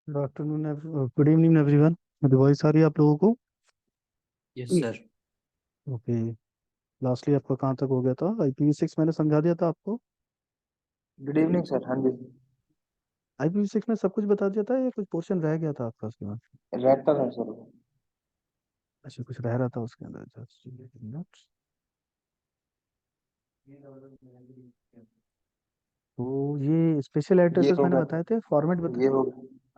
Good afternoon, good evening everyone. मेरी voice आ रही है आप लोगों को? Yes sir. ओके। लास्टली आपका कहाँ तक हो गया था? IPv6 मैंने समझा दिया था आपको। Good evening sir. हाँ जी। IPv6 में सब कुछ बता दिया था या कुछ पोर्शन रह गया था आपका उसके बाद? रहता था सर। अच्छा, कुछ रह रहा था उसके अंदर। Just give me a minute। तो ये स्पेशल ये एड्रेसेस हो मैंने गया बताए था। थे, फॉर्मेट बता। ये हो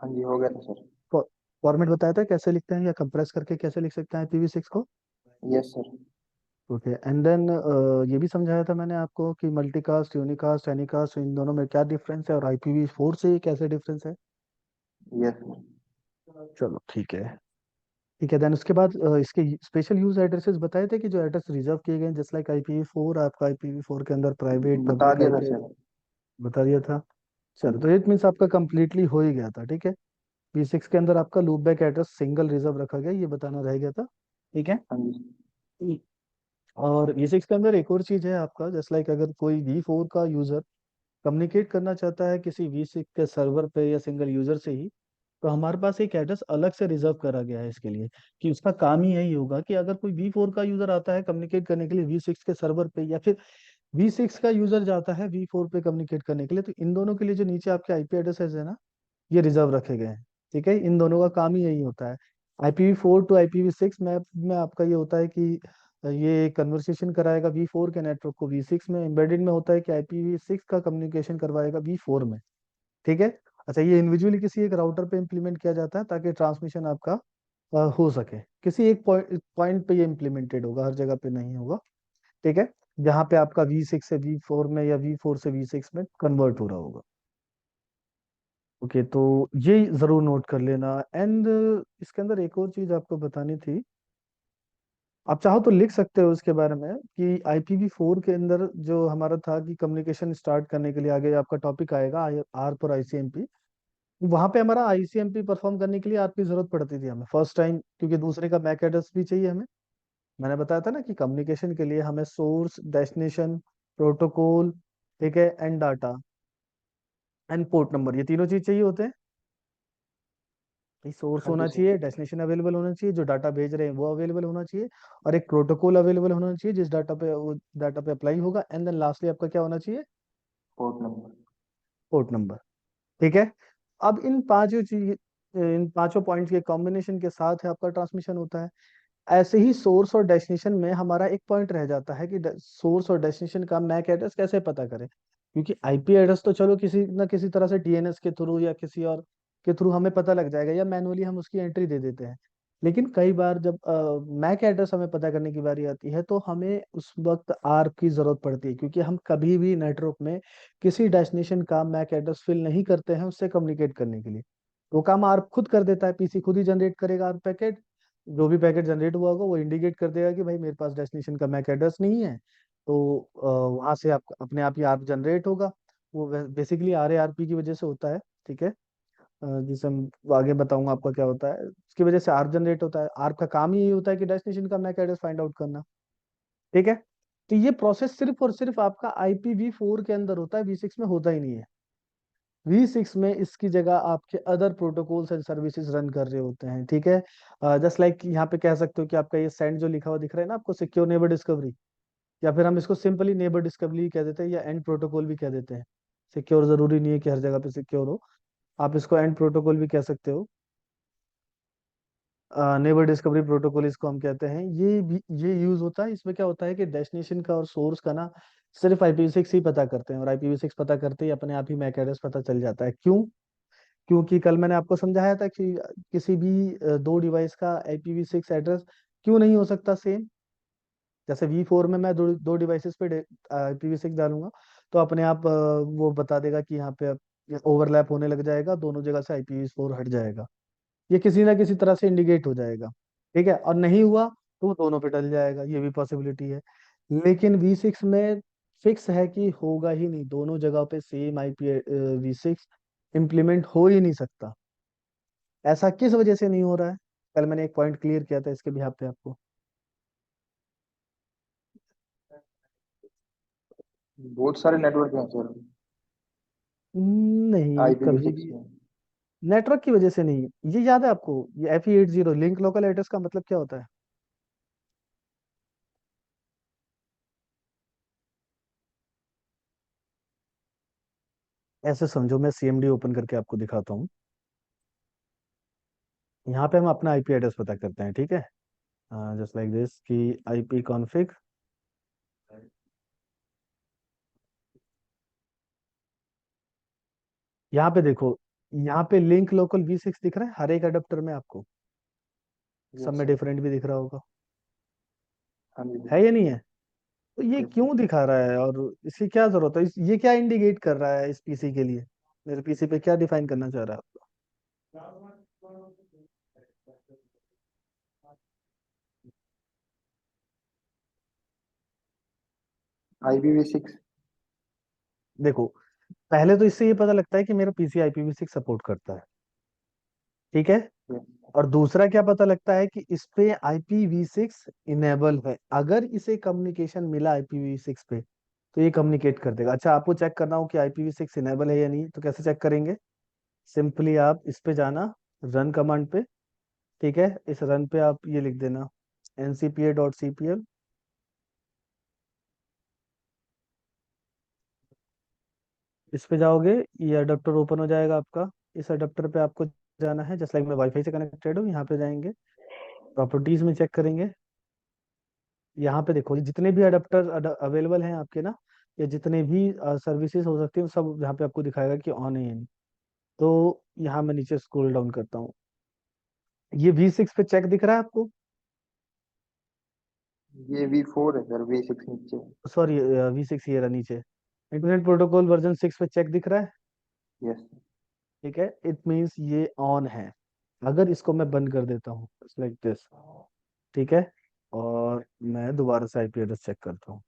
हाँ जी, हो गया था सर। फॉर्मेट बताया था कैसे लिखते हैं या कंप्रेस करके कैसे लिख सकते हैं IPv6 को। Yes sir. Okay, and then ये भी समझाया था मैंने आपको कि मल्टीकास्ट, यूनिकास्ट, एनीकास्ट, इन दोनों में क्या डिफरेंस है और IPv4 से ये कैसे डिफरेंस है। Yes sir. चलो ठीक है। ठीक है, देन उसके बाद इसके स्पेशल यूज एड्रेसेस बताए थे कि जो एड्रेस रिजर्व किए गए हैं, जस्ट लाइक IPv4। आपका IPv4 के अंदर प्राइवेट बता पब्लिक दिया था आईपी सर। बता दिया था। हाँ चलो, तो जी। इट मीन्स आपका कंप्लीटली हो ही गया था। ठीक है। V6 के अंदर आपका loop back address single reserve रखा गया, ये बताना रह गया था। ठीक है। हाँ जी। और V6 के अंदर एक और चीज है आपका, जस्ट लाइक अगर कोई V4 का यूजर कम्युनिकेट करना चाहता है किसी V6 के सर्वर पे या सिंगल यूजर से ही, तो हमारे पास एक एड्रेस अलग से रिजर्व करा गया है इसके लिए। कि उसका काम ही यही होगा कि अगर कोई V4 का यूजर आता है कम्युनिकेट करने के लिए V6 के सर्वर पे, या फिर V6 का यूजर जाता है V4 पे कम्युनिकेट करने के लिए, तो इन दोनों के लिए जो नीचे आपके IP एड्रेसेस है ना, ये रिजर्व रखे गए हैं। ठीक है, इन दोनों का काम ही यही होता है। IPv4 टू IPv6 में आपका ये होता है कि ये कन्वर्सेशन कराएगा V4 के नेटवर्क को V6 में। एम्बेडेड में होता है कि IPv6 का कम्युनिकेशन करवाएगा V4 में। ठीक है। अच्छा, ये इंडिविजुअली किसी एक राउटर पे इंप्लीमेंट किया जाता है ताकि ट्रांसमिशन आपका हो सके। किसी एक पॉइंट पे ये इम्प्लीमेंटेड होगा, हर जगह पे नहीं होगा। ठीक है। जहाँ पे आपका V6 से V4 में या V4 से V6 में कन्वर्ट हो रहा होगा। ओके, तो ये जरूर नोट कर लेना। एंड इसके अंदर एक और चीज आपको बतानी थी। आप चाहो तो लिख सकते हो इसके बारे में कि IPv4 के अंदर जो हमारा था कि कम्युनिकेशन स्टार्ट करने के लिए आगे आपका टॉपिक आएगा आर्प और ICMP। वहां पे हमारा ICMP परफॉर्म करने के लिए आपकी जरूरत पड़ती थी हमें फर्स्ट टाइम, क्योंकि दूसरे का मैक एड्रेस भी चाहिए हमें। मैंने बताया था ना कि कम्युनिकेशन के लिए हमें सोर्स, डेस्टिनेशन, प्रोटोकॉल, ठीक है, and data and port number, ये तीनों चीज चाहिए होते हैं। सोर्स हाँ जी होना सर। चाहिए, डेस्टिनेशन अवेलेबल होना चाहिए, जो डाटा भेज रहे हैं वो अवेलेबल होना चाहिए, और एक प्रोटोकॉल अवेलेबल होना चाहिए जिस डाटा पे वो डाटा पे अप्लाई होगा। एंड देन लास्टली आपका क्या होना चाहिए? Port number. Port number. ठीक है। अब इन पांचों पॉइंट्स के कॉम्बिनेशन के साथ है आपका ट्रांसमिशन होता है। ऐसे ही सोर्स और डेस्टिनेशन में हमारा एक पॉइंट रह जाता है कि सोर्स और डेस्टिनेशन का मैक एड्रेस कैसे पता करें। क्योंकि IP एड्रेस तो चलो किसी ना किसी तरह से DNS के थ्रू या किसी और के थ्रू हमें पता लग जाएगा, या मैनुअली हम उसकी एंट्री दे देते हैं। लेकिन कई बार जब मैक एड्रेस हमें पता करने की बारी आती है, तो हमें उस वक्त आर्प की जरूरत पड़ती है, क्योंकि हम कभी भी नेटवर्क में किसी डेस्टिनेशन का मैक एड्रेस फिल नहीं करते हैं उससे कम्युनिकेट करने के लिए। वो काम आर्प खुद कर देता है, PC खुद ही जनरेट करेगा आर्प पैकेट। जो भी पैकेट जनरेट हुआ होगा वो इंडिकेट कर देगा कि भाई मेरे पास डेस्टिनेशन का मैक एड्रेस नहीं है। तो वहां से आप अपने आप ही आर्प जनरेट होगा। वो बेसिकली RARP की वजह से होता है। ठीक है। जिसे हम आगे बताऊंगा आपका क्या होता है, उसकी वजह से आर्प जनरेट होता है। आर्प का काम ही यही होता है कि डेस्टिनेशन का मैक एड्रेस फाइंड आउट करना। ठीक है। तो ये प्रोसेस सिर्फ और सिर्फ आपका IPv4 के अंदर होता है, V6 में होता ही नहीं है। V6 में इसकी जगह आपके other protocols and services run कर रहे होते हैं। ठीक है। जस्ट लाइक यहाँ पे कह सकते हो कि आपका ये सेंड जो लिखा हुआ दिख रहा है ना आपको, सिक्योर नेबर डिस्कवरी, या फिर हम इसको सिंपली नेबर डिस्कवरी कह देते हैं या एंड प्रोटोकॉल भी कह देते हैं। सिक्योर जरूरी नहीं है कि हर जगह पे सिक्योर हो, आप इसको एंड प्रोटोकॉल भी कह सकते हो। नेबर डिस्कवरी प्रोटोकॉल इसको हम कहते हैं। ये यूज होता है। इसमें क्या होता है कि डेस्टिनेशन का और सोर्स का ना सिर्फ IPv6 ही पता करते हैं, और IPv6 पता करते ही अपने आप ही मैक एड्रेस पता चल जाता है। क्यों? क्योंकि कल मैंने आपको समझाया था कि किसी भी दो डिवाइस का IPv6 एड्रेस क्यों नहीं हो सकता सेम। जैसे V4 में मैं दो डिवाइसेस पे IPv6 डालूंगा, तो अपने आप वो बता देगा कि यहाँ पे ओवरलैप होने लग जाएगा, दोनों जगह से IPv4 हट जाएगा। ये किसी ना किसी तरह से इंडिकेट हो जाएगा। ठीक है, और नहीं हुआ तो वो दोनों पे डल जाएगा, ये भी पॉसिबिलिटी है। लेकिन V6 में फिक्स है कि होगा ही नहीं, दोनों जगह पे सेम IPv6 इम्प्लीमेंट हो ही नहीं सकता। ऐसा किस वजह से नहीं हो रहा है? कल मैंने एक पॉइंट क्लियर किया था इसके बिहाफ पे आपको। बहुत सारे नेटवर्क हैं सर। नहीं, IPv6 कभी भी में। नेटवर्क की वजह से नहीं है, ये याद है आपको? ये FE80 लिंक लोकल एड्रेस का मतलब क्या होता है? ऐसे समझो, मैं CMD ओपन करके आपको दिखाता हूँ। यहाँ पे हम अपना IP एड्रेस पता करते हैं, ठीक है? जस्ट लाइक दिस कि IP कॉन्फ़िग। यहाँ पे देखो, यहाँ पे लिंक लोकल V6 दिख रहा है हर एक अडेप्टर में आपको। सब यस में सर। डिफरेंट भी दिख रहा होगा। हाँ जी है बिल्कुल। या नहीं है? तो ये यस सर। क्यों दिखा रहा है और इसकी क्या जरूरत है? ये क्या इंडिकेट कर रहा है इस PC के लिए? मेरे PC पे क्या डिफाइन करना चाह रहा है IPv6। देखो, पहले तो इससे ये पता लगता है कि मेरा PC IPv6 सपोर्ट करता है, ठीक है? यस। और दूसरा क्या पता लगता है कि इस पे IPv6 इनेबल है। अगर इसे कम्युनिकेशन मिला IPv6 पे तो ये कम्युनिकेट कर देगा। अच्छा, आपको चेक करना हो कि IPv6 इनेबल है या नहीं, तो कैसे चेक करेंगे? सिंपली आप इस पे जाना, रन कमांड पे, ठीक है? इस रन पे आप ये लिख देना ncpa.cpl। इस पे जाओगे, ये अडेप्टर ओपन हो जाएगा आपका। इस अडेप्टर पे आपको जाना है, जस्ट लाइक मैं वाईफाई से कनेक्टेड हूँ, यहाँ पे जाएंगे, प्रॉपर्टीज में चेक करेंगे। यहाँ पे देखो, ये जितने भी अडेप्टर अवेलेबल हैं आपके ना, या जितने भी सर्विसेज हो सकती है, सब यहाँ पे आपको दिखाएगा कि ऑन है या नहीं। तो यहाँ मैं नीचे स्क्रॉल डाउन करता हूँ, ये V6 पे चेक दिख रहा है आपको? ये V4 है सर, V6 नीचे है। सॉरी, V6 ये रहा नीचे। इंटरनेट प्रोटोकॉल वर्जन 6 पे चेक दिख रहा है, यस। ठीक है? इट मीन्स ये ऑन है। अगर इसको मैं बंद कर देता हूँ लाइक दिस, ठीक है, और मैं दोबारा से IP एड्रेस चेक करता हूँ,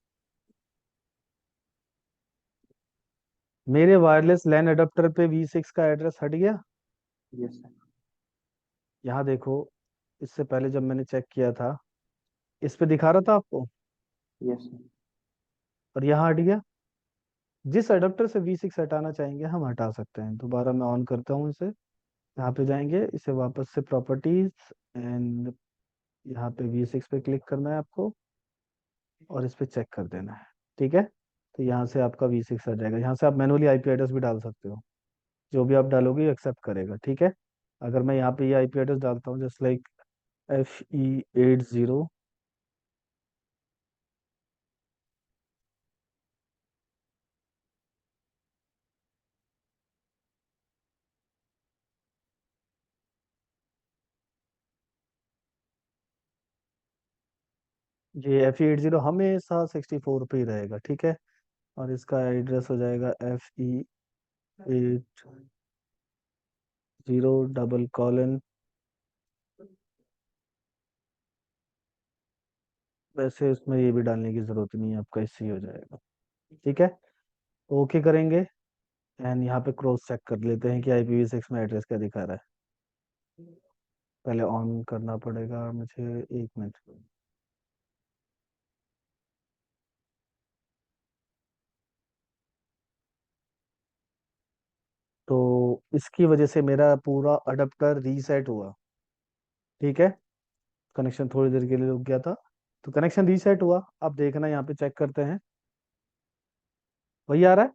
मेरे वायरलेस लैन अडेप्टर पे V6 का एड्रेस हट गया। Yes sir. यहाँ देखो, इससे पहले जब मैंने चेक किया था, इस पे दिखा रहा था आपको, यस सर। और यहाँ हट गया। जिस अडेप्टर से V6 हटाना चाहेंगे हम हटा सकते हैं। दोबारा मैं ऑन करता हूँ इसे, यहाँ पे जाएंगे, इसे वापस से प्रॉपर्टीज, एंड यहाँ पे V6 पे क्लिक करना है आपको, और इस पे चेक कर देना है, ठीक है? तो यहाँ से आपका V6 आ जाएगा। यहाँ से आप मैनुअली IP एड्रेस भी डाल सकते हो, जो भी आप डालोगे एक्सेप्ट करेगा, ठीक है? अगर मैं यहाँ पे ये IP एड्रेस डालता हूँ, जस्ट लाइक FE80, ये FE80 हमेशा 64 पे ही रहेगा, ठीक है? और इसका एड्रेस हो जाएगा FE80:, वैसे इसमें ये भी डालने की जरूरत नहीं है, आपका इससे ही हो जाएगा, ठीक है? ओके करेंगे, एंड यहाँ पे क्रॉस चेक कर लेते हैं कि IPv6 में एड्रेस क्या दिखा रहा है। पहले ऑन करना पड़ेगा मुझे, 1 मिनट। तो इसकी वजह से मेरा पूरा अडेप्टर रीसेट हुआ, ठीक है? कनेक्शन थोड़ी देर के लिए रुक गया था, तो कनेक्शन रीसेट हुआ। अब देखना, यहाँ पे चेक करते हैं, वही आ रहा है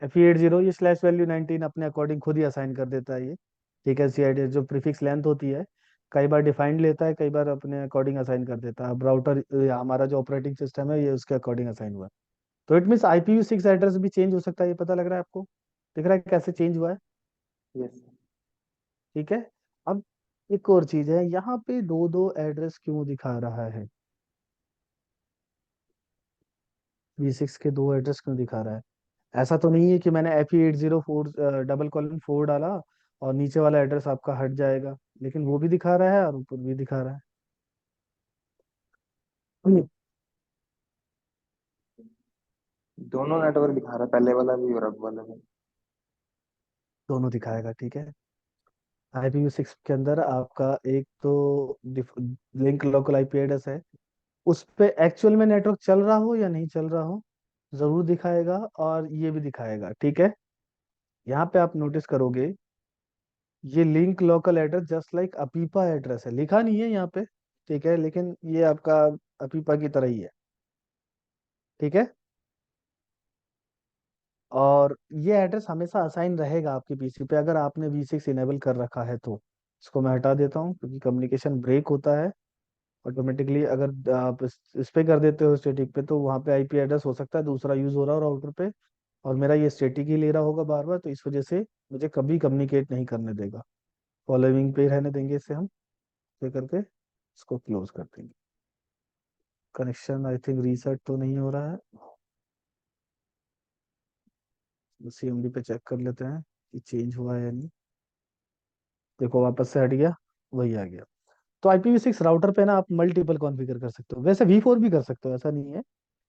FE80। ये /value 19 अपने अकॉर्डिंग खुद ही असाइन कर देता है ये, ठीक है? CID जो प्रीफिक्स लेंथ होती है, कई बार डिफाइंड लेता है, कई बार अपने अकॉर्डिंग असाइन कर देता है। अब राउटर, हमारा जो ऑपरेटिंग सिस्टम है, ये उसके अकॉर्डिंग असाइन हुआ है। तो इट मीन्स IPv6 एड्रेस भी चेंज हो सकता है, ये पता लग रहा है आपको? दिख रहा है कैसे चेंज हुआ है, यस सर। ठीक है? अब एक और चीज है, यहाँ पे दो दो एड्रेस क्यों दिखा रहा है? V6 के दो एड्रेस क्यों दिखा रहा है? ऐसा तो नहीं है कि मैंने FE80:4 डाला और नीचे वाला एड्रेस आपका हट जाएगा, लेकिन वो भी दिखा रहा है और ऊपर भी दिखा रहा है। दोनों नेटवर्क दिखा रहा है, पहले वाला भी और अब वाला भी। दोनों दिखाएगा, ठीक है? IPv6 के अंदर आपका एक तो लिंक लोकल IP एड्रेस है, उस पे एक्चुअल में नेटवर्क चल रहा हो या नहीं चल रहा हो, जरूर दिखाएगा, और ये भी दिखाएगा, ठीक है? यहाँ पे आप नोटिस करोगे, ये link local address just like अपीपा address है, लिखा नहीं है यहाँ पे, ठीक है, लेकिन ये आपका अपीपा की तरह ही है, ठीक है। और ये एड्रेस हमेशा असाइन रहेगा आपके पीसी पे, अगर आपने V6 इनेबल कर रखा है तो। इसको मैं हटा देता हूँ क्योंकि कम्युनिकेशन ब्रेक होता है ऑटोमेटिकली, अगर आप इस पे कर देते हो स्टेटिक पे, तो वहाँ पे आईपी एड्रेस हो सकता है दूसरा यूज हो रहा हो राउटर पे, और मेरा ये स्टेटिक ही ले रहा होगा बार बार, तो इस वजह से मुझे कभी कम्युनिकेट नहीं करने देगा। फॉलोइंग पे ही रहने देंगे इसे हम, पे करके इसको क्लोज कर देंगे। कनेक्शन आई थिंक रीसेट तो नहीं हो रहा है, CMD पे चेक कर लेते हैं कि चेंज हुआ है या नहीं। देखो वापस से हट गया, वही आ गया। तो IPv6 राउटर पे ना आप मल्टीपल कॉन्फ़िगर कर सकते हो, वैसे V4 भी कर सकते हो, ऐसा नहीं है।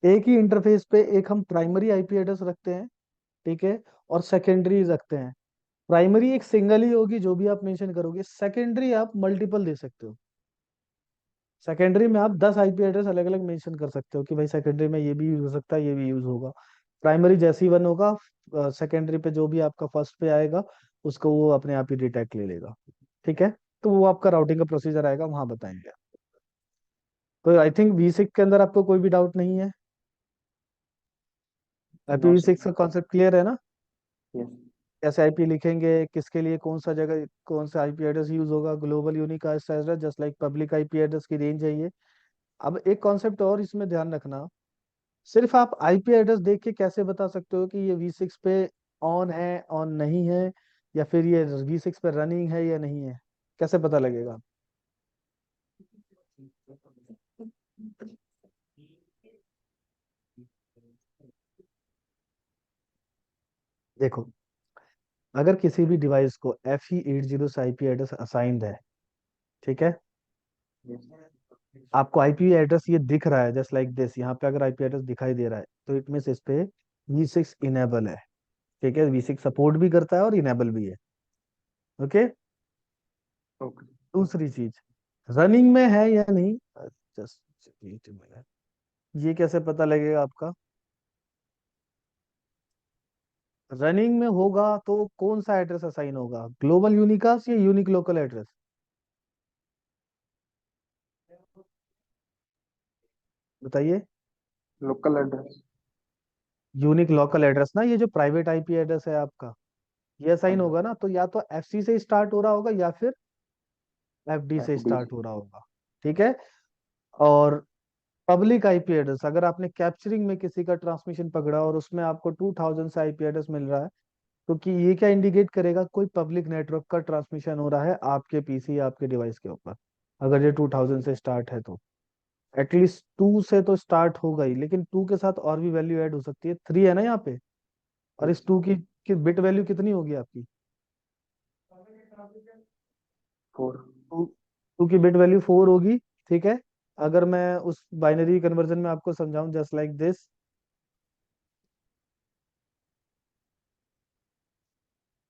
एक ही इंटरफेस पे एक हम प्राइमरी आईपी एड्रेस रखते हैं, ठीक है, और सेकेंडरी रखते हैं। प्राइमरी एक सिंगल ही होगी जो भी आप मेंशन करोगे, सेकेंडरी आप मल्टीपल दे सकते हो। सेकेंडरी में आप 10 आईपी एड्रेस अलग अलग मेंशन कर सकते हो कि भाई सेकेंडरी में ये भी यूज हो सकता है, ये भी यूज होगा। प्राइमरी जैसे ही वन होगा, सेकेंडरी पे जो भी आपका फर्स्ट पे आएगा उसको वो अपने आप ही डिटेक्ट ले लेगा, ठीक है। तो वो आपका राउटिंग का प्रोसीजर आएगा, वहां बताएंगे। तो आई थिंक V6 के अंदर आपको कोई भी डाउट नहीं है। No IPv6 sir. का कॉन्सेप्ट क्लियर है ना? यस। कैसे आईपी लिखेंगे, किसके लिए कौन सा जगह कौन सा आईपी एड्रेस यूज होगा, global unique address just like public IP address की रेंज है ये। अब एक कॉन्सेप्ट और इसमें ध्यान रखना, सिर्फ आप आईपी एड्रेस देख के कैसे बता सकते हो कि ये V6 पे ऑन है, ऑन नहीं है, या फिर ये V6 पे रनिंग है या नहीं है, कैसे पता लगेगा? देखो, अगर किसी भी डिवाइस को FE80 से आईपी एड्रेस असाइंड है, ठीक है, यस। आपको आईपी एड्रेस ये दिख रहा है जस्ट लाइक दिस, यहाँ पे अगर आईपी एड्रेस दिखाई दे रहा है तो इट मीन्स इस पे V6 इनेबल है, ठीक है, V6 सपोर्ट भी करता है और इनेबल भी है, ओके। ओके। दूसरी चीज, रनिंग में है या नहीं, जस्ट ये कैसे पता लगेगा आपका? रनिंग में होगा तो कौन सा एड्रेस असाइन होगा, ग्लोबल यूनिकास या यूनिक लोकल एड्रेस? बताइए। Local address. Unique local address ना, ये जो प्राइवेट आईपी एड्रेस है आपका, ये हाँ असाइन जी। होगा ना, तो या तो FC से स्टार्ट हो रहा होगा या फिर FD एफ से डी स्टार्ट से। हो रहा होगा, ठीक है। और पब्लिक आईपी एड्रेस, अगर आपने कैप्चरिंग में किसी का ट्रांसमिशन पकड़ा और उसमें आपको 2000 से आईपी एड्रेस मिल रहा है, तो कि ये क्या इंडिकेट करेगा, कोई पब्लिक नेटवर्क का ट्रांसमिशन हो रहा है आपके पीसी या आपके डिवाइस के ऊपर, अगर ये 2000 से स्टार्ट है तो। एटलीस्ट 2 से तो स्टार्ट होगा ही, लेकिन 2 के साथ और भी वैल्यू ऐड हो सकती है, 3 है ना यहाँ पे, और यस। इस 2 की बिट वैल्यू कितनी होगी आपकी? फोर। 2 की बिट वैल्यू 4 होगी, ठीक है। अगर मैं उस बाइनरी कन्वर्जन में आपको समझाऊं जस्ट लाइक दिस,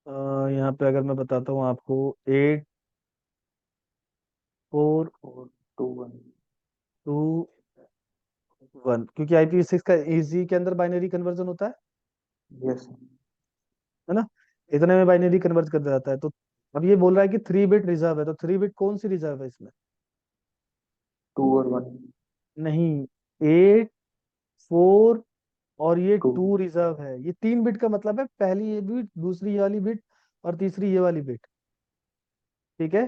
यहाँ पे अगर मैं बताता हूँ आपको, 8 4 फोर टू वन। 2 1, क्योंकि IPv6 का इजी के अंदर बाइनरी कन्वर्जन होता यस। है ना, इतने में बाइनरी कन्वर्ट कर दिया जाता है। तो अब ये बोल रहा है कि 3 बिट रिजर्व है, तो 3 बिट कौन सी रिजर्व है इसमें? टू और वन। नहीं, 8 4 और ये टू। 2 रिजर्व है, ये 3 बिट का मतलब है, पहली ये बिट, दूसरी ये वाली बिट, और तीसरी ये वाली बिट, ठीक है।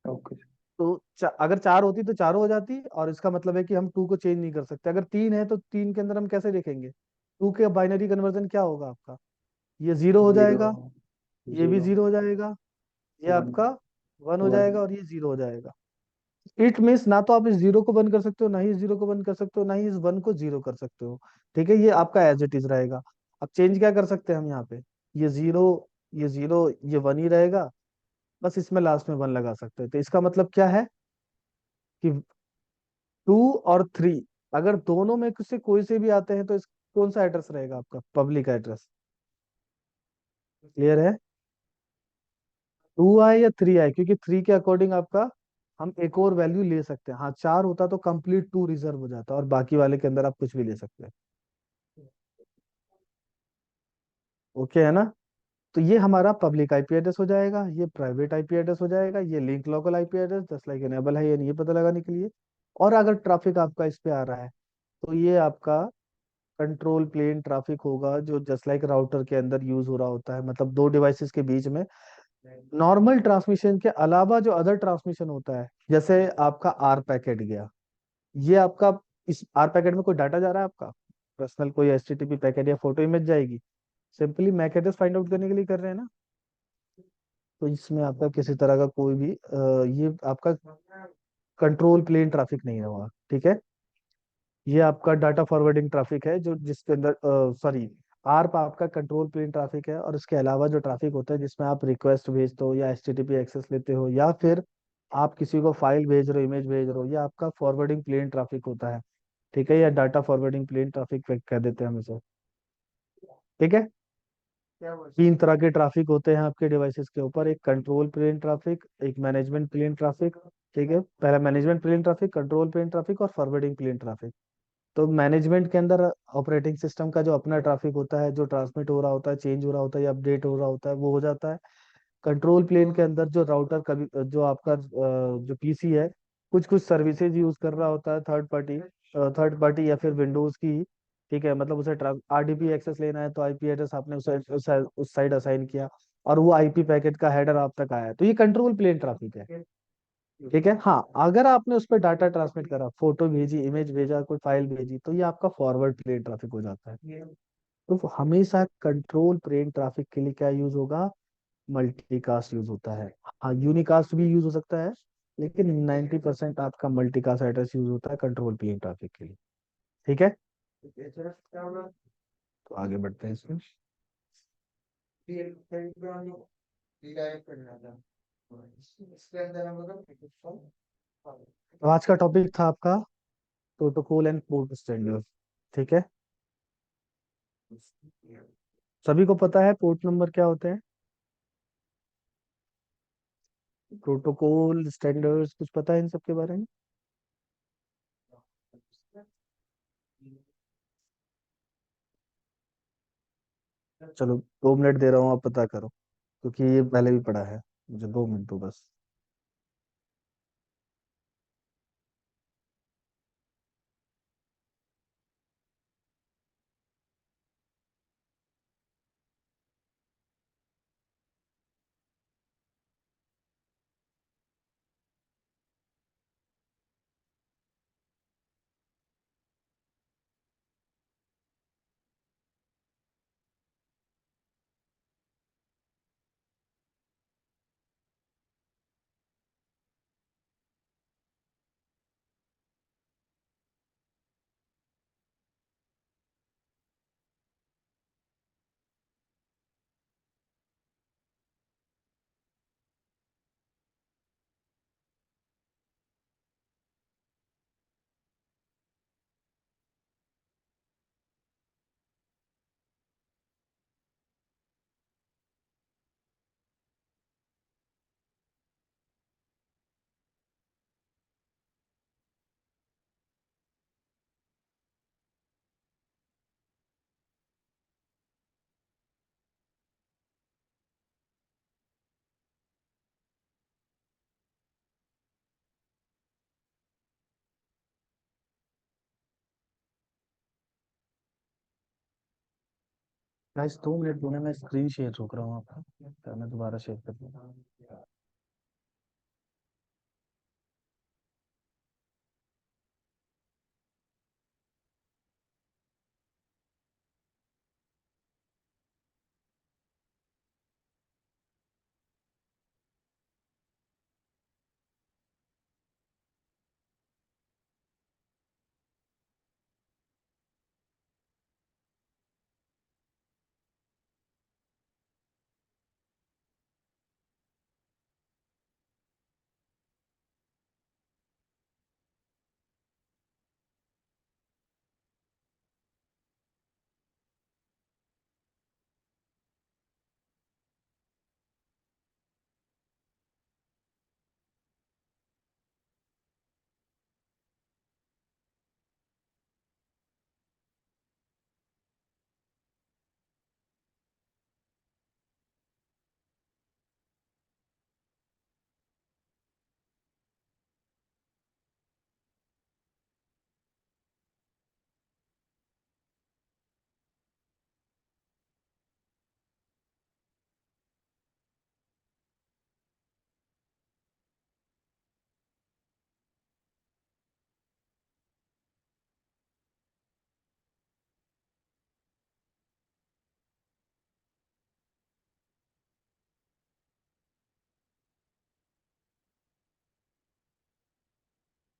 ओके। तो अगर 4 होती तो चारों हो जाती, और इसका मतलब है कि हम 2 को चेंज नहीं कर सकते। अगर 3 है तो 3 के अंदर हम कैसे देखेंगे, 2 के बाइनरी कन्वर्जन क्या होगा आपका, ये 0 हो जीरो। जाएगा, ये भी जीरो। 0 हो जाएगा, ये वन। आपका 1 हो वन। जाएगा, और ये 0 हो जाएगा। इट मीन्स ना तो आप इस 0 को बंद कर सकते हो, ना ही इस 0 को बंद कर सकते हो, ना ही इस 1 को 0 कर सकते हो, ठीक है। ये आपका एज इट इज रहेगा। अब चेंज क्या कर सकते हैं हम यहाँ पे, ये 0, ये 0, ये 1 ही रहेगा, बस इसमें लास्ट में 1 लगा सकते हैं। तो इसका मतलब क्या है कि 2 और 3, अगर दोनों में से कोई से भी आते हैं तो इस कौन सा एड्रेस रहेगा आपका, पब्लिक एड्रेस। क्लियर है? 2 आए या 3 आए, क्योंकि 3 के अकॉर्डिंग आपका हम एक और वैल्यू ले सकते हैं। हाँ, 4 होता तो कंप्लीट 2 रिजर्व हो जाता, और बाकी वाले के अंदर आप कुछ भी ले सकते हैं। ओके है ना? तो ये हमारा पब्लिक आईपी एड्रेस हो जाएगा, ये प्राइवेट आईपी एड्रेस हो जाएगा, ये link local IP address just like enable है या नहीं ये पता लगाने के लिए। और अगर ट्रैफिक आपका इस पे आ रहा है तो ये आपका कंट्रोल प्लेन ट्रैफिक होगा, जो जस्ट लाइक राउटर के अंदर यूज हो रहा होता है, मतलब दो डिवाइसेस के बीच में नॉर्मल ट्रांसमिशन के अलावा जो अदर ट्रांसमिशन होता है। जैसे आपका आर पैकेट गया, ये आपका, इस आर पैकेट में कोई डाटा जा रहा है आपका पर्सनल, कोई एचटीटीपी पैकेट या फोटो इमेज जाएगी, simply MAC address find out करने के लिए कर रहे हैं ना। तो इसमें आपका किसी तरह का कोई भी ये आपका कंट्रोल प्लेन ट्रैफिक नहीं होगा, ठीक है। ये आपका डाटा फॉरवर्डिंग ट्रैफिक है, जो जिसके अंदर सॉरी, आर्प आपका कंट्रोल प्लेन ट्रैफिक है, और इसके अलावा जो ट्रैफिक होता है जिसमें आप रिक्वेस्ट भेजते हो या एचटीटीपी एक्सेस लेते हो या फिर आप किसी को फाइल भेज रहे हो, इमेज भेज रहे हो, ये आपका फॉरवर्डिंग प्लेन ट्रैफिक होता है, ठीक है, या डाटा फॉरवर्डिंग प्लेन ट्रैफिक कह देते हैं हम इसे, ठीक है। तीन तरह के ट्रैफिक होते हैं आपके डिवाइसेस के ऊपर, एक कंट्रोल प्लेन ट्रैफिक, एक मैनेजमेंट प्लेन ट्रैफिक, ठीक है। पहला management plane traffic, control plane traffic और फॉरवर्डिंग प्लेन ट्रैफिक। तो मैनेजमेंट के अंदर ऑपरेटिंग सिस्टम का जो अपना ट्रैफिक होता है, जो ट्रांसमिट हो रहा होता है, चेंज हो रहा होता है या अपडेट हो रहा होता है, वो हो जाता है। कंट्रोल प्लेन के अंदर जो राउटर कभी जो आपका जो पीसी है कुछ कुछ सर्विसेज यूज कर रहा होता है, थर्ड पार्टी या फिर विंडोज की, ठीक है, मतलब उसे आरडीपी एक्सेस लेना है तो आईपी एड्रेस आपने उस साइड असाइन किया, और वो आईपी पैकेट का हेडर आप तक आया, तो ये कंट्रोल प्लेन ट्रैफिक है, ठीक है। हाँ, अगर आपने उस पर डाटा ट्रांसमिट करा, फोटो भेजी, इमेज भेजा, कोई फाइल भेजी, तो ये आपका फॉरवर्ड प्लेन ट्रैफिक हो जाता है। तो हमेशा कंट्रोल प्लेन ट्रैफिक के लिए क्या यूज होगा, मल्टीकास्ट यूज होता है। हाँ, यूनिकास्ट भी यूज हो सकता है, लेकिन 90% आपका मल्टीकास्ट एड्रेस यूज होता है कंट्रोल प्लेन ट्रैफिक के लिए, ठीक है। तो आगे बढ़ते हैं इसमें। तो आज का टॉपिक था आपका प्रोटोकॉल एंड पोर्ट स्टैंडर्ड, ठीक है। सभी को पता है पोर्ट नंबर क्या होते हैं, प्रोटोकॉल स्टैंडर्ड्स कुछ पता है इन सब के बारे में। चलो 2 मिनट दे रहा हूँ, आप पता करो, क्योंकि ये पहले भी पढ़ा है, मुझे 2 मिनट दो बस। गाइस 2 मिनट देना, मैं स्क्रीन शेयर रोक रहा हूँ आपका, फिर मैं दोबारा शेयर कर दूँ।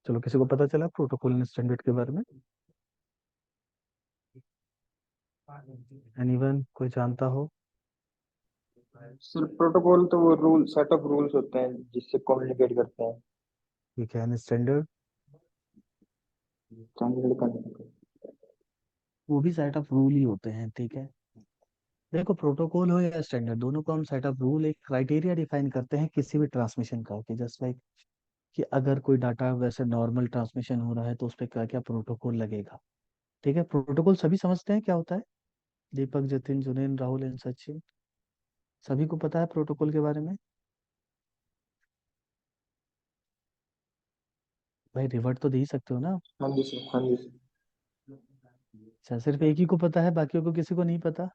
चलो, किसी को पता चला प्रोटोकॉल एंड स्टैंडर्ड के बारे में? एनीवन, कोई जानता हो? सर प्रोटोकॉल तो वो रूल सेट ऑफ रूल्स होते हैं जिससे कम्युनिकेट करते हैं। ठीक है, एंड स्टैंडर्ड? Standard communicate. वो भी सेट ऑफ रूल ही होते हैं, ठीक है। देखो, प्रोटोकॉल हो या स्टैंडर्ड, दोनों को हम सेट ऑफ रूल, एक क्राइटेरिया डिफाइन करते हैं किसी भी ट्रांसमिशन का, कि जस्ट लाइक कि अगर कोई डाटा वैसे नॉर्मल ट्रांसमिशन हो रहा है तो उस पर क्या क्या प्रोटोकॉल लगेगा। ठीक है, प्रोटोकॉल सभी समझते हैं क्या होता है? दीपक, जतिन, जुनैन, राहुल एंड सचिन, सभी को पता है प्रोटोकॉल के बारे में? भाई रिवर्ट तो दे ही सकते हो ना? हाँ जी सर, हाँ जी सर। अच्छा, सिर्फ एक ही को पता है, बाकियों को किसी को नहीं पता?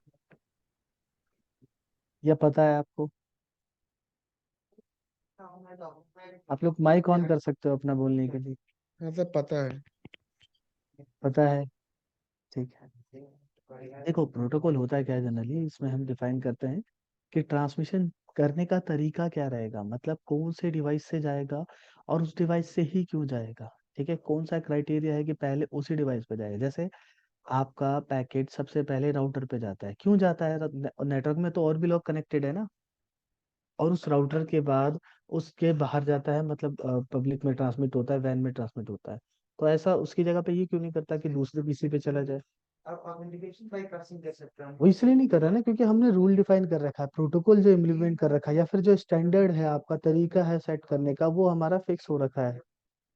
या पता है आपको? आप लोग माइक ऑन कर सकते हो अपना बोलने के लिए। हाँ सर, पता है। पता है, ठीक है। देखो, प्रोटोकॉल होता है क्या जनरली, इसमें हम डिफाइन करते हैं कि ट्रांसमिशन करने का तरीका क्या रहेगा, मतलब कौन से डिवाइस से जाएगा और उस डिवाइस से ही क्यों जाएगा। ठीक है, कौन सा क्राइटेरिया है कि पहले उसी डिवाइस पे जाएगा। जैसे आपका पैकेट सबसे पहले राउटर पे जाता है, क्यों जाता है? नेटवर्क में तो और भी लोग कनेक्टेड है ना, और उस राउटर के बाद उसके बाहर जाता है, मतलब पब्लिक में ट्रांसमिट होता है, वैन में ट्रांसमिट होता है। तो ऐसा उसकी जगह पे ये क्यों नहीं करता कि दूसरे पीसी पे चला जाए? वो इसलिए नहीं कर रहा ना, क्योंकि हमने रूल डिफाइन कर रखा है, प्रोटोकॉल जो इम्प्लीमेंट कर रखा है, या फिर जो स्टैंडर्ड है, आपका तरीका है सेट करने का, वो हमारा फिक्स हो रखा है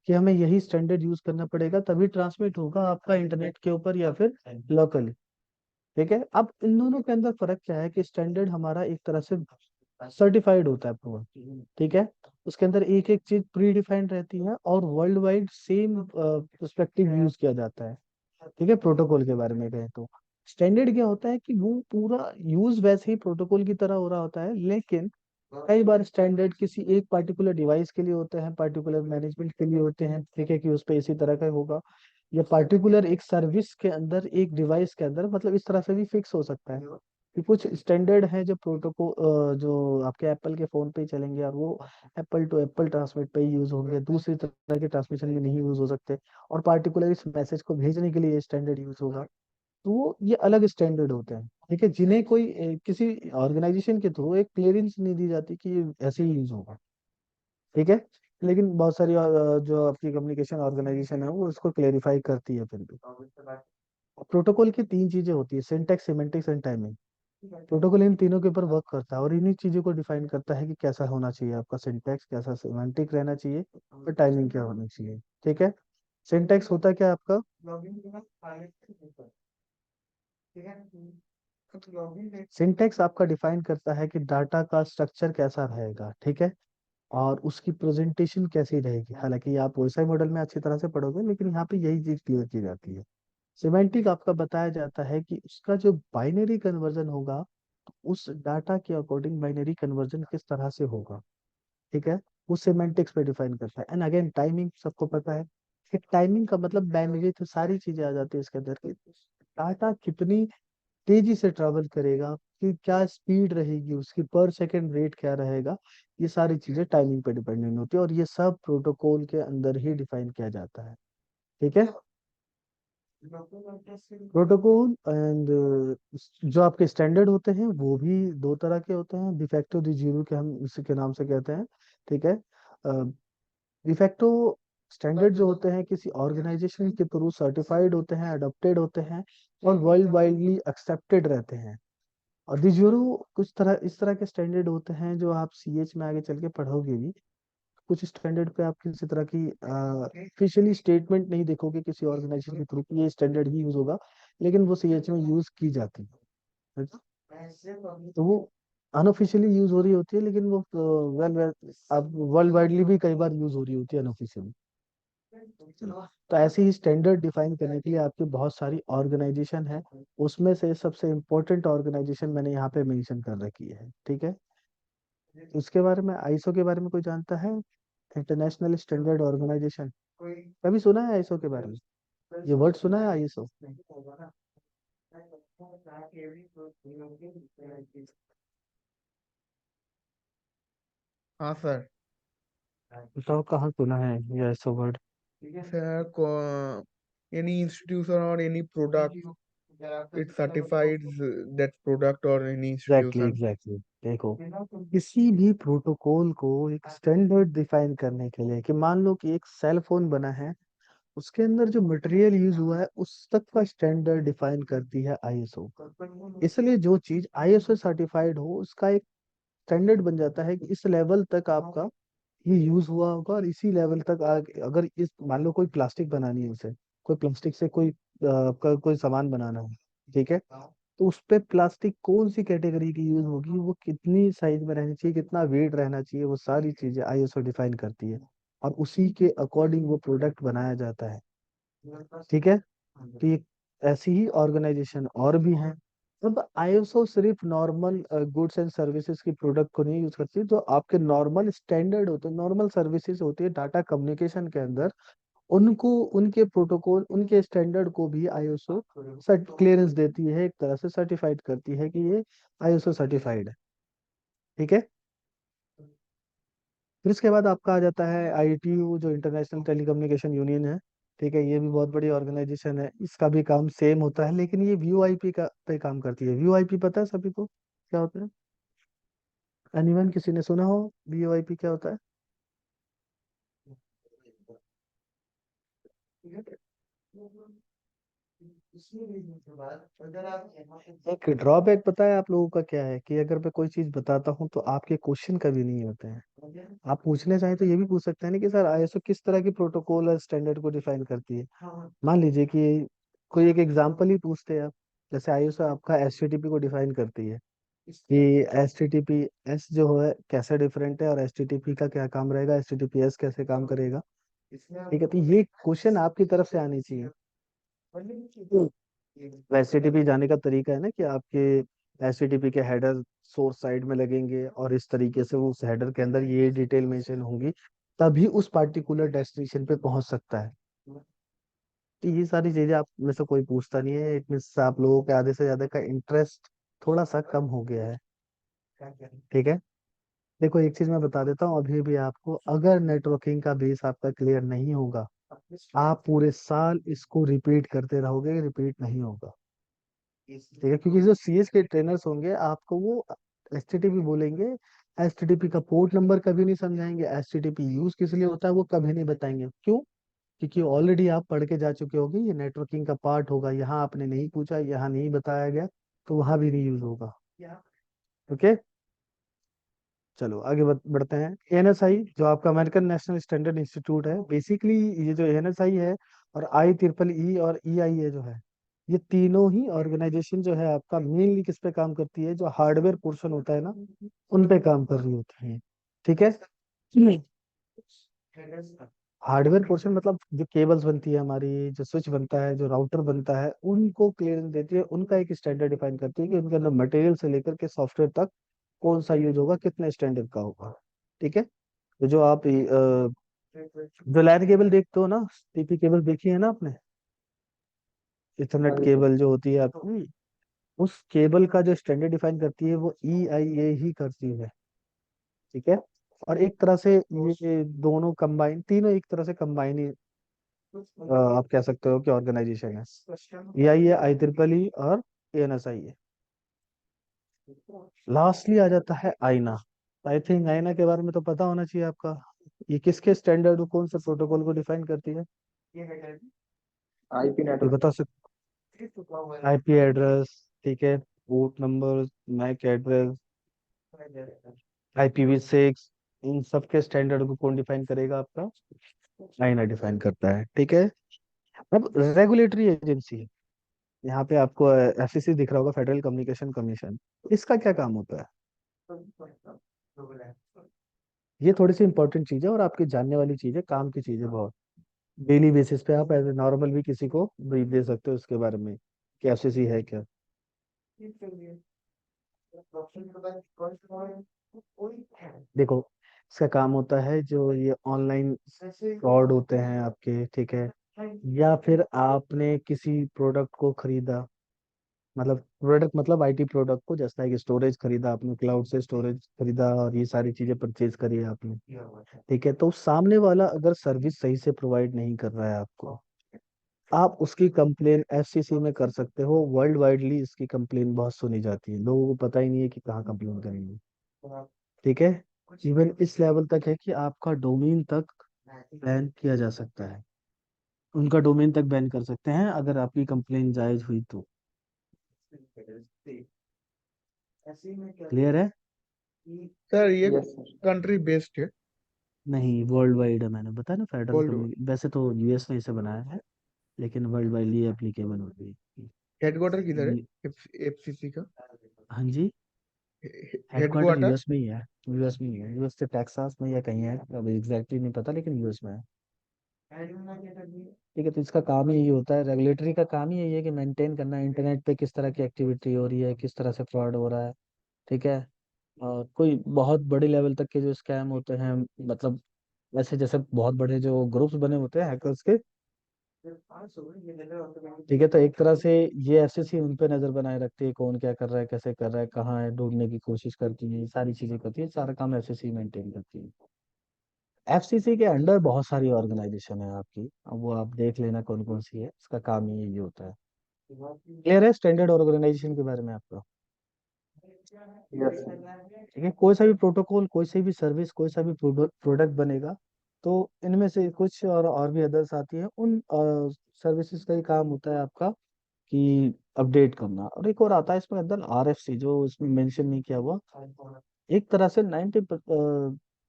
कि हमें यही स्टैंडर्ड यूज करना पड़ेगा, तभी ट्रांसमिट होगा आपका इंटरनेट के ऊपर या फिर लोकली। ठीक है, अब इन दोनों के अंदर फर्क क्या है कि स्टैंडर्ड हमारा एक तरह से सर्टिफाइड होता है पूरा। ठीक है, उसके अंदर एक एक चीज प्री डिफाइंड रहती है और world wide same perspective use किया जाता है। ठीक है, प्रोटोकॉल के बारे में कहें तो स्टैंडर्ड क्या होता है कि वो पूरा यूज वैसे ही प्रोटोकॉल की तरह हो रहा होता है, लेकिन कई बार स्टैंडर्ड किसी एक पार्टिकुलर डिवाइस के लिए होते हैं, पार्टिकुलर मैनेजमेंट के लिए होते हैं, ठीक है, कि उस पे इसी तरह का होगा, या पार्टिकुलर एक सर्विस के अंदर, एक डिवाइस के अंदर, मतलब इस तरह से भी फिक्स हो सकता है कि कुछ स्टैंडर्ड है जो प्रोटोकॉल जो आपके एप्पल के फोन पे ही चलेंगे और वो एप्पल टू एप्पल ट्रांसमिट पे ही यूज होंगे, दूसरी तरह के ट्रांसमिशन में नहीं यूज हो सकते, और पार्टिकुलर इस मैसेज को भेजने के लिए स्टैंडर्ड यूज होगा। तो ये अलग स्टैंडर्ड होते हैं, ठीक है, जिन्हें कोई किसी ऑर्गेनाइजेशन के थ्रू एक क्लियरेंस नहीं दी जाती कि ये ऐसे ही यूज होगा। ठीक है, लेकिन बहुत सारी जो आपकी कम्युनिकेशन ऑर्गेनाइजेशन है वो उसको क्लेरिफाई करती है फिर भी। प्रोटोकॉल की तीन चीजें होती है, syntax, semantics and timing. Protocol इन तीनों के ऊपर वर्क करता है और इन्हीं चीजों को डिफाइन करता है कि कैसा होना चाहिए आपका सिंटैक्स, कैसा सिमेंटिक रहना चाहिए, और टाइमिंग क्या होनी चाहिए। ठीक है, सिंटैक्स होता है क्या आपका? सिंटैक्स आपका डिफाइन करता है कि डाटा का स्ट्रक्चर कैसा रहेगा, ठीक है, और उसकी प्रेजेंटेशन कैसी रहेगी। हालांकि आप ओएसआई मॉडल में अच्छी तरह से पढ़ोगे, लेकिन यहाँ पे यही चीज क्लियर की जाती है। सिमेंटिक आपका बताया जाता है कि उसका जो बाइनरी कन्वर्जन होगा, उस डाटा के अकॉर्डिंग बाइनरी कन्वर्जन किस तरह से होगा। ठीक है, वो सिमेंटिक्स पे डिफाइन करता है। एंड अगेन टाइमिंग सबको पता है कि टाइमिंग का मतलब बाइनरी, तो सारी चीजें आ जाती है इसके अंदर कि डाटा कितनी तेजी से ट्रैवल करेगा, कि क्या स्पीड रहेगी उसकी, पर सेकंड रेट क्या रहेगा। ये सारी चीजें टाइमिंग पे डिपेंडेंट होती है और ये सब प्रोटोकॉल के अंदर ही डिफाइन किया जाता है। ठीक है, प्रोटोकॉल एंड जो आपके स्टैंडर्ड होते हैं वो भी दो तरह के होते हैं, डिफेक्टो दी जीरो के हम इसी के नाम से कहते हैं। ठीक है, डिफेक्टो स्टैंडर्ड जो होते हैं किसी ऑर्गेनाइजेशन के थ्रू सर्टिफाइड होते हैं, अडॉप्टेड होते हैं, और वर्ल्ड वाइडली एक्सेप्टेड रहते हैं। और दी जीरो कुछ तरह इस तरह के स्टैंडर्ड होते हैं जो आप सीएच में आगे चल के पढ़ोगे भी। कुछ स्टैंडर्ड पे आप किसी तरह की ऑफिशियली स्टेटमेंट नहीं देखोगे किसी ऑर्गेनाइजेशन के थ्रू कि ये स्टैंडर्ड ही यूज होगा, लेकिन वो सीएच में यूज की जाती है। तो वो अनऑफिशियली यूज हो रही होती है, लेकिन वो वेल वेल अब वर्ल्ड वाइडली भी कई बार यूज हो रही होती है अनऑफिशियली। तो ऐसे ही स्टैंडर्ड डिफाइन करने के लिए आपकी बहुत सारी ऑर्गेनाइजेशन है, उसमें से सबसे इम्पोर्टेंट ऑर्गेनाइजेशन मैंने यहाँ पे मेंशन कर रखी है। ठीक है, उसके बारे में, आईएसओ के बारे में कोई जानता है? इंटरनेशनल स्टैंडर्ड ऑर्गेनाइजेशन, कभी सुना है आईएसओ के बारे में? ये वर्ड सुना है आईएसओ? हाँ सर। बताओ कहाँ सुना है ये ISO word? any institution or any product, it certifies that product or any exactly institution. Exactly. देखो, किसी भी प्रोटोकॉल को एक स्टैंडर्ड डिफाइन करने के लिए, कि मान लो कि एक सेल फोन बना है, उसके अंदर जो मटेरियल यूज हुआ है उस तक का स्टैंडर्ड डिफाइन करती है आईएसओ। इसलिए जो चीज आईएसओ सर्टिफाइड हो उसका एक स्टैंडर्ड बन जाता है कि इस लेवल तक आपका ये यूज हुआ होगा, और इसी लेवल तक अगर इस मान लो कोई प्लास्टिक बनानी है उसे, कोई प्लास्टिक से कोई आपका कोई सामान बनाना है, ठीक है, तो उस पे प्लास्टिक कौन सी कैटेगरी की यूज होगी, वो कितनी साइज में रहनी चाहिए, कितना वेट रहना चाहिए, वो सारी चीजें आईएसओ डिफाइन करती है, और उसी के अकॉर्डिंग वो प्रोडक्ट बनाया जाता है। ठीक है, तो ये ऐसी ही ऑर्गेनाइजेशन और भी हैं। अब आईएसओ सिर्फ नॉर्मल गुड्स एंड सर्विसेज की प्रोडक्ट को नहीं यूज करती, जो आपके नॉर्मल स्टैंडर्ड होते हैं, नॉर्मल सर्विसेज होती है डाटा कम्युनिकेशन के अंदर, उनको, उनके प्रोटोकॉल, उनके स्टैंडर्ड को भी आईएसओ क्लियरेंस देती है, एक तरह से सर्टिफाइड करती है कि ये आईएसओ सर्टिफाइड है। ठीक है, फिर इसके बाद आपका आ जाता है आईटीयू, जो इंटरनेशनल टेलीकम्युनिकेशन यूनियन है। ठीक है, ये भी बहुत बड़ी ऑर्गेनाइजेशन है, इसका भी काम सेम होता है, लेकिन ये वीओआईपी का पे काम करती है। वीओआईपी पता है सभी को क्या होता है? एनीवन, किसी ने सुना हो वीओआईपी क्या होता है? एक ड्रॉबैक पता है आप लोगों का क्या है, कि अगर मैं कोई चीज बताता हूँ तो आपके क्वेश्चन कभी नहीं होते हैं। आप पूछने चाहें तो ये भी पूछ सकते हैं ना कि सर आईएसओ किस तरह की प्रोटोकॉल और स्टैंडर्ड को डिफाइन करती है। मान लीजिए कि कोई एक एग्जांपल ही पूछते हैं आप, जैसे आईएसओ आपका एचटीटीपी को डिफाइन करती है, कि एचटीटीपी एस जो है कैसे डिफरेंट है, और एचटीटीपी का क्या काम रहेगा, एचटीटीपी एस कैसे काम करेगा। ठीक है, तो ये क्वेश्चन आपकी तरफ से आनी चाहिए। एचटीटीपी जाने का तरीका है ना कि आपके एचटीटीपी के हेडर सोर्स साइड में लगेंगे, और इस तरीके से वो उस हेडर के अंदर ये डिटेल मेंशन होंगी, तभी उस पार्टिकुलर डेस्टिनेशन पे पहुंच सकता है। तो ये सारी चीजें आप में से कोई पूछता नहीं है, इट मीन्स आप लोगों के आधे से ज्यादा का इंटरेस्ट थोड़ा सा कम हो गया है। ठीक है, देखो एक चीज मैं बता देता हूँ अभी भी आपको, अगर नेटवर्किंग का बेस आपका क्लियर नहीं होगा, आप पूरे साल इसको रिपीट करते रहोगे, रिपीट नहीं होगा। ठीक है, क्योंकि जो सीएस के ट्रेनर्स होंगे आपको वो एचटीटीपी बोलेंगे, एचटीटीपी का पोर्ट नंबर कभी नहीं समझाएंगे, एचटीटीपी यूज किस लिए होता है वो कभी नहीं बताएंगे। क्यों? क्योंकि ऑलरेडी आप पढ़ के जा चुके होगे, ये नेटवर्किंग का पार्ट होगा, यहाँ आपने नहीं पूछा, यहाँ नहीं बताया गया, तो वहां भी नहीं यूज होगा। ओके, चलो आगे बढ़ते हैं। एएनएसआई जो आपका अमेरिकन नेशनल स्टैंडर्ड इंस्टीट्यूट है, बेसिकली ये जो एएनएसआई है, और आई ट्रिपल ई और ईआईए जो है, ये तीनों ही ऑर्गेनाइजेशन जो है आपका मेनली किस पे काम करती है, जो हार्डवेयर पोर्शन होता है ना, उन पे काम कर रही होती है। ठीक है, हार्डवेयर पोर्शन मतलब जो केबल्स बनती है हमारी, जो स्विच बनता है, जो राउटर बनता है, उनको क्लियरेंस देती है, उनका एक स्टैंडर्ड डिफाइन करती है कि उनके अंदर मटेरियल से लेकर के सॉफ्टवेयर तक कौन सा यूज होगा, कितने स्टैंडर्ड का होगा। ठीक है, तो जो आप जो लैन केबल देखते हो ना, टीपी केबल देखी है ना आपने, हाँ इथरनेट जी। केबल जो होती है आपकी, उस केबल का जो स्टैंडर्ड डिफाइन करती है वो ईआईए ही करती है। ठीक है, और एक तरह से ये दोनों कंबाइन, तीनों एक तरह से कंबाइन ही आप कह सकते हो कि ऑर्गेनाइजेशन है। ईआईए, आई ट्रिपल ई और एएनएसआई है। लास्टली आ जाता है आईना। आई थिंक आईना के बारे में तो पता होना चाहिए आपका, ये किसके स्टैंडर्ड, कौन से प्रोटोकॉल को डिफाइन करती है, आईपी ये नेटवर्क। बता सकते? आईपी एड्रेस, ठीक है, port number, MAC address, IPv6, इन सब के स्टैंडर्ड को कौन डिफाइन करेगा? आपका आईना डिफाइन करता है। ठीक है, अब रेगुलेटरी एजेंसी, यहाँ पे आपको एफसीसी दिख रहा होगा, फेडरल कम्युनिकेशन कमीशन, इसका क्या काम होता है? ये थोड़ी सी इंपॉर्टेंट चीज है, और आपकी जानने वाली चीज है, काम की चीज है बहुत। डेली बेसिस पे आप एज ए नॉर्मल भी किसी को ब्रीफ दे सकते हो उसके बारे में, कि एफसीसी है क्या। देखो, इसका काम होता है जो ये ऑनलाइन फ्रॉड होते हैं आपके, ठीक है, या फिर आपने किसी प्रोडक्ट को खरीदा, मतलब प्रोडक्ट मतलब आईटी प्रोडक्ट को, जैसे लाइक स्टोरेज खरीदा आपने, क्लाउड से स्टोरेज खरीदा और ये सारी चीजें परचेज करी है आपने, ठीक है, तो सामने वाला अगर सर्विस सही से प्रोवाइड नहीं कर रहा है आपको, आप उसकी कंप्लेन एफसीसी में कर सकते हो। वर्ल्ड वाइडली इसकी कंप्लेन बहुत सुनी जाती है, लोगों को पता ही नहीं है कि कहाँ कंप्लेन करेंगे, ठीक है। इवन इस लेवल तक है कि आपका डोमेन तक बैन किया जा सकता है, उनका डोमेन तक बैन कर सकते हैं अगर आपकी कंप्लेन जायज हुई तो। क्लियर है? सर ये यस सर। कंट्री बेस्ड है? नहीं, वर्ल्ड वाइड है, मैंने बताया ना, फेडरल वर्ल्ड कम्युनिटी, वैसे तो यूएस ने इसे बनाया है, लेकिन वर्ल्ड वाइड ये एप्लीकेबल होती है। हेडक्वार्टर किधर ये- है एफसीसी का? हाँ जी, हेडक्वार्टर हेडक्वार्टर? यूएस में ही है। यूएस में ही है, यूएस के टेक्सास में या कहीं है, अब एग्जैक्टली नहीं पता, लेकिन यूएस में है। ठीक है, तो इसका काम ही यही होता है, रेगुलेटरी का काम ही यही है कि मेंटेन करना इंटरनेट पे किस तरह की एक्टिविटी हो रही है, किस तरह से फ्रॉड हो रहा है, ठीक है। और कोई बहुत बड़े लेवल तक के जो स्कैम होते हैं, मतलब वैसे जैसे बहुत बड़े जो ग्रुप्स बने होते हैं हैकर्स के, ठीक है, तो एक तरह से ये एफसीसी उन पे नजर बनाए रखती है, कौन क्या कर रहा है, कैसे कर रहा है, कहाँ है, ढूंढने की कोशिश करती है, ये सारी चीजें करती है, सारा काम एफसीसी मेंटेन करती है। एफसीसी के अंडर बहुत सारी ऑर्गेनाइजेशन है आपकी, अब वो आप देख लेना कौन कौन सी है, इसका काम ही यही होता है। क्लियर है स्टैंडर्ड ऑर्गेनाइजेशन के बारे में आपका? Yes sir. ठीक है, कोई सा भी प्रोटोकॉल, कोई सी भी सर्विस, कोई सा भी प्रोडक्ट बनेगा, तो इनमें से कुछ और भी अदर्स आती है, उन सर्विसेज का ही काम होता है आपका कि अपडेट करना। और एक और आता है इसमें अंदर आरएफसी, जो इसमें मेंशन नहीं किया हुआ। एक तरह से 90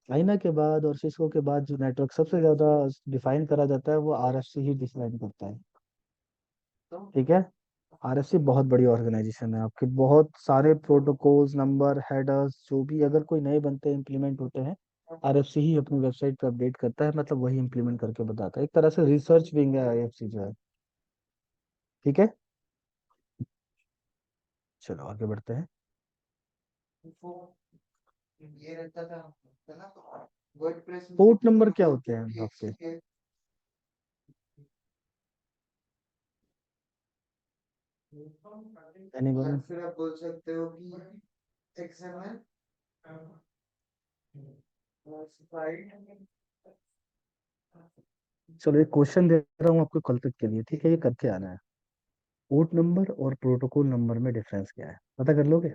चाइना के बाद और सिस्को के बाद जो नेटवर्क सबसे ज्यादा डिफाइन करा जाता है वो आरएफसी ही डिफाइन करता है, ठीक है। आरएफसी बहुत बड़ी ऑर्गेनाइजेशन है आपके, बहुत सारे प्रोटोकॉल्स, नंबर, हेडर्स, जो भी अगर कोई नए बनते हैं, इम्प्लीमेंट होते हैं, आरएफसी ही अपनी वेबसाइट पे अपडेट करता है, मतलब वही इम्प्लीमेंट करके बताता है, एक तरह से रिसर्च विंग है आईएफसी जो है, ठीक है। चलो आगे बढ़ते हैं। पोर्ट नंबर क्या होते हैं आपके? एनीवन? फिर आप बोल सकते हो कि एक्सएमएल क्लासिफाइड। चलो एक क्वेश्चन दे रहा हूँ आपको कल तक के लिए, ठीक है, ये करके आना है। पोर्ट नंबर और प्रोटोकॉल नंबर में डिफरेंस क्या है, पता कर लोगे?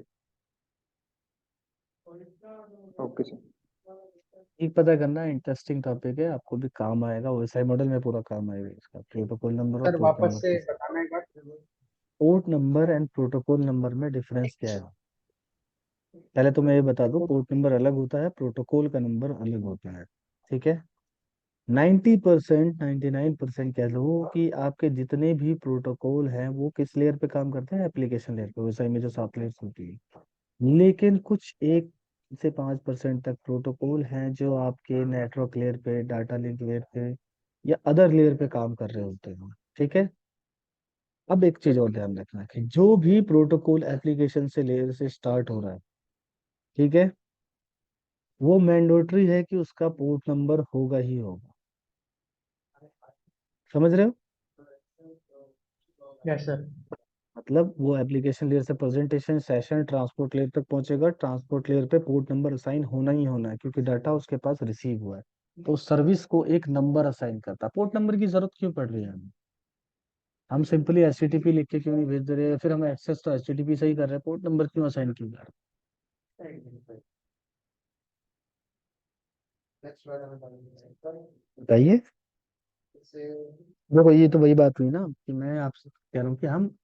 Okay sir. एक पता करना, इंटरेस्टिंग टॉपिक है, आपको भी काम आएगा, ओएसआई मॉडल में पूरा काम आएगा इसका, प्रोटोकॉल नंबर और सर पोर्ट वापस नंबर से की। बताना एक बार। Port number and protocol number में डिफरेंस क्या है? पहले तो मैं ये बता दूं, पोर्ट नंबर अलग होता है, प्रोटोकॉल का नंबर अलग होता है, ठीक है। 90%, 99% कह लो कि आपके जितने भी प्रोटोकॉल हैं वो किस लेयर पे काम करते हैं, एप्लीकेशन लेयर पे, वैसे में जो सॉफ्टवेयर होती है। लेकिन कुछ 1 से 5% तक प्रोटोकॉल हैं जो आपके नेटवर्क लेयर पे, डाटा लिंक लेयर पे या अदर लेयर पे काम कर रहे होते हैं, ठीक है। अब एक चीज और ध्यान रखना कि जो भी प्रोटोकॉल एप्लीकेशन से लेयर से स्टार्ट हो रहा है, ठीक है, वो मैंडेटरी है कि उसका पोर्ट नंबर होगा ही होगा, समझ रहे हो? Yes sir. मतलब वो एप्लीकेशन लेयर से प्रेजेंटेशन सेशन ट्रांसपोर्ट लेयर तक पहुंचेगा, ट्रांसपोर्ट लेयर पे पोर्ट नंबर असाइन होना ही होना है, क्योंकि डाटा उसके पास रिसीव हुआ है, तो सर्विस को एक नंबर असाइन करता है। पोर्ट नंबर की जरूरत क्यों पड़ रही है हमें? हम सिंपली एचटीटीपी लिख के क्यों नहीं भेज दे रहे हैं, फिर हम एक्सेस तो एचटीटीपी से ही कर रहे हैं, पोर्ट नंबर क्यों असाइन क्यों कर रहे हैं? बताइए। देखो ये तो वही बात हुई ना कि मैं आपसे कह रहा हूँ कि हम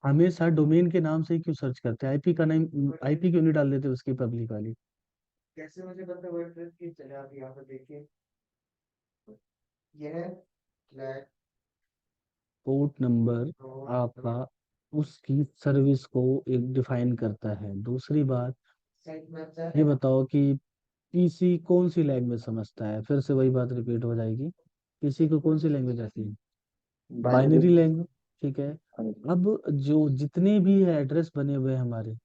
हमेशा डोमेन के नाम से ही क्यों सर्च करते हैं, आईपी का नाम, आईपी क्यों नहीं डाल देते उसकी पब्लिक वाली? कैसे मुझे पता वर्डप्रेस की, चले आप यहाँ पे देखिए, यह फ्लैग पोर्ट नंबर आपका उसकी सर्विस को एक डिफाइन करता है। दूसरी बात, ये बताओ कि पीसी कौन सी लैंग्वेज समझता है, फिर से वही बात रिपीट हो जाएगी, पीसी को कौन सी लैंग्वेज आती है? बाइनरी। बाइनरी लैंग्वेज, ठीक है। अब जो जितने भी एड्रेस बने हुए हैं हमारे,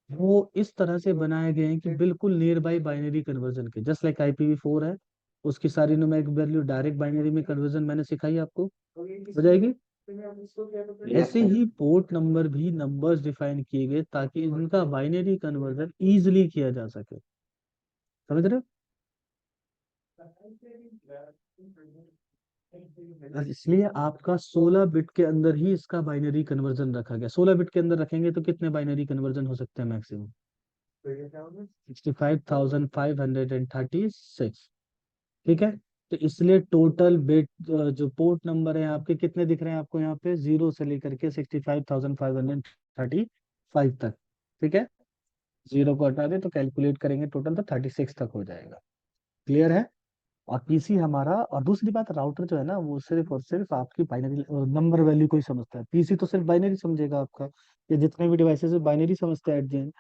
वो इस तरह से बनाए गए हैं कि बिल्कुल नियर बाई बाइनरी कन्वर्जन के, जस्ट लाइक IPv4 है, उसकी सारी न्यूमेरिक वैल्यू डायरेक्ट बाइनरी में कन्वर्जन मैंने सिखाई आपको, हो जाएगी। ऐसे ही पोर्ट नंबर भी नंबर्स डिफाइन किए गए ताकि इनका बाइनरी कन्वर्जन इजीली किया जा सके। समझ रहे हो? इसलिए आपका 16 बिट के अंदर ही इसका बाइनरी कन्वर्जन रखा गया। 16 बिट के अंदर रखेंगे तो कितने बाइनरी कन्वर्जन हो सकते हैं मैक्सिमम? 65,536। ठीक है। तो इसलिए टोटल बिट जो पोर्ट नंबर है आपके कितने दिख रहे हैं आपको यहाँ पे, 0 से लेकर के 65,535 तक। ठीक है। 0 को हटा दे तो कैलकुलेट करेंगे टोटल तो 36 तक हो जाएगा। क्लियर है? और पीसी हमारा, और दूसरी बात, राउटर जो है ना वो सिर्फ और सिर्फ आपकी बाइनरी नंबर वैल्यू को ही समझता है। पीसी तो सिर्फ बाइनरी समझेगा आपका, ये जितने भी डिवाइसेस बाइनरी समझते हैं एट द एंड।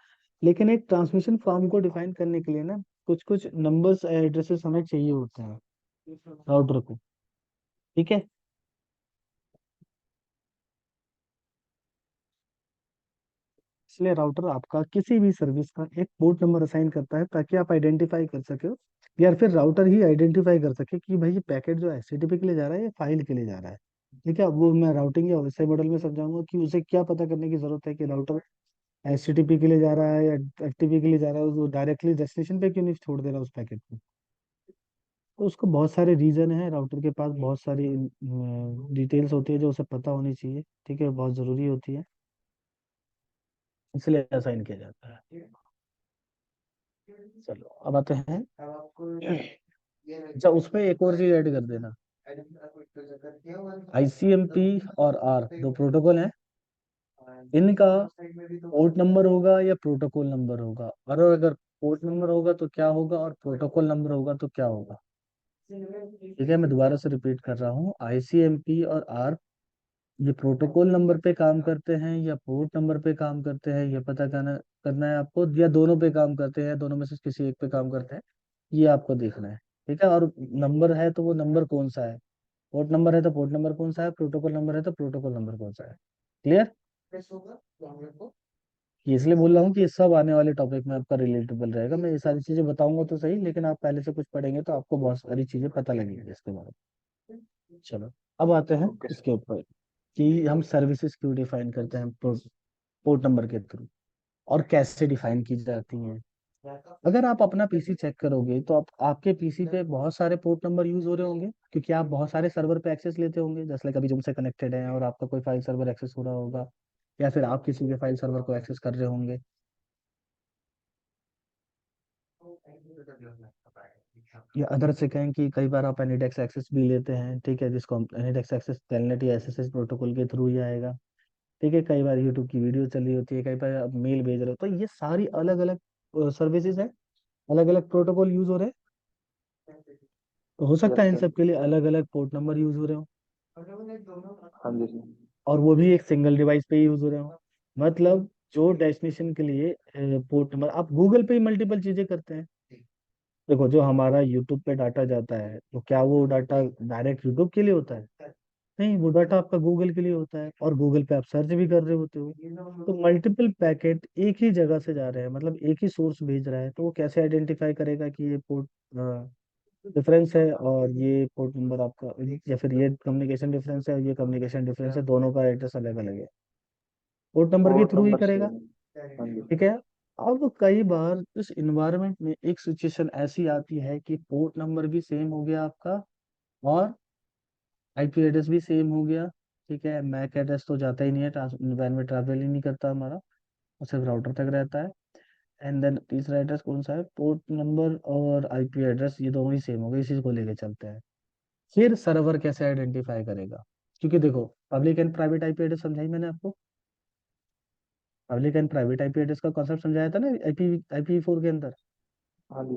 लेकिन एक ट्रांसमिशन फॉर्म को डिफाइन करने के लिए ना कुछ कुछ नंबर्स एड्रेसेस हमें चाहिए होते हैं राउटर को। ठीक है। इसलिए राउटर आपका किसी भी सर्विस का एक पोर्ट नंबर असाइन करता है ताकि आप आइडेंटिफाई कर सके हो, या फिर राउटर ही आइडेंटिफाई कर सके कि भाई ये पैकेट जो एचटीटीपी के लिए जा रहा है या फाइल के लिए जा रहा है। ठीक है। वो मैं राउटिंग या वैसे मॉडल में समझाऊंगा कि उसे क्या पता करने की जरूरत है कि राउटर एचटीटीपी के लिए जा रहा है या एफटीपी के लिए जा रहा है, वो डायरेक्टली डेस्टिनेशन पे क्यों नहीं छोड़ दे रहा उस पैकेट को। तो उसको बहुत सारे रीजन है, राउटर के पास बहुत सारी डिटेल्स होती है जो उसे पता होनी चाहिए। ठीक है, बहुत जरूरी होती है, इसलिए असाइन किया जाता है। चलो अब आते हैं। अच्छा, उसमें एक और चीज ऐड कर देना। आईसीएमपी और आर दो प्रोटोकॉल हैं, इनका पोर्ट नंबर होगा या प्रोटोकॉल नंबर होगा, और अगर पोर्ट नंबर होगा तो क्या होगा और प्रोटोकॉल नंबर होगा तो क्या होगा। ठीक है, मैं दोबारा से रिपीट कर रहा हूँ। आईसीएमपी और आर ये प्रोटोकॉल नंबर पे काम करते हैं या पोर्ट नंबर पे काम करते हैं, ये पता करना करना है आपको, या दोनों पे काम करते हैं, दोनों में से किसी एक पे काम करते हैं, ये आपको देखना है। ठीक है। और नंबर है तो वो नंबर कौन सा है, पोर्ट नंबर है तो पोर्ट नंबर कौन सा है, प्रोटोकॉल नंबर है तो प्रोटोकॉल नंबर कौन सा है। क्लियर? ये इसलिए बोल रहा हूँ कि ये सब आने वाले टॉपिक में आपका रिलेटेबल रहेगा। मैं ये सारी चीजें बताऊंगा तो सही, लेकिन आप पहले से कुछ पढ़ेंगे तो आपको बहुत सारी चीजें पता लगेंगी इसके बारे में। चलो अब आते हैं ओके सर। इसके ऊपर कि हम सर्विसेज क्यों डिफाइन करते हैं पोर्ट नंबर के थ्रू, और कैसे डिफाइन की जाती हैं। अगर आप अपना पीसी चेक करोगे तो आपके पीसी पे बहुत सारे पोर्ट नंबर यूज हो रहे होंगे, क्योंकि आप बहुत सारे सर्वर पे एक्सेस लेते होंगे, जैसे कभी जुम से कनेक्टेड है और आपका कोई फाइल सर्वर एक्सेस हो रहा होगा, या फिर आप किसी के फाइल सर्वर को एक्सेस कर रहे होंगे, या अदर से कहें कि कई बार आप एनिडेक्स एक्सेस भी लेते हैं। ठीक है, जिसको हम एनिडेक्स एक्सेस टेलनेट या एसएसएस प्रोटोकॉल के थ्रू ही आएगा। ठीक है, कई बार यूट्यूब की वीडियो चल रही होती है, कई बार आप मेल भेज रहे हो, तो ये सारी अलग अलग सर्विसेज है, अलग अलग प्रोटोकॉल यूज हो रहे हैं। तो हो सकता यस है इन सर। सब के लिए अलग अलग पोर्ट नंबर यूज हो रहे हो, हाँ जी सर। और वो भी एक सिंगल डिवाइस पे ही यूज हो रहे हो। मतलब जो डेस्टिनेशन के लिए पोर्ट नंबर, आप गूगल पे ही मल्टीपल चीजें करते हैं। देखो, जो हमारा यूट्यूब पे डाटा जाता है तो क्या वो डाटा डायरेक्ट यूट्यूब के लिए होता है? नहीं, वो डाटा आपका गूगल के लिए होता है, और गूगल पे आप सर्च भी कर रहे होते हो। तो मल्टीपल पैकेट एक ही जगह से जा रहे हैं, मतलब एक ही सोर्स भेज रहा है, तो वो कैसे आइडेंटिफाई करेगा कि ये पोर्ट डिफरेंस है और ये पोर्ट नंबर आपका, या फिर ये कम्युनिकेशन डिफरेंस है और ये कम्युनिकेशन डिफरेंस है, दोनों का एड्रेस अलग अलग है, पोर्ट नंबर के पोर्ट थ्रू ही नंबर करेगा। सेम। हाँ जी। ठीक है। अब कई बार इस इन्वायरमेंट में एक सिचुएशन ऐसी आती है कि पोर्ट नंबर भी सेम हो गया आपका, और आईपी एड्रेस भी सेम हो गया। ठीक है, मैक एड्रेस तो जाता ही नहीं है, वैन में ट्रैवल ही नहीं करता हमारा, वो सिर्फ राउटर तक रहता है। एंड देन तीसरा एड्रेस कौन सा है, पोर्ट नंबर और आईपी एड्रेस ये दोनों ही सेम हो गए, इसी को लेके चलते हैं। फिर सर्वर कैसे आइडेंटिफाई करेगा, क्योंकि देखो, public and private IP address समझाई मैंने आपको, public and private IP address का कॉन्सेप्ट समझाया था ना आईपी फोर के अंदर। हाँ जी।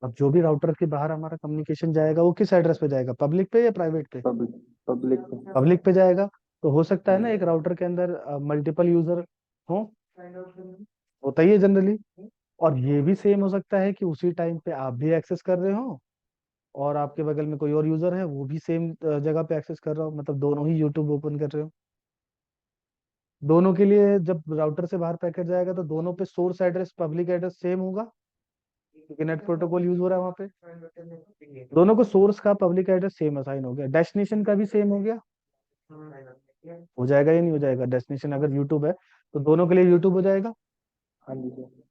अब जो भी राउटर के बाहर हमारा कम्युनिकेशन जाएगा वो किस एड्रेस पे जाएगा, पब्लिक पे या प्राइवेट पे? पब्लिक पब्लिक पे। पब्लिक पे जाएगा। तो हो सकता है ना एक राउटर के अंदर मल्टीपल यूजर हो, होता ही है जनरली। और ये भी सेम हो सकता है कि उसी टाइम पे आप भी एक्सेस कर रहे हो, और आपके बगल में कोई और यूजर है वो भी सेम जगह पे एक्सेस कर रहा हो, मतलब दोनों ही यूट्यूब ओपन कर रहे हो। दोनों के लिए जब राउटर से बाहर पैकेट जाएगा तो दोनों पे source address public address same होगा, क्योंकि नेट प्रोटोकॉल यूज हो रहा है वहां पे। दोनों को सोर्स का पब्लिक एड्रेस सेम असाइन हो गया, डेस्टिनेशन का भी सेम हो गया। हो जाएगा या नहीं हो जाएगा? डेस्टिनेशन अगर यूट्यूब है तो दोनों के लिए यूट्यूब हो जाएगा। हाँ जी सर।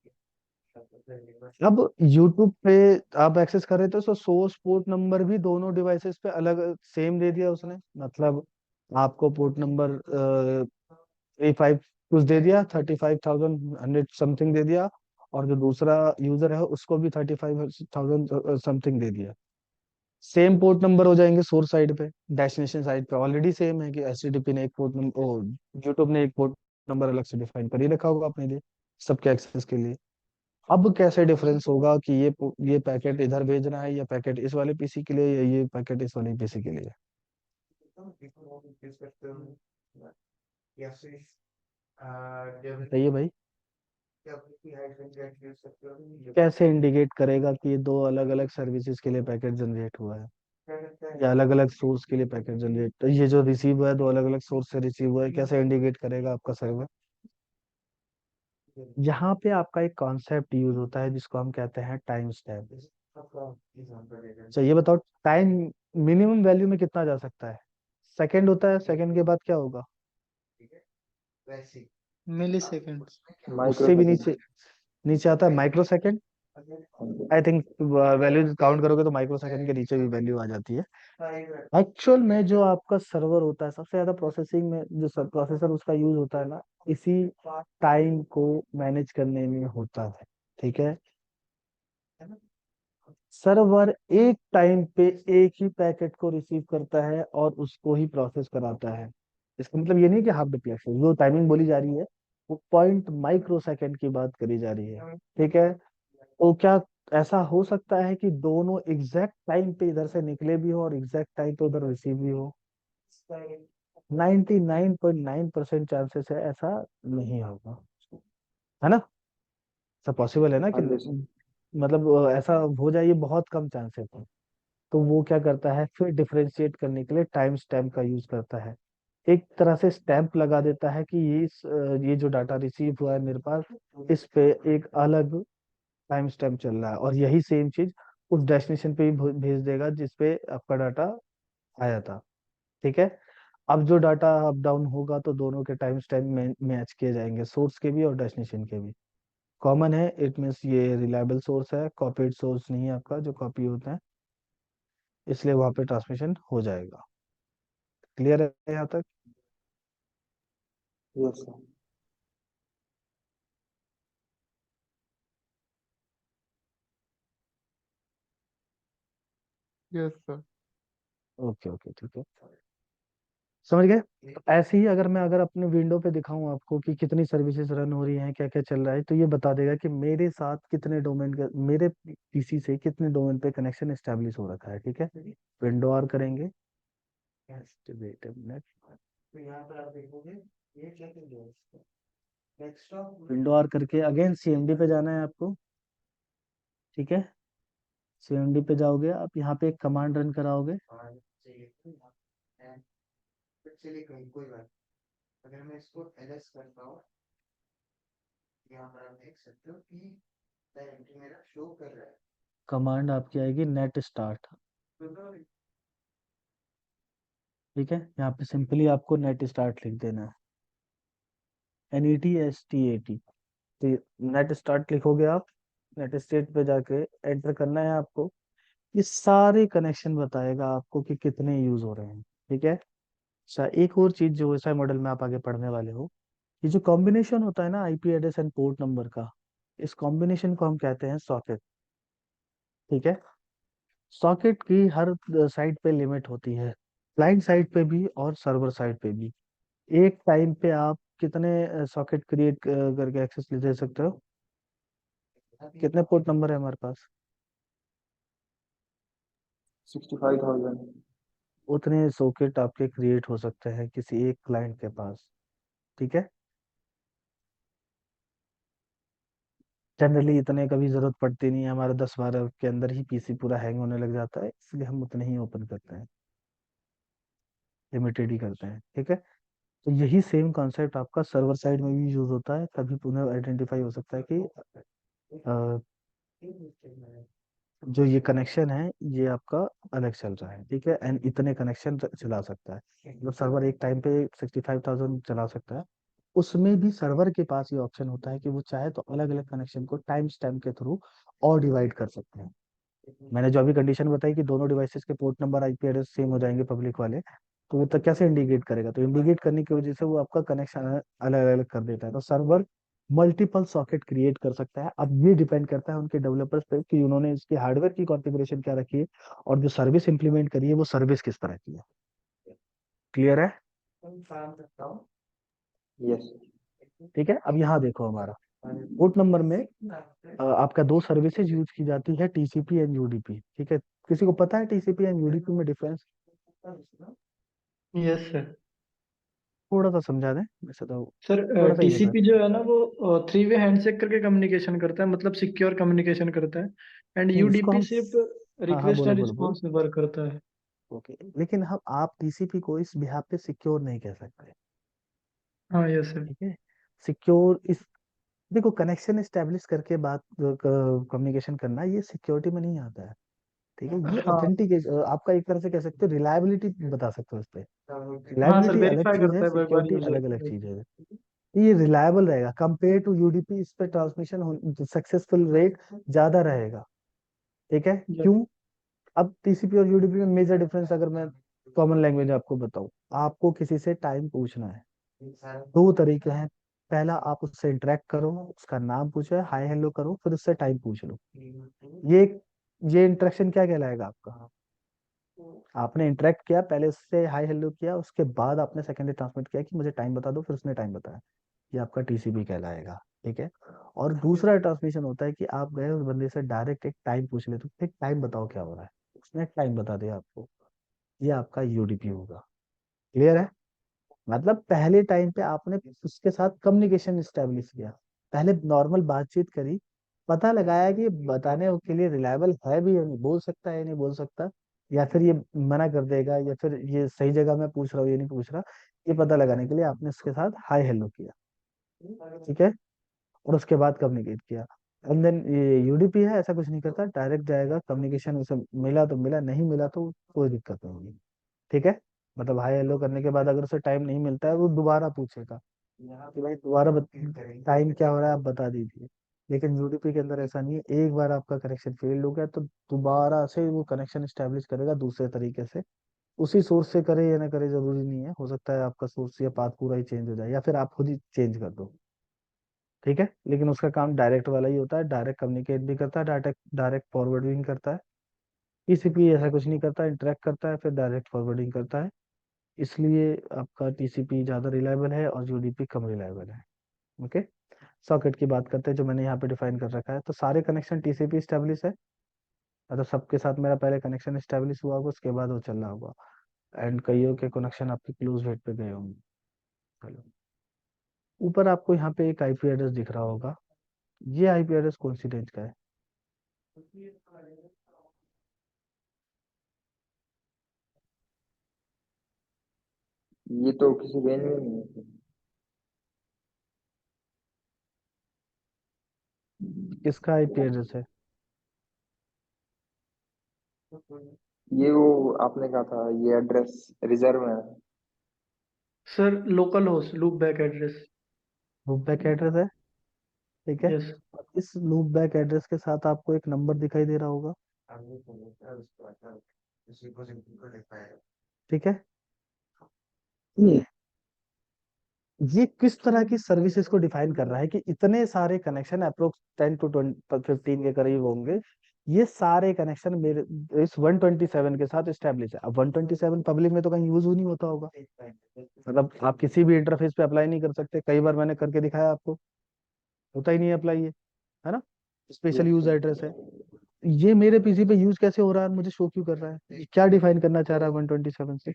अब YouTube पे आप एक्सेस कर रहे थे तो सोर्स पोर्ट नंबर भी दोनों डिवाइसेस पे अलग सेम दे दिया उसने। मतलब आपको पोर्ट नंबर 35 कुछ दे दिया, 35,100 समथिंग दे दिया, और जो दूसरा यूजर है उसको भी 35,000 समथिंग दे दिया। सेम पोर्ट नंबर हो जाएंगे सोर्स साइड पे। डेस्टिनेशन साइड पे ऑलरेडी सेम है कि HTTP ने एक पोर्ट नंबर, ओ यूट्यूब ने एक पोर्ट नंबर अलग से डिफाइन कर ही रखा होगा अपने लिए सबके एक्सेस के लिए। अब कैसे डिफरेंस होगा कि ये पैकेट इधर भेजना है, या पैकेट इस वाले पीसी के लिए, या ये पैकेट इस वाले पीसी के लिए? बताइए भाई। कैसे इंडिकेट करेगा कि ये दो अलग अलग सर्विसेज के लिए पैकेट जनरेट हुआ है, या अलग अलग सोर्स के लिए पैकेट जनरेट, तो ये जो रिसीव हुआ है दो अलग अलग सोर्स से रिसीव हुआ है, कैसे इंडिकेट करेगा आपका सर्वर? यहाँ पे आपका एक कॉन्सेप्ट यूज होता है जिसको हम कहते हैं टाइम स्टैम्प। तो ये बताओ, टाइम मिनिमम वैल्यू में कितना जा सकता है? सेकंड होता है, सेकंड के बाद क्या होगा? मिली सेकेंड्स। माइक्रो उससे भी सेकंड। नीचे नीचे आता है माइक्रो सेकंड। हाँ जी। आई थिंक वैल्यू काउंट करोगे तो माइक्रो सेकंड के नीचे भी वैल्यू आ जाती है। एक्चुअल में जो आपका सर्वर होता है, सबसे ज्यादा प्रोसेसिंग में जो सब प्रोसेसर उसका यूज होता है ना, इसी टाइम को मैनेज करने में होता है। ठीक है। सर्वर एक टाइम पे एक ही पैकेट को रिसीव करता है और उसको ही प्रोसेस कराता है। इसका मतलब ये नहीं कि हाफ डुप्लेक्स, जो टाइमिंग बोली जा रही है वो पॉइंट माइक्रो सेकंड की बात करी जा रही है। ठीक है। तो क्या ऐसा हो सकता है कि दोनों एग्जैक्ट टाइम पे इधर से निकले भी हो और एग्जैक्ट टाइम पे उधर रिसीव भी हो? 99.9% चांसेस है ऐसा नहीं होगा, है ना? ऐसा पॉसिबल है ना कि हाँ जी सर। मतलब ऐसा हो जाए, ये बहुत कम चांसेस है। तो वो क्या करता है फिर डिफरेंशिएट करने के लिए टाइम स्टैम्प का यूज करता है। एक तरह से स्टैंप लगा देता है कि ये जो डाटा रिसीव हुआ है मेरे पास, इस पे एक अलग टाइम स्टैम्प चल रहा है, और यही सेम चीज उस डेस्टिनेशन पे भी भेज देगा जिसपे आपका डाटा आया था। ठीक है। अब जो डाटा अप डाउन होगा तो दोनों के टाइम स्टैम्प मैच किए जाएंगे, सोर्स के भी और डेस्टिनेशन के भी। कॉमन है, इट मीन्स ये रिलायबल सोर्स है, कॉपीड सोर्स नहीं है आपका जो कॉपी होता है, इसलिए वहां पे ट्रांसमिशन हो जाएगा। क्लियर है यहाँ तक? Yes sir. Yes sir. Okay okay ठीक है, समझ गए। तो ऐसे ही अगर अपने विंडो पे दिखाऊं आपको कि कितनी सर्विसेज रन हो रही हैं, क्या क्या चल रहा है, तो ये बता देगा कि मेरे साथ कितने डोमेन का, मेरे पीसी से कितने डोमेन पे कनेक्शन एस्टेब्लिश हो रखा है। ठीक है। विंडो आर करेंगे। Wait a minute। Window R करके अगेन CMD पे जाना है आपको। ठीक है। CMD पे जाओगे आप, यहाँ पे एक कमांड रन कराओगे। कमांड आपकी आएगी नेट स्टार्ट। ठीक है। यहाँ पे सिंपली आपको नेट स्टार्ट लिख देना है, NETSTAT। तो नेट स्टार्ट लिखोगे आप, नेट स्टेट पे जाके एंटर करना है आपको। ये सारे कनेक्शन बताएगा आपको कि कितने यूज हो रहे हैं। ठीक है। अच्छा, एक और चीज जो ऐसा मॉडल में आप आगे पढ़ने वाले हो, ये जो कॉम्बिनेशन होता है ना IP address and port number का, इस कॉम्बिनेशन को हम कहते हैं सॉकेट। ठीक है। सॉकेट की हर साइड पे लिमिट होती है, क्लाइंट साइड पे भी और सर्वर साइड पे भी। एक टाइम पे आप कितने सॉकेट क्रिएट करके एक्सेस ले दे सकते हो? कितने पोर्ट नंबर है हमारे पास? 65,000। उतने सॉकेट आपके क्रिएट हो सकते हैं किसी एक क्लाइंट के पास। ठीक है। जनरली इतने कभी जरूरत पड़ती नहीं है, हमारे 10-12 के अंदर ही पीसी पूरा हैंग होने लग जाता है, इसलिए हम उतने ही ओपन करते हैं, लिमिटेड ही करते हैं। ठीक है। तो यही सेम कॉन्सेप्ट आपका सर्वर साइड में भी यूज होता है। कभी पुनः आइडेंटिफाई हो सकता है कि जो ये कनेक्शन है ये आपका अलग चल रहा है, ठीक है, एंड इतने कनेक्शन चला सकता है, मतलब सर्वर एक टाइम पे 65,000 चला सकता है। उसमें भी सर्वर के पास ये ऑप्शन होता है कि वो चाहे तो अलग अलग कनेक्शन को टाइम स्टैम्प के थ्रू और डिवाइड कर सकते हैं। मैंने जो अभी कंडीशन बताई कि दोनों डिवाइसेस के port number IP address same हो जाएंगे पब्लिक वाले, तो वो तक कैसे इंडिकेट करेगा, तो इंडिकेट करने की वजह से वो आपका कनेक्शन अलग अलग कर देता है। तो सर्वर मल्टीपल सॉकेट क्रिएट कर सकता है। अब ये डिपेंड करता है उनके डेवलपर्स पे कि उन्होंने इसकी हार्डवेयर की कॉन्फ़िगरेशन क्या रखी है और जो सर्विस इंप्लीमेंट करी है वो सर्विस किस तरह की है। क्लियर है? यस। ठीक है, अब यहाँ देखो हमारा पोर्ट नंबर में आपका दो सर्विसेज यूज की जाती है, टीसीपी एंड यूडीपी, ठीक है। किसी को पता है टीसीपी एंड यूडीपी में डिफरेंस? Yes sir. थोड़ा सा समझा दें, वैसे तो सर थोड़ा सा ही बता। टीसीपी जो है ना वो थ्री वे हैंडशेक करके कम्युनिकेशन करता है, मतलब सिक्योर कम्युनिकेशन करता है। एंड नहीं, इसको यूडीपी हम सिर्फ हाँ हाँ, रिक्वेस्ट बोलो एंड बोलो बोलो। रिस्पॉन्स वर्क करता है। ओके, लेकिन हम आप टीसीपी को इस बिहाफ पे सिक्योर नहीं कह सकते, हाँ यस सर। ठीक है। सिक्योर इस देखो, कनेक्शन एस्टेब्लिश करके बात कम्युनिकेशन करना ये सिक्योरिटी में नहीं आता है, ठीक है। ये हाँ ऑथेंटिकेशन आपका एक तरह से कह सकते हो, रिलायबिलिटी बता सकते हो इस पे। हाँ सर, रिलायबिलिटी अलग वेरीफाई चीज है, करता है बार बार सिक्योरिटी अलग अलग यूजर। चीज है। ये रिलायबल रहेगा कंपेयर टू यूडीपी, इस पे ट्रांसमिशन सक्सेसफुल रेट ज्यादा रहेगा, ठीक है। यस। क्यों? अब टीसीपी और यूडीपी में मेजर डिफरेंस अगर मैं कॉमन लैंग्वेज आपको बताऊं, आपको किसी से टाइम पूछना है, दो तरीके हैं। पहला, आप उससे इंटरेक्ट करो, उसका नाम पूछो, हाय हेलो करो, फिर उससे टाइम पूछ लो। ये ये इंटरेक्शन क्या कहलाएगा आपका? आपने इंटरेक्ट किया, पहले उससे हाय हेलो किया, उसके बाद आपने सेकेंडरी ट्रांसमिट किया कि मुझे टाइम बता दो, फिर उसने टाइम बताया। ये आपका टीसीपी कहलाएगा, ठीक है। और दूसरा ट्रांसमिशन होता है कि आप गए उस बंदे से डायरेक्ट एक टाइम पूछ लेते हो, एक टाइम बताओ क्या हो रहा है, उसने टाइम बता दिया आपको। ये आपका यूडीपी होगा। क्लियर है? मतलब पहले टाइम पे आपने उसके साथ कम्युनिकेशन स्टेब्लिश किया, पहले नॉर्मल बातचीत करी, पता लगाया कि बताने के लिए रिलायबल है भी या नहीं, बोल सकता है या नहीं बोल सकता, या फिर ये मना कर देगा, या फिर ये सही जगह मैं पूछ रहा हूँ ये नहीं पूछ रहा, ये पता लगाने के लिए आपने उसके साथ हाय हेलो किया, ठीक है, और उसके बाद कम्युनिकेट किया। एंड देन ये यूडीपी है, ऐसा कुछ नहीं करता, डायरेक्ट जाएगा कम्युनिकेशन, उसे मिला तो मिला, नहीं मिला तो कोई दिक्कत नहीं होगी, ठीक है। मतलब हाय हेलो करने के बाद अगर उसे टाइम नहीं मिलता है, वो दोबारा पूछेगा कि भाई दोबारा टाइम क्या हो रहा है आप बता दीजिए। लेकिन यूडीपी के अंदर ऐसा नहीं है, एक बार आपका कनेक्शन फेल्ड हो गया तो दोबारा से वो कनेक्शन स्टेब्लिश करेगा दूसरे तरीके से, उसी सोर्स से करे या ना करे जरूरी नहीं है, हो सकता है आपका सोर्स या पाथ पूरा ही चेंज हो जाए, या फिर आप खुद ही चेंज कर दो, ठीक है। लेकिन उसका काम डायरेक्ट वाला ही होता है, डायरेक्ट कम्युनिकेट भी करता है, डायरेक्ट डायरेक्ट फॉरवर्डिंग करता है। टीसीपी ऐसा कुछ नहीं करता, इंटरेक्ट करता है फिर डायरेक्ट फॉरवर्डिंग करता है। इसलिए आपका टीसीपी ज्यादा रिलायबल है और यूडीपी कम रिलायबल है। ओके, सॉकेट की बात करते हैं जो मैंने यहाँ पे डिफाइन कर रखा है, तो सारे कनेक्शन टीसीपी स्टेब्लिश है, मतलब सबके साथ मेरा पहले कनेक्शन स्टेब्लिश हुआ होगा, उसके बाद वो चल रहा होगा, एंड कईयों के कनेक्शन आपके क्लोज वेट पे गए होंगे। चलो, ऊपर आपको यहाँ पे एक आईपी एड्रेस दिख रहा होगा, ये आईपी एड्रेस कौन सी रेंज का है? ये तो किसी रेंज में नहीं है। किसका आईपी एड्रेस है? ये वो आपने कहा था ये एड्रेस रिजर्व में है। Sir local host loop back address. Loop back address है, ठीक है। यस। और इस लूप बैक एड्रेस के साथ आपको एक नंबर दिखाई दे रहा होगा, ठीक है। ये ये किस तरह की सर्विसेज को डिफाइन कर रहा है कि इतने सारे कनेक्शन अप्रोक्स 10 to 15 के करीब होंगे, ये सारे कनेक्शन मेरे इस 127 के साथ स्टेब्लिश है। अब 127 पब्लिक में तो कहीं यूज नहीं होता होगा, मतलब आप किसी भी इंटरफेस पे अप्लाई नहीं कर सकते, कई बार मैंने करके दिखाया आपको, होता ही नहीं अप्लाई है ना, स्पेशल यस यूज एड्रेस है। ये मेरे पीसी पे यूज कैसे हो रहा है, मुझे शो क्यों कर रहा है, ये क्या डिफाइन करना चाह रहा है 127 से?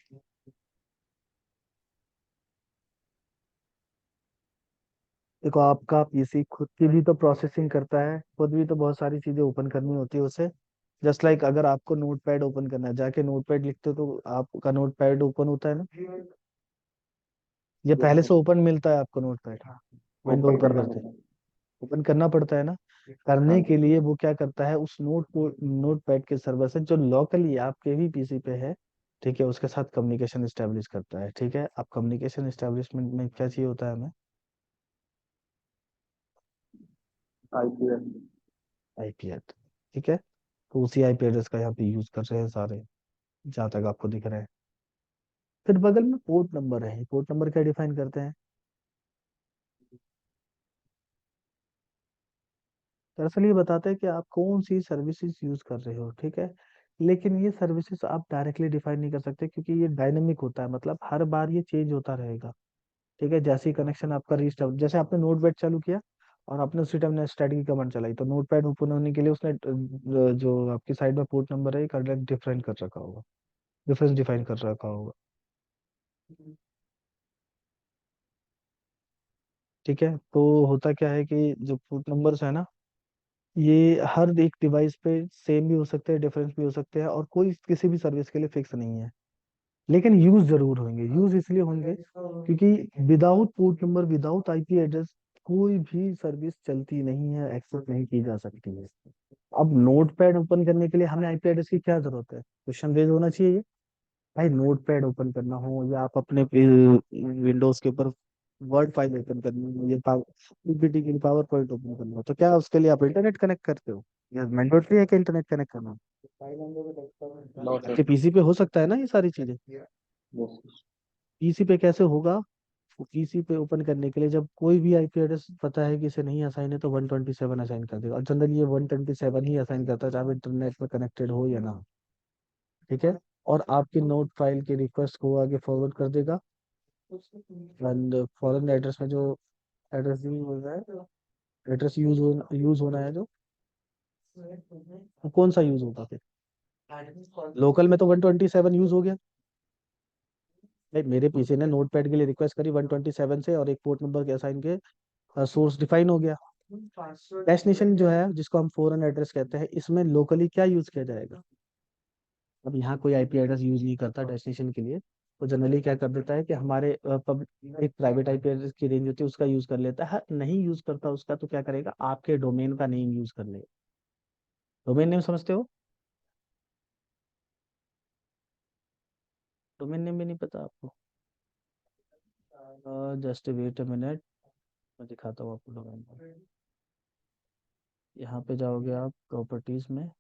देखो, आपका पीसी खुद की भी तो प्रोसेसिंग करता है, खुद भी तो बहुत सारी चीजें ओपन करनी होती है उसे। जस्ट लाइक अगर आपको नोटपैड ओपन करना है, जाके नोटपैड लिखते हो तो आपका नोटपैड ओपन होता है ना, ये यस पहले से सर। ओपन मिलता है आपको नोटपैड, विंडो ओपन ओपन करना करते पड़ता है। ओपन करना पड़ता है ना। करने के लिए वो क्या करता है, उस नोट पैड के सर्वर से जो लोकली आपके भी पीसी पे है, ठीक है, उसके साथ कम्युनिकेशन स्टेब्लिश करता है। ठीक है, अब कम्युनिकेशन स्टेब्लिशमेंट में क्या चाहिए होता है हमें? आईपी। IP address. ठीक है, तो उसी आईपी एड्रेस का यहाँ पे यूज कर रहे हैं सारे, जहाँ तक आपको दिख रहा है। फिर बगल में पोर्ट नंबर है, पोर्ट नंबर क्या डिफाइन करते हैं? दरअसल ये बताते हैं कि आप कौन सी सर्विसेज यूज कर रहे हो। ठीक है, लेकिन ये सर्विसेज आप डायरेक्टली डिफाइन नहीं कर सकते, क्योंकि ये डायनेमिक होता है, मतलब हर बार ये चेंज होता रहेगा। ठीक है, जैसे ही कनेक्शन आपका रीस्टार्ट, जैसे आपने नोटपैड चालू किया और आपने उसी टाइम स्टैटिक की कमांड चलाई, तो नोटपैड ओपन होने के लिए उसने जो आपकी साइड में पोर्ट नंबर है, एक डिफरेंट कर रखा होगा, डिफरेंस डिफाइन कर रखा होगा। ठीक है, तो होता क्या है कि जो पोर्ट नंबर्स है ना, ये हर एक डिवाइस पे सेम भी हो सकते हैं, डिफरेंस भी हो सकते हैं, और कोई किसी भी सर्विस के लिए फिक्स नहीं है। लेकिन यूज जरूर होंगे, यूज इसलिए होंगे क्योंकि without port number, without IP address कोई भी सर्विस चलती नहीं है, एक्सेस नहीं की जा सकती है। अब नोटपैड ओपन करने के लिए हमें आईपी एड्रेस की क्या जरूरत है? क्वेश्चन रेज होना चाहिए ये। भाई नोटपैड ओपन करना हो, या आप अपने विंडोज के ऊपर वर्ड फाइल ओपन करनी हो, या पीपीटी के लिए पावर पॉइंट ओपन करना हो, तो क्या उसके लिए आप इंटरनेट कनेक्ट करते हो? या मैंडेटरी है कि इंटरनेट कनेक्ट करना? नो आपके सर। पीसी पे हो सकता है ना ये सारी चीजें? यस। पीसी पे कैसे होगा? पीसी पे ओपन करने के लिए जब कोई भी आईपी एड्रेस पता है कि इसे नहीं असाइन है, तो 127 असाइन कर देगा, और जनरली ये 127 ही असाइन करता है, चाहे वो इंटरनेट में कनेक्टेड हो या ना हो। ठीक है, और आपकी नोट फाइल की रिक्वेस्ट को आगे फॉरवर्ड कर देगा। एंड फॉरेन एड्रेस में जो एड्रेस यूज हो रहा है, एड्रेस यूज होना है जो, वो कौन सा यूज होगा फिर? लोकल में तो 127 यूज हो गया। भाई मेरे पीसी ने नोटपैड के लिए रिक्वेस्ट करी 127 से, और एक पोर्ट नंबर के असाइन के सोर्स डिफाइन हो गया। डेस्टिनेशन जो है, जिसको हम फॉरेन एड्रेस कहते हैं, इसमें लोकली क्या यूज किया जाएगा? अब यहाँ कोई आईपी एड्रेस यूज नहीं करता डेस्टिनेशन के लिए, तो जनरली क्या कर देता है कि हमारे एक प्राइवेट आईपी एड्रेस की रेंज होती है, उसका यूज कर लेता है। नहीं यूज करता उसका, तो क्या करेगा, आपके डोमेन का नेम यूज कर लेगा। डोमेन नेम समझते हो? डोमेन नेम भी नहीं पता आपको? जस्ट वेट अ मिनट, मैं दिखाता हूँ आपको डोमेन नेम। यहाँ पे जाओगे आप प्रॉपर्टीज में,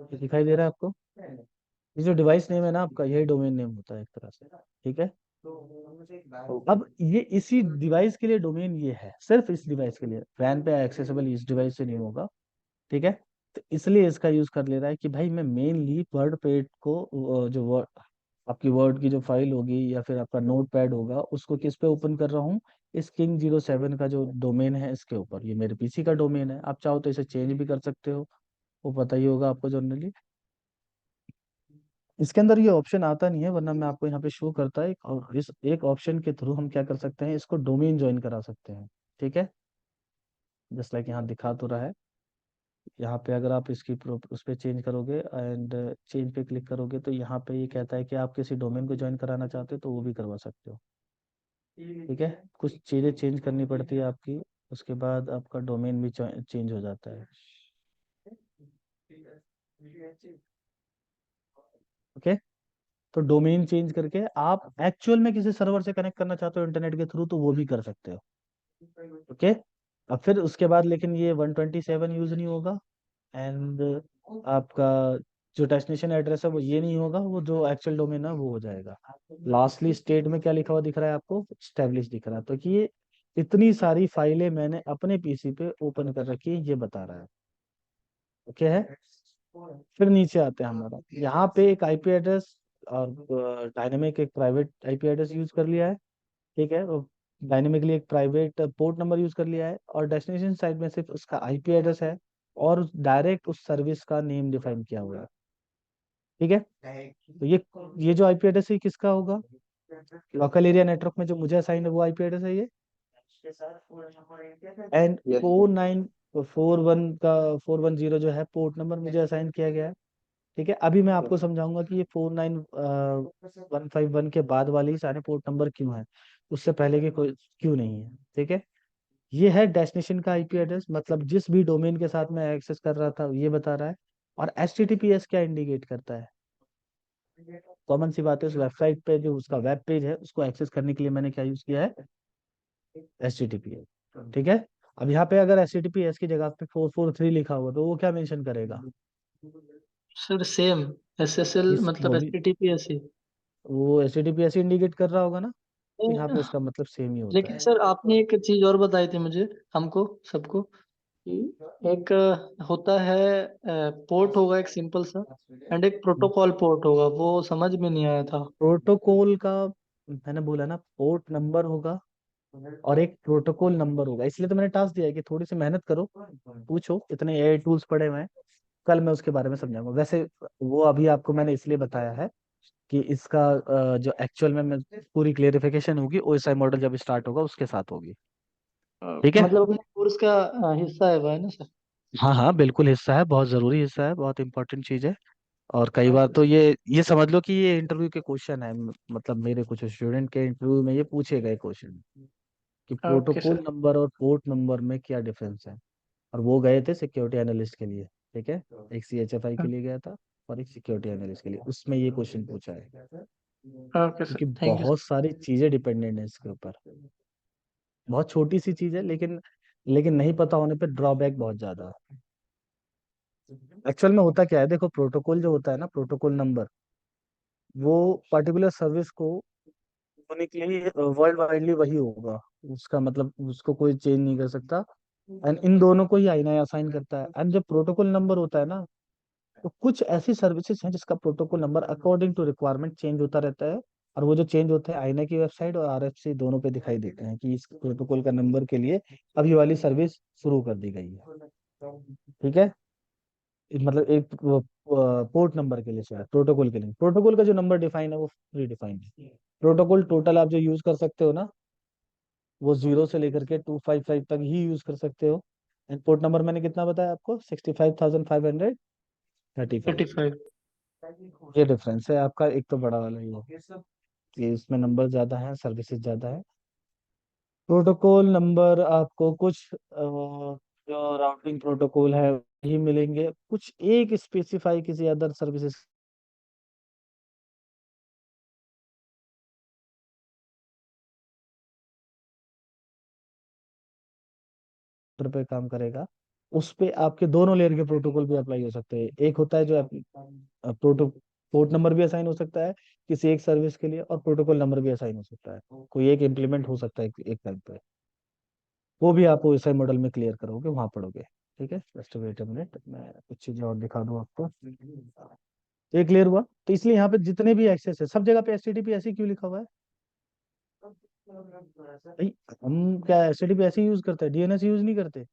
ये दिखाई दे रहा है आपको? ये जो डिवाइस नेम है ना आपका, यही डोमेन नेम होता है एक तरह से। ठीक है, अब ये इसी डिवाइस के लिए डोमेन ये है, सिर्फ इस डिवाइस के लिए, वैन पे एक्सेसिबल इस डिवाइस से नहीं होगा। ठीक है, तो इसलिए इसका यूज कर ले रहा है कि भाई मैं मेनली वर्ड पेड को, जो वर्ड, आपकी वर्ड की जो फाइल होगी या फिर आपका नोट पैड होगा, उसको किस पे ओपन कर रहा हूँ? इस King 07 का जो डोमेन है, इसके ऊपर। ये मेरे पीसी का डोमेन है, आप चाहो तो इसे चेंज भी कर सकते हो, वो पता ही होगा आपको जनरली। इसके अंदर ये ऑप्शन आता नहीं है, वरना मैं आपको यहाँ पे शो करता है, और इस एक ऑप्शन के थ्रू हम क्या कर सकते हैं, इसको डोमेन ज्वाइन करा सकते हैं। ठीक है, जस्ट लाइक यहाँ दिखा तो रहा है। यहाँ पे अगर आप इसकी उस पे चेंज करोगे एंड चेंज पे क्लिक करोगे, तो यहाँ पे ये कहता है कि आप किसी डोमेन को ज्वाइन कराना चाहते हो, तो वो भी करवा सकते हो। ठीक है, कुछ चीज़ें चेंज करनी पड़ती है आपकी, उसके बाद आपका डोमेन भी चेंज हो जाता है। ओके, तो डोमेन चेंज करके आप एक्चुअल में किसी सर्वर से कनेक्ट करना चाहते हो इंटरनेट के थ्रू, तो वो भी कर सकते हो। ओके, अब फिर उसके बाद लेकिन ये 127 यूज नहीं होगा, एंड आपका जो डेस्टिनेशन एड्रेस है वो ये नहीं होगा, वो जो एक्चुअल डोमेन है वो हो जाएगा। लास्टली स्टेट में क्या लिखा हुआ दिख रहा है आपको? स्टेब्लिश दिख रहा है, तो कि ये इतनी सारी फाइलें मैंने अपने पीसी पे ओपन कर रखी है, ये बता रहा है। ओके है, फिर नीचे आते हैं हमारा, यहाँ पे एक आईपी एड्रेस और डायनेमिक एक प्राइवेट आईपी एड्रेस यूज कर लिया है। ठीक है, डायनेमिकली एक प्राइवेट पोर्ट नंबर यूज कर लिया है, और डेस्टिनेशन साइड में सिर्फ उसका आईपी एड्रेस है, और डायरेक्ट उस सर्विस का नेम डिफाइन किया हुआ है। ठीक है, तो ये जो आईपी एड्रेस है किसका होगा? लोकल एरिया नेटवर्क में जो मुझे असाइन है वो आईपी एड्रेस है ये। And yes sir. 4941 का 410 जो है पोर्ट नंबर मुझे असाइन किया गया है। ठीक है, अभी मैं आपको समझाऊंगा कि ये 49151 के बाद वाले ही सारे पोर्ट नंबर क्यों है। उससे पहले की कोई क्यू नहीं है। ठीक है, ये है डेस्टिनेशन का आईपी एड्रेस, मतलब जिस भी डोमेन के साथ मैं एक्सेस कर रहा था ये बता रहा है। और एचटीटीपीएस क्या इंडिकेट करता है? कॉमन सी बात है, उस वेबसाइट पे जो उसका वेब पेज है उसको एक्सेस करने के लिए मैंने क्या यूज किया है? एचटीटीपीएस। ठीक है, अब यहाँ पे अगर एचटीटीपीएस की जगह पे 443 लिखा हुआ तो वो क्या मेंशन करेगा? सर सेम SSL इस मतलब वो भी HTTPS ही। वो एचटीटीपीएस ही इंडिकेट कर रहा होगा ना, तो यहाँ पे नहीं, उसका मतलब सेम ही होता लेकिन है। सर आपने एक चीज और बताई थी मुझे, हमको सबको, कि एक होता है पोर्ट होगा एक सिंपल सा, एंड एक प्रोटोकॉल पोर्ट होगा, वो समझ में नहीं आया था। प्रोटोकॉल का मैंने बोला ना, पोर्ट नंबर होगा और एक प्रोटोकॉल नंबर होगा, इसलिए तो मैंने टास्क दिया है कि थोड़ी सी मेहनत करो, पूछो, इतने एआई टूल्स पड़े हुए हैं, कल मैं उसके बारे में समझाऊंगा। वैसे वो अभी आपको मैंने इसलिए बताया है कि इसका जो एक्चुअल में मैं पूरी क्लेरिफिकेशन होगी ओएसआई मॉडल जब स्टार्ट होगा उसके साथ होगी। ठीक है, मतलब अपने कोर्स का हिस्सा है वो, है ना सर? हाँ हाँ बिल्कुल हिस्सा है, बहुत जरूरी हिस्सा है, बहुत इंपॉर्टेंट चीज है। और कई बार तो ये समझ लो कि ये इंटरव्यू के क्वेश्चन है, मतलब मेरे कुछ स्टूडेंट के इंटरव्यू में ये पूछे गए क्वेश्चन कि ओके प्रोटोकॉल सर। नंबर और पोर्ट नंबर में क्या डिफरेंस है। और वो गए थे सिक्योरिटी एनालिस्ट के लिए। ठीक है, एक सीएचएफआई के लिए गया था और एक सिक्योरिटी एनालिस्ट के लिए, उसमें ये क्वेश्चन पूछा है। ओके सर, क्योंकि थैंक यू सर। बहुत सारी चीजें डिपेंडेंट है इसके ऊपर, बहुत छोटी सी चीज है, लेकिन नहीं पता होने पे ड्रॉबैक बहुत ज्यादा है। एक्चुअल में होता क्या है, देखो प्रोटोकॉल जो होता है ना, प्रोटोकॉल नंबर, वो पर्टिकुलर सर्विस को होने के लिए वर्ल्ड वाइडली वही होगा, उसका मतलब उसको कोई चेंज नहीं कर सकता। एंड इन दोनों को ही आईना असाइन करता है। एंड जब प्रोटोकॉल नंबर होता है ना, तो कुछ ऐसी सर्विसेज हैं जिसका protocol number according to requirement change होता रहता है। और वो जो चेंज होते हैं आईना की वेबसाइट और आरएफसी दोनों पे दिखाई देते हैं कि इस प्रोटोकॉल का नंबर के लिए अभी वाली सर्विस शुरू कर दी गई है। ठीक है, मतलब एक पोर्ट नंबर के लिए, शायद प्रोटोकॉल के लिए, प्रोटोकॉल का जो नंबर डिफाइन है वो प्री डिफाइंड है। प्रोटोकॉल टोटल आप जो यूज कर सकते हो ना, वो 0 से लेकर के 255 तक ही यूज कर सकते हो। एंड पोर्ट नंबर मैंने कितना बताया आपको? 65,535। 35। ये डिफरेंस है आपका, एक तो बड़ा वाला ये कि इसमें नंबर ज्यादा है, सर्विसेज ज्यादा है। प्रोटोकॉल नंबर आपको कुछ जो राउटिंग प्रोटोकॉल है वही मिलेंगे, कुछ एक स्पेसिफाई किसी अदर सर्विसेज पे काम करेगा। उस पे आपके दोनों लेयर के प्रोटोकॉल भी अप्लाई हो सकते हैं। एक होता है जो प्रोटो पोर्ट नंबर भी असाइन हो सकता है किसी एक सर्विस के लिए, और प्रोटोकॉल नंबर भी असाइन हो सकता है, कोई एक इम्प्लीमेंट हो सकता है एक टाइम पे। वो भी आप ओएसआई मॉडल में क्लियर करोगे, वहां पढ़ोगे। ठीक है, जस्ट वेट अ मिनट, मैं कुछ चीजें और दिखा दूं आपको। ये क्लियर हुआ? तो इसलिए यहाँ पे जितने भी एक्सेस है सब जगह पे एचटीटीपी ऐसे क्यों लिखा हुआ है भाई? हम क्या एचटीटीपी ऐसे यूज करते हैं, डीएनएस यूज नहीं करते?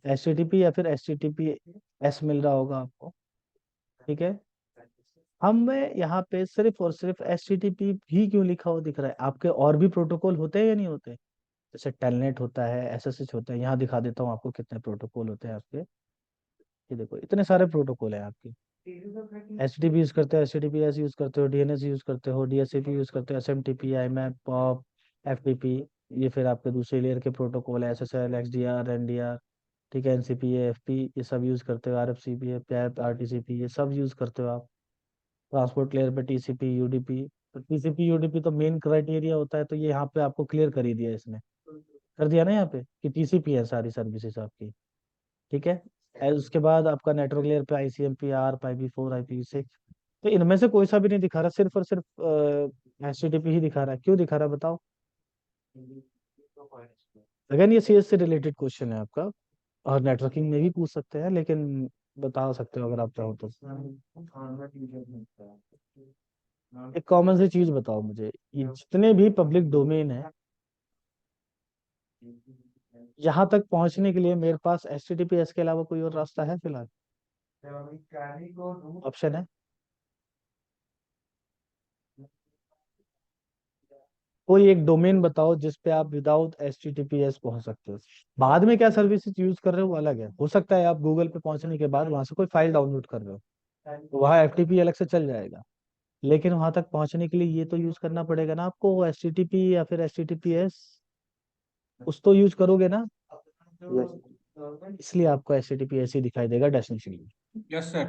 एचटीटीपी या फिर एचटीटीपी एस मिल रहा होगा आपको। ठीक है, हमें यहाँ पे सिर्फ और सिर्फ एचटीटीपी भी क्यों लिखा हुआ दिख रहा है? आपके और भी प्रोटोकॉल होते हैं या नहीं होते? जैसे टेलनेट होता है, एसएसएच होता है, यहाँ दिखा देता हूँ आपको कितने प्रोटोकॉल होते हैं आपके। ये देखो इतने सारे प्रोटोकॉल है आपके। एचटीटीपी यूज करते हो, एचटीटीपी एस यूज करते हो, डीएनएस यूज करते हो, डीएससीपी यूज करते हो, एसएमटीपी, आईमैप, पॉप, एफटीपी। ये फिर आपके दूसरे लेयर के प्रोटोकॉल है, एसएसएल, एक्सडीआर, एनडीआर। ठीक है, एनसीपी, एफपी, ये सब यूज करते हो, आरएफसीपी, पैप, आरटीसीपी, ये सब यूज करते हो आप। ट्रांसपोर्ट लेयर पे टीसीपी, यूडीपी। तो टीसीपी यूडीपी तो मेन क्राइटेरिया होता है, तो ये यहाँ पे आपको क्लियर कर ही दिया इसने, कर दिया ना यहाँ पे कि टीसीपी है सारी सर्विसेज आपकी। ठीक है, उसके बाद आपका नेटवर्क लेयर पे आईसीएमपी, आर, आईपी4, आईपी6। तो इनमें से कोई सा भी नहीं दिखा रहा, सिर्फ और सिर्फ एचटीटीपी ही दिखा रहा है। क्यों दिखा रहा है बताओ? अगेन ये सीएस से रिलेटेड क्वेश्चन है आपका, और नेटवर्किंग में भी पूछ सकते हैं, लेकिन बता सकते हो अगर आप चाहो तो। एक कॉमन सी चीज बताओ मुझे, ये जितने भी पब्लिक डोमेन है, यहाँ तक पहुंचने के लिए मेरे पास एचटीटीपीएस के अलावा कोई और रास्ता है फिलहाल? ऑप्शन है कोई एक डोमेन बताओ जिस पे आप विदाउट एचटीटीपीएस पहुंच सकते हो। बाद में क्या सर्विसेज यूज कर रहे हो वो अलग है, हो सकता है आप गूगल पे पहुंचने के बाद वहां से कोई फाइल डाउनलोड कर रहे हो, तो वहाँ एफटीपी अलग से चल जाएगा। लेकिन वहां तक पहुंचने के लिए ये तो यूज करना पड़ेगा ना आपको, HTTP या फिर HTTPS, उस तो यूज करोगे ना। यस इसलिए आपको HTTPS ही दिखाई देगा डेस्टिनेशन। Yes sir.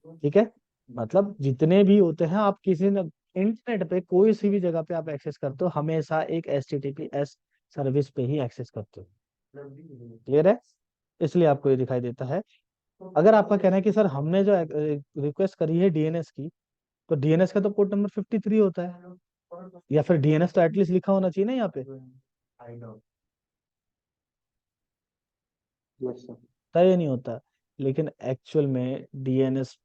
ठीक है, मतलब जितने भी होते हैं आप किसी न इंटरनेट पे कोई सी भी जगह पे आप एक्सेस करते हो, हमेशा एक HTTPS सर्विस पे ही एक्सेस करते हो। क्लियर है, इसलिए आपको ये दिखाई देता है। अगर आपका कहना है कि सर हमने जो रिक्वेस्ट करी है DNS की, तो DNS का तो पोर्ट नंबर 53 होता है, या फिर DNS तो एटलीस्ट लिखा होना चाहिए ना यहाँ पे। Yes sir. तय नहीं होता, लेकिन एक्चुअल में DNS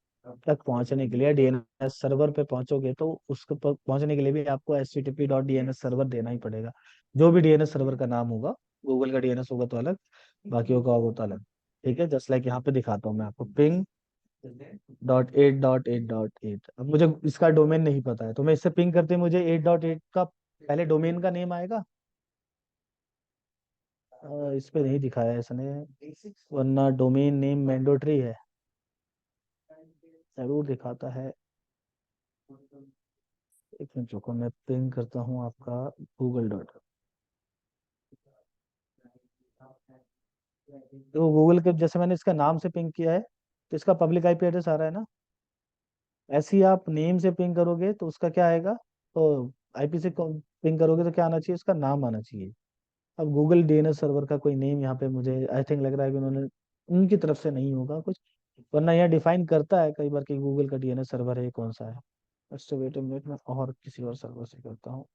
तक पहुंचने के लिए, DNS सर्वर पे पहुंचोगे तो उसको पहुंचने के लिए भी आपको http.dns सर्वर देना ही पड़ेगा। जो भी DNS सर्वर का नाम होगा, गूगल का DNS होगा तो अलग, बाकियों का होगा तो अलग। ठीक है, जस्ट लाइक यहाँ पे दिखाता हूँ मैं आपको, ping.8.8.8। अब मुझे इसका डोमेन नहीं पता है, तो मैं इससे पिंग करते मुझे 8.8 का पहले डोमेन का नेम आएगा। इस पे नहीं दिखाया है इसने, वरना डोमेन नेम मैंडेटरी है, जरूर दिखाता है। एक मिनट रुको, मैं पिंग करता हूँ आपका google.com। तो गूगल के जैसे मैंने इसका नाम से पिंग किया है, तो इसका पब्लिक IP एड्रेस आ रहा है ना। ऐसे ही आप नेम से पिंग करोगे तो उसका क्या आएगा, तो IP से पिंग करोगे तो क्या आना चाहिए, उसका नाम आना चाहिए। अब गूगल DNS सर्वर का कोई नेम यहाँ पे मुझे आई थिंक लग रहा है कि उन्होंने उनकी तरफ से नहीं होगा कुछ, वरना यहाँ डिफाइन करता है कई बार कि गूगल का DNS सर्वर है कौन सा है। अच्छा वेट अ मिनट, मैं और किसी और सर्वर से करता हूँ।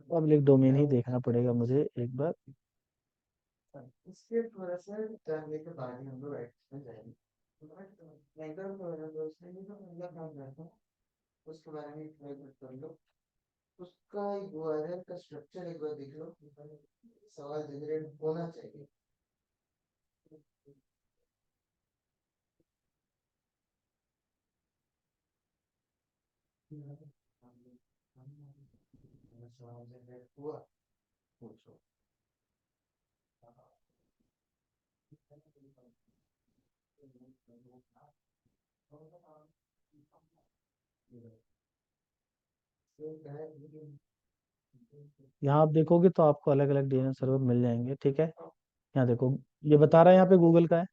पब्लिक डोमेन ही देखना पड़ेगा मुझे एक बार। इसके थोड़ा सा जानने के बाद ही हम लोग एक्शन जाएंगे। उसके बारे में कर लो, उसका URL का स्ट्रक्चर एक बार देख लो, सवाल जनरेट होना चाहिए। सवाल जनरेट हुआ, पूछो। यहाँ आप देखोगे तो आपको अलग अलग DNS सर्वर मिल जाएंगे। ठीक है, यहाँ देखो, ये बता रहा है यहाँ पे गूगल का है।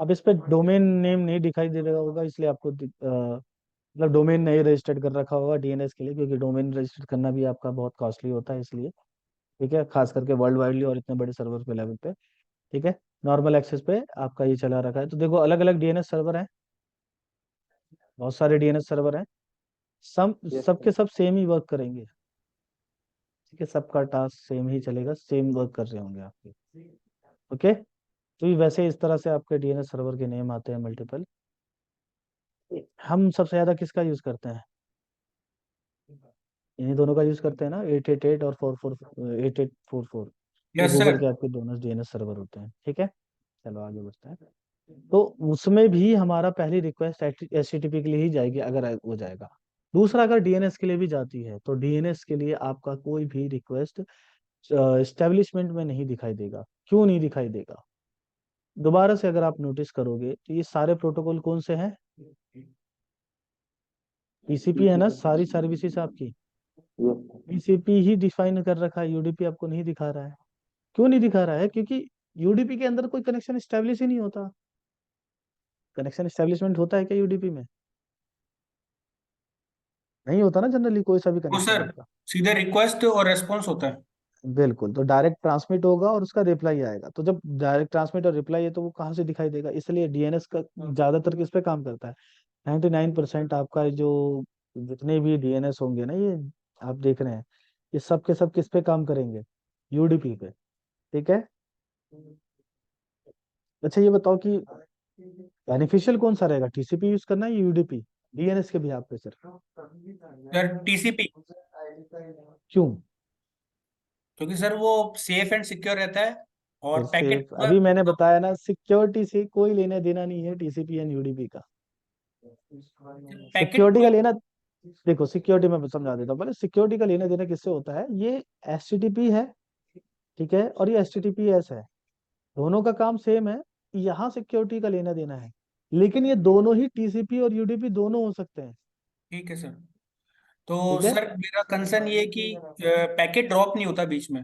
अब इस पे डोमेन नेम नहीं दिखाई दे रहा होगा, इसलिए आपको मतलब डोमेन नहीं रजिस्टर्ड कर रखा होगा DNS के लिए, क्योंकि डोमेन रजिस्टर करना भी आपका बहुत कॉस्टली होता है इसलिए। ठीक है, खास करके वर्ल्ड वाइडली और इतने बड़े सर्वर पे लेवल पे। ठीक है, नॉर्मल एक्सेस पे आपका ये चला रखा है। तो देखो अलग अलग DNS सर्वर हैं, बहुत सारे DNS सर्वर हैं, सब यस सबके सर। सब सेम ही वर्क करेंगे। ठीक है, सबका टास्क सेम ही चलेगा, सेम वर्क कर रहे होंगे आपके। ओके, तो ये वैसे इस तरह से आपके DNS सर्वर के नेम आते हैं मल्टीपल। हम सबसे ज्यादा किसका यूज करते हैं, इन्हीं दोनों का यूज करते हैं ना, 888 और 8844। ये यस गूगल सर। के आपके दोनों DNS सर्वर होते हैं। ठीक है, चलो आगे बढ़ते हैं। तो उसमें भी हमारा पहली रिक्वेस्ट HTTP के लिए ही जाएगी अगर हो जाएगा। दूसरा, अगर DNS के लिए भी जाती है तो DNS के लिए आपका कोई भी रिक्वेस्ट एस्टेब्लिशमेंट में नहीं दिखाई देगा। क्यों नहीं दिखाई देगा, दोबारा से अगर आप नोटिस करोगे तो ये सारे प्रोटोकॉल कौन से हैं, TCP है ना, सारी सर्विसेज आपकी यस सर। TCP ही डिफाइन कर रखा है, UDP आपको नहीं दिखा रहा है। क्यों नहीं दिखा रहा है, क्योंकि UDP के अंदर कोई कनेक्शन एस्टेब्लिश ही नहीं होता। कनेक्शन एस्टेब्लिशमेंट होता है क्या UDP में, नहीं होता ना जनरली कोई सा भी वो कनेक्शन सर आपका। सीधे रिक्वेस्ट और रेस्पॉन्स होता है। बिल्कुल, तो डायरेक्ट ट्रांसमिट होगा और उसका रिप्लाई आएगा। तो जब डायरेक्ट ट्रांसमिट और रिप्लाई है तो वो कहाँ से दिखाई देगा, इसलिए DNS का ज्यादातर किस पे काम करता है, 99% आपका जो जितने भी DNS होंगे ना, ये आप देख रहे हैं, ये सब के सब किस पे काम करेंगे, UDP पे। ठीक है, अच्छा ये बताओ कि बेनिफिशियल कौन सा रहेगा, TCP यूज करना है या UDP DNS के भी आप पे सर। सर TCP, क्यों, क्योंकि सर वो सेफ एंड सिक्योर रहता है और फिर पैकेट से अभी मैंने बताया ना, सिक्योरिटी से कोई लेना देना नहीं है TCP एंड UDP का। पैकेट सिक्योरिटी का लेना, देखो सिक्योरिटी में समझा देता हूँ पहले, सिक्योरिटी का लेना देना किससे होता है, ये HTTP है, ठीक है, और ये HTTPS है। दोनों का काम सेम है, यहाँ सिक्योरिटी का लेना देना है, लेकिन ये दोनों ही टीसीपी और यूडीपी दोनों हो सकते हैं। ठीक है सर। तो ठीक है, सर मेरा कंसर्न ये है कि पैकेट ड्रॉप नहीं होता बीच में।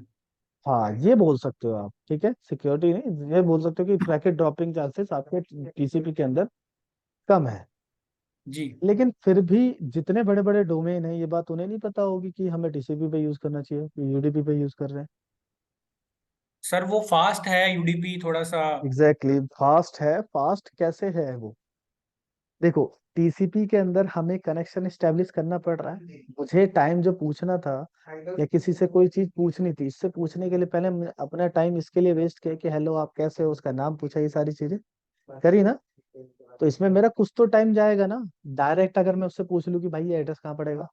हाँ ये बोल सकते हो आप, ठीक है, सिक्योरिटी नहीं, ये बोल सकते हो कि पैकेट ड्रॉपिंग चांसेस आपके टीसीपी के अंदर कम है। जी लेकिन फिर भी जितने बड़े बड़े डोमेन है, ये बात उन्हें नहीं पता होगी कि हमें टीसीपी पे यूज करना चाहिए, यूडीपी पे यूज कर रहे हैं। सर, वो फास्ट है यूडीपी थोड़ा सा। एग्जैक्टली फास्ट है, फास्ट कैसे है वो, देखो टीसीपी के अंदर हमें कनेक्शन स्टेब्लिश करना पड़ रहा है, मुझे टाइम जो पूछना था या किसी से कोई चीज पूछनी थी, इससे पूछने के लिए पहले मैं अपना टाइम इसके लिए वेस्ट किया कि हेलो आप कैसे हो, उसका नाम पूछा, ये सारी चीजें करी ना, तो इसमें मेरा कुछ तो टाइम जाएगा ना। डायरेक्ट अगर मैं उससे पूछ लूं कि भाई ये एड्रेस कहाँ पड़ेगा,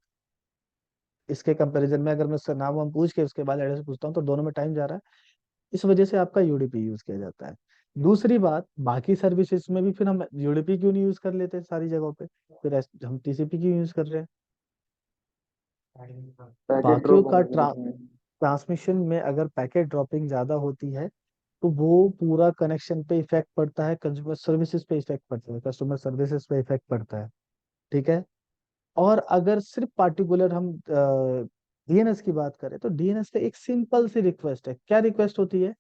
इसके कंपैरिजन में अगर मैं उससे नाम वाम पूछ के उसके बाद एड्रेस पूछता हूँ तो दोनों में टाइम जा रहा है। इस वजह से आपका यूडीपी यूज किया जाता है। दूसरी बात, बाकी सर्विसेज में भी फिर हम यूडीपी क्यों नहीं यूज कर लेते सारी जगहों पे, फिर हम टीसीपी क्यों यूज कर रहे हैं। पैकेट बाकियों ड्रॉप का होने के लिए। ट्रांसमिशन में अगर पैकेट ड्रॉपिंग ज्यादा होती है तो वो पूरा कनेक्शन पे इफेक्ट पड़ता है, कंज्यूमर सर्विसेज पे इफेक्ट पड़ता है, कस्टमर सर्विसेज पे इफेक्ट पड़ता है। ठीक है, और अगर सिर्फ पार्टिकुलर हम डीएनएस की बात करें तो डीएनएस पे एक सिंपल सी रिक्वेस्ट है, क्या रिक्वेस्ट होती है।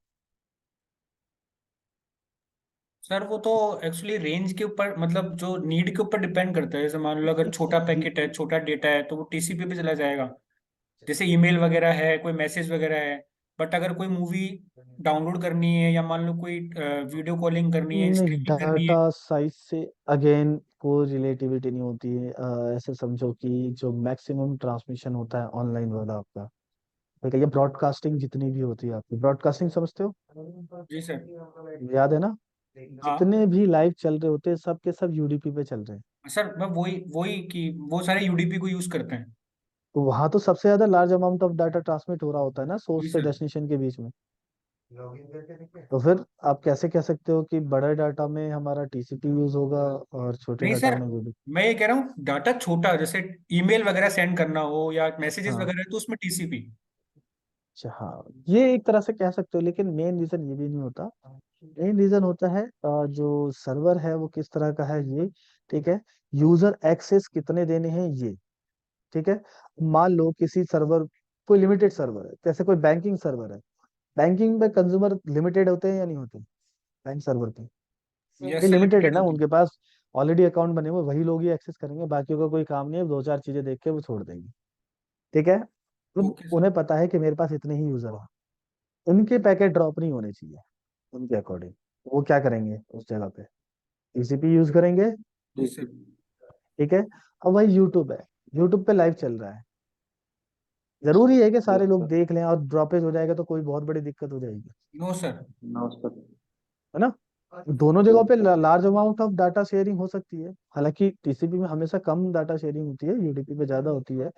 सर वो तो एक्चुअली रेंज के ऊपर, मतलब जो नीड के ऊपर डिपेंड करता है। जैसे मान लो अगर छोटा पैकेट है, छोटा डेटा है, तो वो टीसीपी पे चला जाएगा। जैसे ईमेल वगैरह है, कोई मैसेज वगैरह है। बट अगर कोई मूवी डाउनलोड करनी है, या मान लो कोई वीडियो कॉलिंग करनी है, नहीं, स्ट्रीमिंग करनी है। डाटा साइज से अगेन कोई रिलेटिविटी नहीं होती है। ऐसे समझो कि जो मैक्सिमम ट्रांसमिशन होता है ऑनलाइन वाला आपका, ठीक है, ये ब्रॉडकास्टिंग जितनी भी होती है आपकी, ब्रॉडकास्टिंग समझते हो, जी सर। याद है ना, हाँ जितने भी लाइव चल रहे होते हैं सब के सब यूडीपी पे चल रहे हैं। सर, मैं वही वही कि वो सारे यूडीपी को यूज करते हैं। तो वहां तो सबसे ज्यादा large amount of data transmit हो रहा होता है ना, जी सोर्स से सर। डेस्टिनेशन के बीच में। तो फिर आप कैसे कह सकते हो कि बड़े डाटा में हमारा टीसीपी यूज होगा और छोटे नहीं डाटा सर, में यूडीपी। मैं ये कह रहा हूँ डाटा छोटा, जैसे ईमेल वगैरह सेंड करना हो या मैसेजेस हाँ, वगैरह, तो उसमें टीसीपी। अच्छा हाँ, ये एक तरह से कह सकते हो, लेकिन मेन रीजन ये भी नहीं होता। मेन रीजन होता है जो सर्वर है वो किस तरह का है ये, ठीक है, यूजर एक्सेस कितने देने हैं ये, ठीक है। मान लो किसी सर्वर, कोई लिमिटेड सर्वर है, जैसे कोई बैंकिंग सर्वर है, बैंकिंग में कंज्यूमर लिमिटेड होते हैं या नहीं होते, बैंक सर्वर पे ये यस सर, लिमिटेड है लिमिटेड ना, होती है। उनके पास ऑलरेडी अकाउंट बने हुए, वही लोग ही एक्सेस करेंगे, बाकियों का कोई काम नहीं है, दो चार चीजें देख के वो छोड़ देंगे। ठीक है, अब ओके सर। उन्हें पता है कि मेरे पास इतने ही यूजर हैं, उनके पैकेट ड्रॉप नहीं होने चाहिए उनके अकॉर्डिंग, वो क्या करेंगे उस जगह पे, टीसीपी यूज करेंगे। जी सर। ठीक है, अब वही यूट्यूब है, यूट्यूब पे लाइव चल रहा है, जरूरी है कि सारे यस लोग सर। देख लें, और ड्रॉपेज हो जाएगा तो कोई बहुत बड़ी दिक्कत हो जाएगी, नो सर। No sir. है ना। दोनों जगहों यस पे sir. Large amount of data sharing हो सकती है, हालांकि टीसीपी में हमेशा कम डाटा शेयरिंग होती है, यूडीपी पे ज्यादा होती है।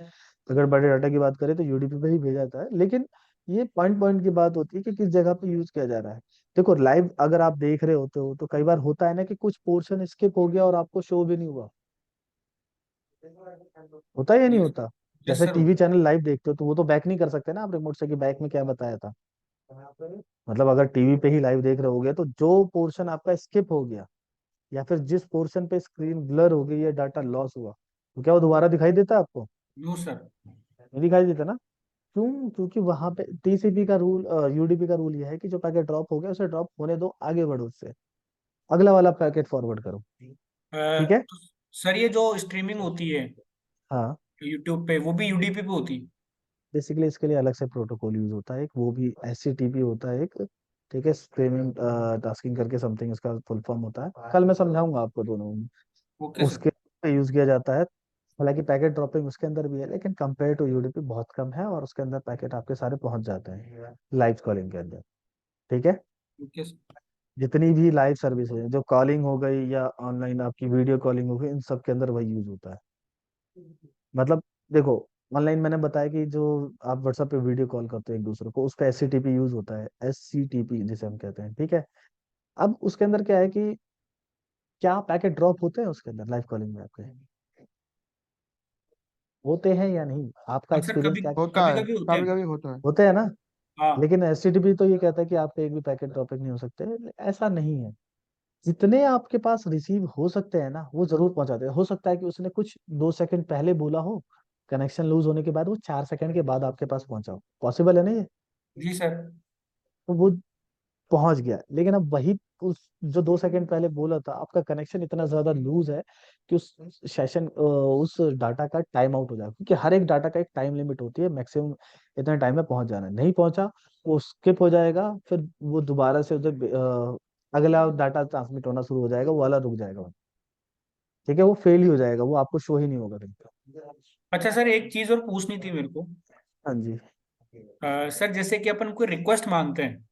अगर बड़े डाटा की बात करें तो यूडीपी पे ही भेजा जाता है, लेकिन ये पॉइंट पॉइंट की बात होती है कि किस जगह पे यूज किया जा रहा है। देखो लाइव अगर आप देख रहे होते हो तो कई बार होता है ना कि कुछ पोर्शन स्किप हो गया और आपको शो भी नहीं हुआ, होता है या नहीं यस। होता। यस जैसे सर। टीवी चैनल लाइव देखते हो तो वो तो बैक नहीं कर सकते ना आप रिमोट से कि बैक में क्या बताया था, मतलब अगर टीवी पे ही लाइव देख रहे होगे तो जो पोर्शन आपका स्किप हो गया या फिर जिस पोर्शन पे स्क्रीन ब्लर हो गई या डाटा लॉस हुआ, तो क्या वो दोबारा दिखाई देता है आपको, नो सर। नहीं दिखाई देता ना। क्यों, क्योंकि वहां पे टीसीपी का रूल, यूडीपी का रूल ये है कि जो पैकेट ड्रॉप हो गया उसे ड्रॉप होने दो, आगे बढ़ो उससे, अगला वाला पैकेट फॉरवर्ड करो। ठीक है, तो सर, ये जो स्ट्रीमिंग होती है हाँ, यूट्यूब पे, वो भी यूडीपी पे होती है? बेसिकली इसके लिए अलग से प्रोटोकॉल यूज होता है, एक वो भी एचटीटीपी होता है एक, ठीक है, स्ट्रीमिंग टास्किंग करके समथिंग इसका फुल फॉर्म होता है, कल मैं समझाऊंगा आपको दोनों में। Okay sir. उसके यूज किया जाता है, हालांकि पैकेट ड्रॉपिंग उसके अंदर भी है लेकिन कंपेयर टू यूडीपी बहुत कम है, और उसके अंदर पैकेट आपके सारे पहुंच जाते हैं लाइव कॉलिंग के अंदर। ठीक है, ओके सर। जितनी भी लाइव सर्विस है, जो कॉलिंग हो गई या ऑनलाइन आपकी वीडियो कॉलिंग हो गई, इन सब के अंदर वही यूज होता है। मतलब देखो, ऑनलाइन मैंने बताया कि जो आप व्हाट्सएप पे वीडियो कॉल करते हो एक दूसरे को, उस पर एससीटीपी यूज होता है, एससीटीपी जिसे हम कहते हैं, ठीक है। अब उसके अंदर क्या है कि क्या पैकेट ड्रॉप होते हैं उसके अंदर लाइव कॉलिंग में आपके, होते हैं या नहीं, आपका हाँ सर, एक्सपीरियंस कभी क्या, होता कभी है, कभी होते कभी हैं। कभी होता है। होते हैं ना। हाँ लेकिन एचटीटीपी तो ये कहता है कि आपके एक भी पैकेट टॉपिक नहीं हो सकते। ऐसा नहीं है, जितने आपके पास रिसीव हो सकते हैं ना वो जरूर पहुंचाते हैं। हो सकता है कि उसने कुछ 2 सेकंड पहले बोला हो, कनेक्शन लूज होने के बाद वो 4 सेकंड के बाद आपके पास पहुंचा हो, पॉसिबल है ना ये? जी सर। तो वो पहुंच गया, लेकिन अब वही उस जो 2 सेकंड पहले बोला था, आपका कनेक्शन इतना ज्यादा लूज है कि उस सेशन उस डाटा का टाइम आउट हो जाएगा, क्योंकि हर एक डाटा का एक टाइम लिमिट होती है, मैक्सिमम इतने टाइम में पहुंच जाना है। नहीं पहुंचा, वो स्किप हो जाएगा, फिर वो दोबारा से उधर अगला डाटा ट्रांसमिट होना शुरू हो जाएगा, वो वाला रुक जाएगा। ठीक है, वो फेल ही हो जाएगा, वो आपको शो ही नहीं होगा कहीं पे। अच्छा सर, एक चीज और पूछनी थी मेरे को। हाँ जी। सर जैसे कि अपन कोई रिक्वेस्ट मांगते हैं,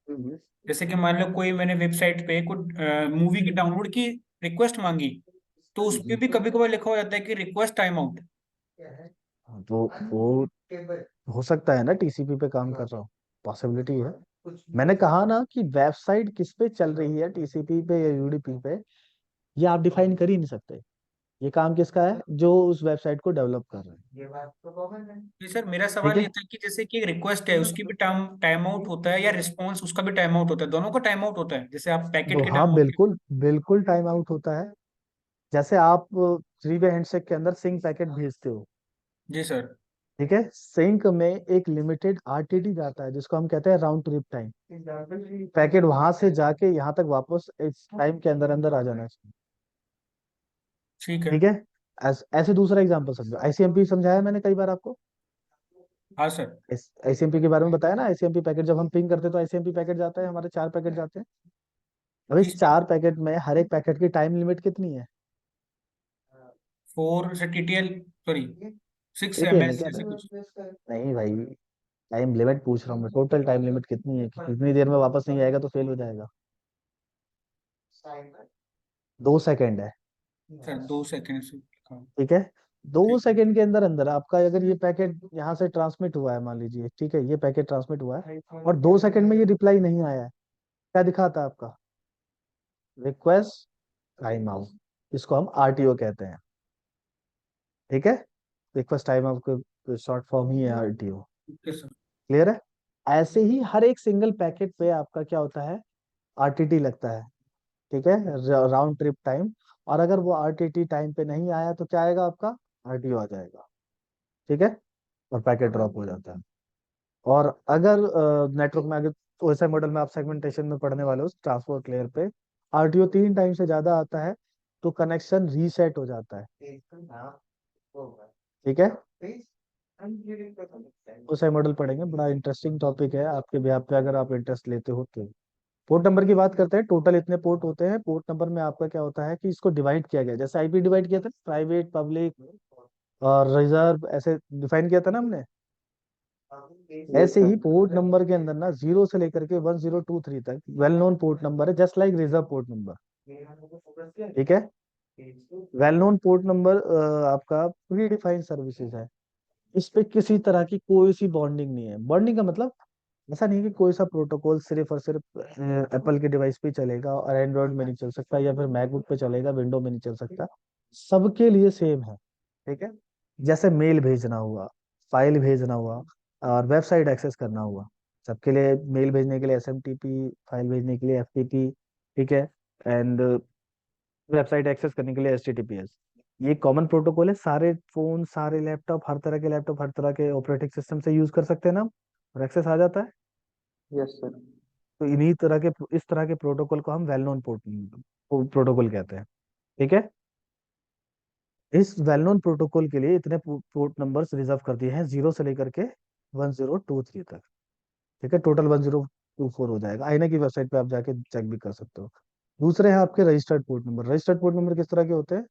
हम्म। जैसे कि मान लो कोई मैंने वेबसाइट पे कोई मूवी की डाउनलोड की रिक्वेस्ट मांगी, तो उस पे भी कभी कभार लिखा हो जाता है कि रिक्वेस्ट टाइम आउट। हाँ, तो वो हो सकता है ना टीसीपी पे काम कर रहा हो, पॉसिबिलिटी है। मैंने कहा ना कि वेबसाइट किस पे चल रही है, टीसीपी पे या यूडीपी पे, ये आप डिफाइन कर ही नहीं सकते। ये काम किसका है, जो उस वेबसाइट को डेवलप कर रहे हैं। जी सर, मेरा ठीक सवाल है, ये था कि जैसे कि एक रिक्वेस्ट है उसकी भी टाइम टाइम आउट होता है, या रिस्पॉन्स उसका भी टाइम आउट होता है, दोनों का टाइम आउट होता है, जैसे आप पैकेट तो के हाँ डाउनलोड के। बिल्कुल बिल्कुल टाइम आउट होता है। जैसे आप थ्री वे हैंडशेक के अंदर सिंक पैकेट भेजते हो, जी सर। ठीक है, सिंक में एक लिमिटेड आरटीटी जाता है जिसको हम कहते हैं राउंड ट्रिप टाइम। पैकेट वहां से जाके यहाँ तक वापस इस टाइम के अंदर अंदर आ जाना चाहिए। ठीक है। ठीक है, ऐसे दूसरा एग्जांपल समझो, आईसीएमपी समझाया मैंने कई बार आपको। हाँ सर। आईसीएमपी के बारे में बताया ना, आईसीएमपी पैकेट जब हम पिंग करते हैं तो आईसीएमपी पैकेट जाता है, हमारे 4 पैकेट जाते हैं। अब जी इस सर। 4 पैकेट में हर एक पैकेट की टाइम लिमिट कितनी है? 4 से टीटीएल, सॉरी 6 ठीक है, नहीं एमएस क्या ऐसे कुछ। नहीं भाई, टाइम लिमिट पूछ रहा हूँ मैं, टोटल टाइम लिमिट कितनी है कि कितनी देर में वापस नहीं आएगा तो फेल हो जाएगा? 2 सेकंड है। सर 2 सेकंड से हाँ। ठीक है, दो ठीक है। सेकंड के अंदर अंदर आपका अगर ये पैकेट यहाँ से ट्रांसमिट हुआ है, मान लीजिए, ठीक है, ये पैकेट ट्रांसमिट हुआ है और 2 सेकंड में ये रिप्लाई नहीं आया है, क्या दिखाता है आपका? रिक्वेस्ट टाइम आउट, इसको हम आरटीओ कहते हैं। ठीक है, रिक्वेस्ट टाइम आउट का शॉर्ट फॉर्म ही है आरटीओ। Okay sir. क्लियर है? ऐसे ही हर एक सिंगल पैकेट पे आपका क्या होता है, आरटीटी लगता है। ठीक है, राउंड ट्रिप टाइम। और अगर वो आरटीटी टाइम पे नहीं आया तो क्या आएगा आपका, आरटीओ आ जाएगा। ठीक है, और पैकेट ड्रॉप हो जाता है। और अगर नेटवर्क में अगर ओएसआई मॉडल में आप सेगमेंटेशन में पढ़ने वाले हो ट्रांसपोर्ट लेयर पे, आरटीओ 3 टाइम से ज्यादा आता है तो कनेक्शन रीसेट हो जाता है। ठीक है, ओएसआई मॉडल पढ़ेंगे, बड़ा इंटरेस्टिंग टॉपिक है आपके बिहार पे अगर आप इंटरेस्ट लेते हो तो। पोर्ट नंबर की बात करते हैं, टोटल इतने पोर्ट होते हैं। पोर्ट नंबर में आपका क्या होता है कि इसको डिवाइड किया गया, जैसे आईपी डिवाइड किया था, प्राइवेट पब्लिक और रिजर्व, ऐसे डिफाइन किया था ना हमने। यस ऐसे सर। ही पोर्ट नंबर के अंदर ना 0 से लेकर के 1023 तक वेल नोन पोर्ट नंबर है, just like reserve port number. ठीक है, वेल नोन पोर्ट नंबर आपका प्री डिफाइंड सर्विसेज है। इस पे किसी तरह की कोई सी बॉन्डिंग नहीं है। बॉन्डिंग का मतलब ऐसा नहीं है कि कोई सा प्रोटोकॉल सिर्फ और सिर्फ एप्पल के डिवाइस पे चलेगा और एंड्रॉइड में नहीं चल सकता, या फिर मैकबुक पे चलेगा विंडो में नहीं चल सकता। सबके लिए सेम है। ठीक है, जैसे मेल भेजना हुआ, फाइल भेजना हुआ और वेबसाइट एक्सेस करना हुआ, सबके लिए मेल भेजने के लिए एसएमटीपी, फाइल भेजने के लिए एफटीपी। ठीक है, एंड वेबसाइट एक्सेस करने के लिए एचटीटीपीएस। ये कॉमन प्रोटोकॉल है, सारे फोन, सारे लैपटॉप, हर तरह के लैपटॉप, हर तरह के ऑपरेटिंग सिस्टम से यूज कर सकते हैं ना, और एक्सेस आ जाता है। Yes sir. तो इन्हीं तरह के, इस तरह के प्रोटोकॉल को हम वेल नोन प्रोटोकॉल कहते हैं। ठीक है, इस वेल नोन प्रोटोकॉल के लिए इतने पोर्ट नंबर्स रिजर्व कर दिए हैं, 0 से लेकर के 1023 तक। ठीक है, टोटल 1024 हो जाएगा, आईना की वेबसाइट पे आप जाके चेक भी कर सकते हो। दूसरे हैं आपके registered port number. Registered port number किस तरह के होते हैं?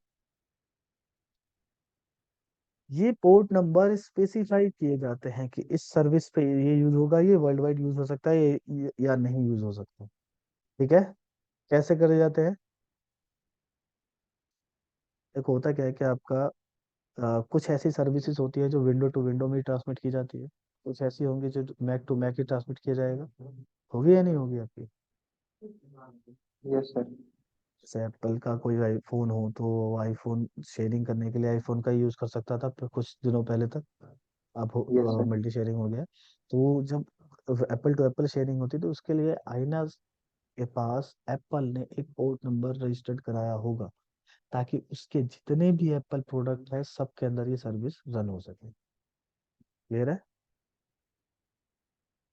ये पोर्ट नंबर स्पेसिफाई किए जाते हैं कि इस सर्विस पे ये यूज होगा, ये वर्ल्ड वाइड यूज हो सकता है, या नहीं यूज हो सकता। ठीक है, कैसे करे जाते हैं? एक होता क्या है कि आपका कुछ ऐसी सर्विसेज होती है जो विंडो टू विंडो में ट्रांसमिट की जाती है, कुछ ऐसी होंगी जो मैक टू मैक ही ट्रांसमिट किया जाएगा। होगी या नहीं होगी आपकी? Yes sir. जैसे एप्पल का कोई आईफोन हो तो आईफोन शेयरिंग करने के लिए आईफोन का यूज कर सकता था कुछ दिनों पहले तक। अब यस सर। मल्टी शेयरिंग हो गया। तो जब एप्पल टू एप्पल शेयरिंग होती, तो उसके लिए आईना के पास एप्पल ने एक पोर्ट नंबर रजिस्टर्ड कराया होगा, ताकि उसके जितने भी एप्पल प्रोडक्ट है सबके अंदर ये सर्विस रन हो सके। क्लियर है?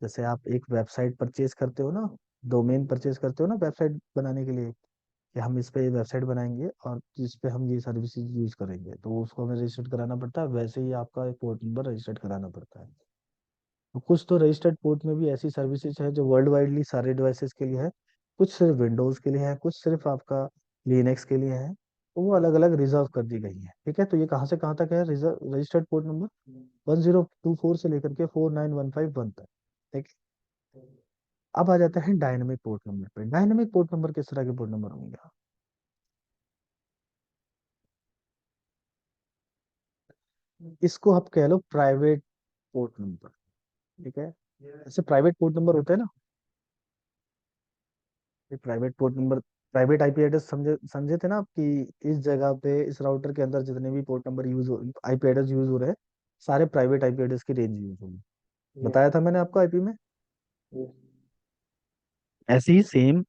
जैसे आप एक वेबसाइट परचेज करते हो ना, डोमेन परचेज करते हो ना वेबसाइट बनाने के लिए, कि हम इस पे वेबसाइट बनाएंगे और जिस पे हम ये सर्विसेज यूज करेंगे, तो उसको हमें रजिस्टर्ड कराना पड़ता है, वैसे ही आपका एक पोर्ट नंबर रजिस्टर्ड कराना पड़ता है। तो कुछ तो रजिस्टर्ड पोर्ट में भी ऐसी सर्विसेज है जो वर्ल्ड वाइडली सारे डिवाइसेस के लिए है, कुछ सिर्फ विंडोज के लिए है, कुछ सिर्फ आपका लिनक्स के लिए है, तो वो अलग अलग रिजर्व कर दी गई है। ठीक है, तो ये कहाँ से कहाँ तक है रजिस्टर्ड पोर्ट नंबर? 1024 से लेकर के 49151 तक। ठीक है, अब आ जाते हैं डायनेमिक पोर्ट नंबर पे। डायनेमिक पोर्ट नंबर किस तरह के पोर्ट नंबर होंगे? इसको आप कह लो प्राइवेट पोर्ट नंबर। ठीक है, ऐसे प्राइवेट पोर्ट नंबर होते हैं ना, ये private port number, private IP address समझे समझे थे ना आप, कि इस जगह पे इस राउटर के अंदर जितने भी पोर्ट नंबर यूज हो, आईपी एड्रेस यूज हो रहे हैं, सारे प्राइवेट आईपी एड्रेस की रेंज यूज होगी। यस। बताया था मैंने आपको आईपी में। यस। ऐसे ही सेम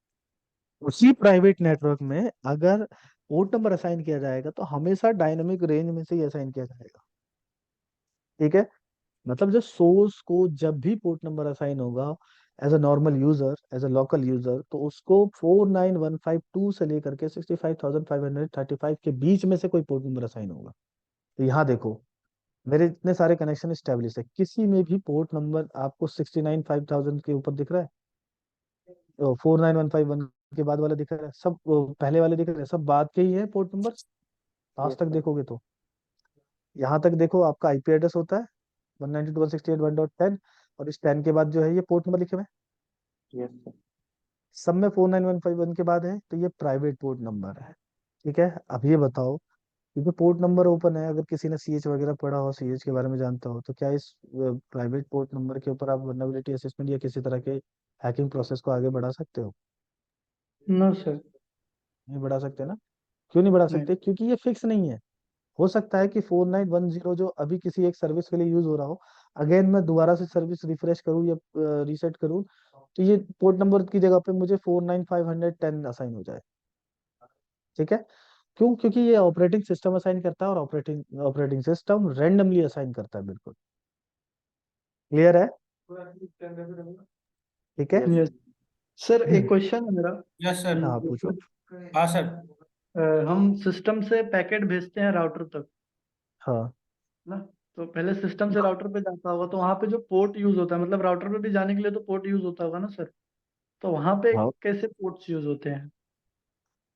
उसी प्राइवेट नेटवर्क में अगर पोर्ट नंबर असाइन किया जाएगा, तो हमेशा डायनेमिक रेंज में से ही असाइन किया जाएगा। ठीक है, मतलब जो सोर्स को जब भी पोर्ट नंबर असाइन होगा as a normal user, as a local user, तो उसको 49152 से लेकर के 65,535 के बीच में से कोई पोर्ट नंबर असाइन होगा। तो यहाँ देखो, मेरे इतने सारे कनेक्शन स्टेब्लिश है, किसी में भी पोर्ट नंबर आपको 69,5000 के ऊपर दिख रहा है? 49151 के बाद वाला दिख रहा है? सब पहले वाले दिख रहे हैं, सब बाद के ही है पोर्ट नंबर। लास्ट यस तक सर। देखोगे तो यहाँ तक देखो, आपका आईपी एड्रेस होता है 192.168.1.10, और इस 10 के बाद जो है ये पोर्ट नंबर लिखे हुए हैं, यस सर। सब में 49151 के बाद है, तो ये प्राइवेट पोर्ट नंबर है। ठीक है, अब ये बताओ, क्योंकि पोर्ट नंबर ओपन है, अगर किसी ने सीएच वगैरह पढ़ा हो, सीएच के बारे में जानता हो, तो क्या इस प्राइवेट पोर्ट नंबर के ऊपर आप वल्नरेबिलिटी असेसमेंट या किसी तरह के हैकिंग प्रोसेस को आगे बढ़ा सकते हो? No sir. नहीं बढ़ा सकते ना? क्यों नहीं बढ़ा नहीं। सकते? क्योंकि ये फिक्स नहीं है। हो सकता है कि 4910 जो अभी किसी एक सर्विस के लिए यूज हो रहा हो, अगेन मैं दोबारा से सर्विस रिफ्रेश करूं या रीसेट करूं, तो ये पोर्ट नंबर की जगह पे मुझे 49510 असाइन हो जाए। ठीक है, क्यों? क्योंकि ये ऑपरेटिंग सिस्टम असाइन करता है, और operating operating system randomly assign करता है, बिल्कुल। क्लियर है? ठीक है। यस। यस सर, एक क्वेश्चन है मेरा यस सर। हाँ कि पूछो। हाँ सर। हम सिस्टम से पैकेट भेजते हैं राउटर तक हाँ ना, तो पहले सिस्टम से राउटर पे जाता होगा, तो वहां पे जो पोर्ट यूज होता है, मतलब राउटर पे भी जाने के लिए तो पोर्ट यूज होता होगा ना सर, तो वहां पे हाँ, कैसे पोर्ट्स यूज होते हैं?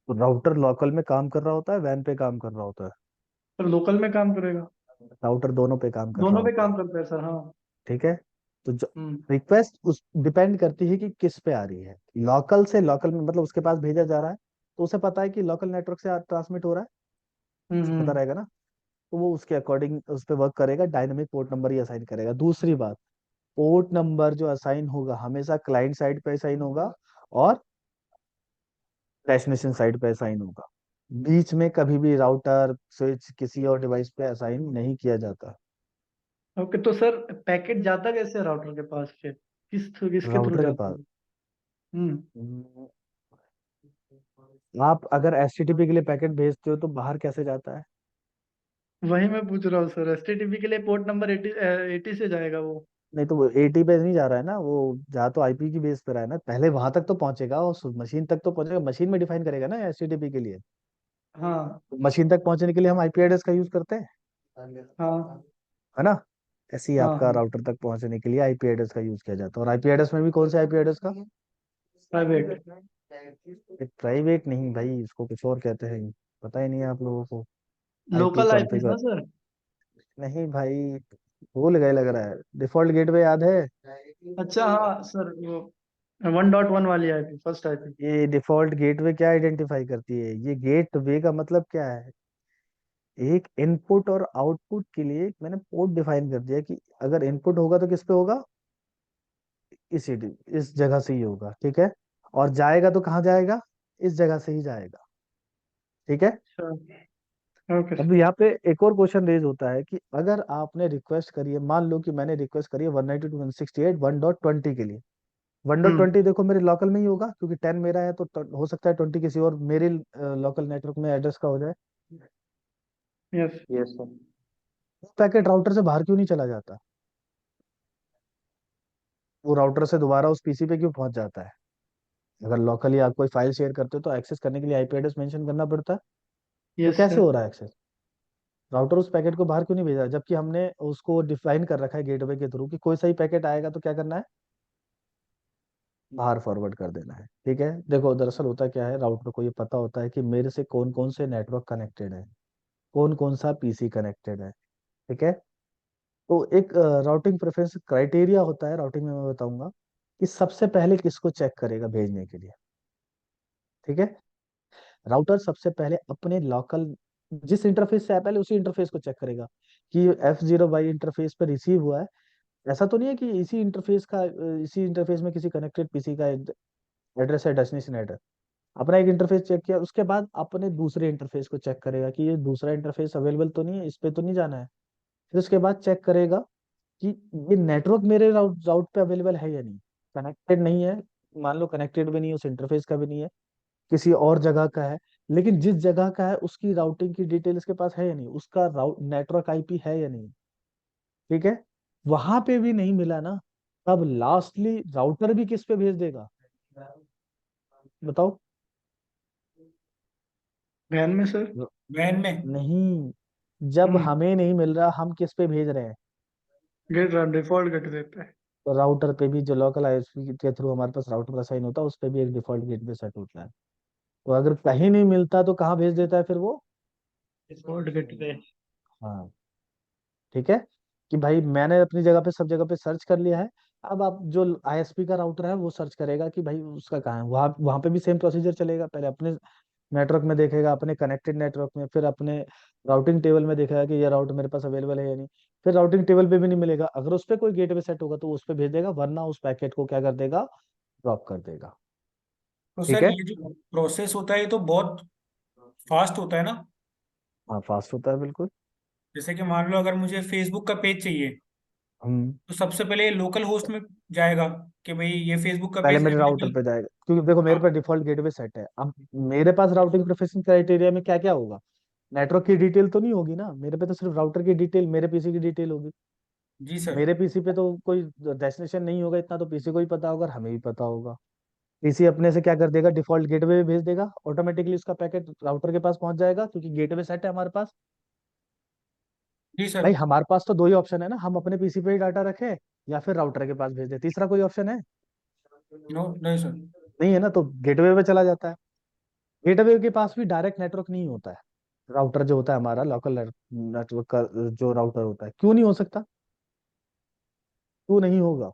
तो राउटर लोकल में काम कर रहा होता है, वैन पे काम कर रहा होता है। पर लोकल में काम करेगा? राउटर दोनों पे काम कर रहा दोनों पे होता है। काम करता है सर, हाँ। ठीक है, तो जो हम्म। रिक्वेस्ट उस डिपेंड करती है कि किस पे आ रही है। लोकल से लोकल में मतलब उसके पास भेजा जा रहा है, तो उसे पता है कि लोकल नेटवर्क से ट्रांसमिट हो रहा है, उसे पता हम्म। रहेगा ना, तो वो उसके अकॉर्डिंग उस पर वर्क करेगा, डायनेमिक पोर्ट नंबर ही असाइन करेगा। दूसरी बात, पोर्ट नंबर जो असाइन होगा हमेशा क्लाइंट साइड पे असाइन होगा, और डेस्टिनेशन साइड पे असाइन होगा। बीच में कभी भी राउटर स्विच किसी और डिवाइस पे असाइन नहीं किया जाता। ओके, तो सर पैकेट जाता कैसे राउटर के पास फिर, किसके थ्रू राउटर के जाता पास, है? हम्म। आप अगर एचटीटीपी के लिए पैकेट भेजते हो तो बाहर कैसे जाता है? वही मैं पूछ रहा हूँ सर, एचटीटीपी के लिए पोर्ट नंबर 80 से जाएगा वो? नहीं तो वो एटी पे नहीं जा रहा है ना, वो जा तो आईपी की बेस पे रहा है ना, पहले वहां तक तो पहुंचेगा, और मशीन तक तो पहुंचेगा, मशीन में डिफाइन करेगा ना एचटीटीपी के लिए। हाँ। मशीन तक पहुंचने के लिए हम आईपी एड्रेस का यूज करते हैं, हाँ। है ना? ऐसे ही हाँ। आपका हाँ। राउटर तक पहुंचने के लिए आईपी एड्रेस का यूज किया जाता है। और आईपी एड्रेस में भी कौन से आईपी एड्रेस का? प्राइवेट। प्राइवेट नहीं भाई, इसको कुछ और कहते हैं, पता ही नहीं है आप लोगों को। आईपी लोकल आईपी कॉन्फ़िगर, ना सर? नहीं भाई, भूल गए लग रहा है। डिफॉल्ट गेटवे याद है? अच्छा हाँ सर, वो 1.1 वाली आईपी, फर्स्ट आईपी। ये डिफॉल्ट गेटवे क्या आइडेंटिफाई करती है? ये गेटवे का मतलब क्या है? एक इनपुट और आउटपुट के लिए मैंने पोर्ट डिफाइन कर दिया, कि अगर इनपुट होगा तो किस पे होगा, इस जगह से ही होगा। ठीक है, और जाएगा तो कहाँ जाएगा? इस जगह से ही जाएगा। ठीक है, अच्छा। ओके अब यहाँ पे एक और क्वेश्चन रेज होता है कि अगर आपने रिक्वेस्ट करी है, मान लो कि मैंने रिक्वेस्ट करी है 192.168.1.20 के लिए। वन डॉट हम्म ट्वेंटी देखो मेरे लोकल में ही होगा, क्योंकि 10 मेरा है, तो हो सकता है 20 किसी और मेरे लोकल नेटवर्क में एड्रेस का हो जाए। Yes yes sir. वो पैकेट राउटर से बाहर क्यों नहीं चला जाता? वो राउटर से दोबारा उस पीसी पे क्यों पहुंच जाता है? अगर लोकली आप कोई फाइल शेयर करते हो तो एक्सेस करने के लिए आईपी एड्रेस मेंशन करना पड़ता है। तो यस कैसे सर। हो रहा है एक्सेस? राउटर उस पैकेट को बाहर क्यों नहीं भेजा, जबकि हमने उसको डिफाइन कर रखा है गेटवे के थ्रू कि कोई सा ही पैकेट आएगा तो क्या करना है, बाहर फॉरवर्ड कर देना है। ठीक है, देखो दरअसल होता क्या है, राउटर को ये पता होता है कि मेरे से कौन कौन से नेटवर्क कनेक्टेड है, कौन कौन सा पीसी कनेक्टेड है। ठीक है, तो एक राउटिंग प्रेफरेंस क्राइटेरिया होता है राउटिंग में, मैं बताऊंगा कि सबसे पहले किसको चेक करेगा भेजने के लिए। ठीक है, राउटर सबसे पहले अपने लोकल जिस इंटरफेस से है पहले उसी इंटरफेस को चेक करेगा कि F0 बाई इंटरफेस पे रिसीव हुआ है। ऐसा तो नहीं है कि इसी इंटरफेस में किसी कनेक्टेड पीसी का एड्रेस है, डेस्टिनेशन एड्रेस। अपना एक इंटरफेस चेक किया, उसके बाद अपने दूसरे इंटरफेस को चेक करेगा कि ये दूसरा इंटरफेस अवेलेबल तो नहीं है, इस पे तो नहीं जाना है। फिर उसके बाद चेक करेगा कि ये नेटवर्क मेरे राउट पे अवेलेबल है या नहीं। कनेक्टेड नहीं है, मान लो कनेक्टेड भी नहीं है, उस इंटरफेस का भी नहीं है, किसी और जगह का है, लेकिन जिस जगह का है उसकी राउटिंग की डिटेल इसके पास है या नहीं, उसका राउट नेटवर्क आईपी है या नहीं। ठीक है, वहां पे भी नहीं मिला ना, तब लास्टली राउटर भी किस पे भेज देगा, बताओ? वैन में सर। र- वैन में। नहीं, जब हम्म हमें नहीं मिल रहा हम किस पे भेज रहे हैं? गेट डिफॉल्ट गेट देता है। तो राउटर पे भी जो लोकल आईएसपी के थ्रू हमारे पास राउटर असाइन होता है उस पे भी एक डिफॉल्ट गेटवे सेट होता है। तो अगर कहीं नहीं मिलता तो कहाँ भेज देता है फिर वो? डिफॉल्ट गेट पे। हाँ, ठीक है, कि भाई मैंने अपनी जगह पे सब जगह पे सर्च कर लिया है। अब आप जो आईएसपी का राउटर है वो सर्च करेगा कि भाई उसका कहाँ है, वहाँ वहाँ पे भी सेम प्रोसीजर चलेगा। पहले अपने नेटवर्क में देखेगा, अपने कनेक्टेड नेटवर्क में, फिर अपने राउटिंग टेबल में देखेगा कि ये राउटर मेरे पास अवेलेबल है या नहीं। फिर राउटिंग टेबल पे भी नहीं मिलेगा, अगर उस पर कोई गेटवे सेट होगा तो उस पर भेज देगा, वरना उस पैकेट को क्या कर देगा, ड्रॉप कर देगा। तो ठीक सर है, ये जो प्रोसेस होता है ये तो बहुत फास्ट होता है ना। हाँ फास्ट होता है बिल्कुल। जैसे कि मान लो अगर मुझे फेसबुक का पेज चाहिए, हम तो सबसे पहले लोकल होस्ट में जाएगा कि भाई ये फेसबुक का पहले पेज मेरे राउटर अवेलेबल। पे जाएगा, क्योंकि देखो मेरे हाँ। पास डिफॉल्ट गेटवे सेट है। अब मेरे पास राउटिंग प्रोफेशन क्राइटेरिया में क्या क्या होगा, नेटवर्क की डिटेल तो नहीं होगी ना मेरे पे, तो सिर्फ राउटर की डिटेल, मेरे पीसी की डिटेल होगी। जी सर। मेरे पीसी पे तो कोई डेस्टिनेशन नहीं होगा, इतना तो पीसी को ही पता होगा और हमें भी पता होगा। पीसी अपने से क्या कर देगा, डिफॉल्ट गेटवे पे भेज देगा, ऑटोमेटिकली उसका पैकेट राउटर के पास पहुंच जाएगा, क्योंकि गेटवे सेट है हमारे पास। जी सर। भाई हमारे पास तो दो ही ऑप्शन है ना, हम अपने पीसी पे ही डाटा रखें या फिर राउटर के पास भेज दे, तीसरा कोई ऑप्शन है? नो नहीं सर। नहीं है ना, तो गेटवे पे चला जाता है। गेटवे के पास भी डायरेक्ट नेटवर्क नहीं होता है। राउटर जो होता है हमारा लोकल नेटवर्क का जो राउटर होता है, क्यों नहीं हो सकता, क्यों नहीं होगा?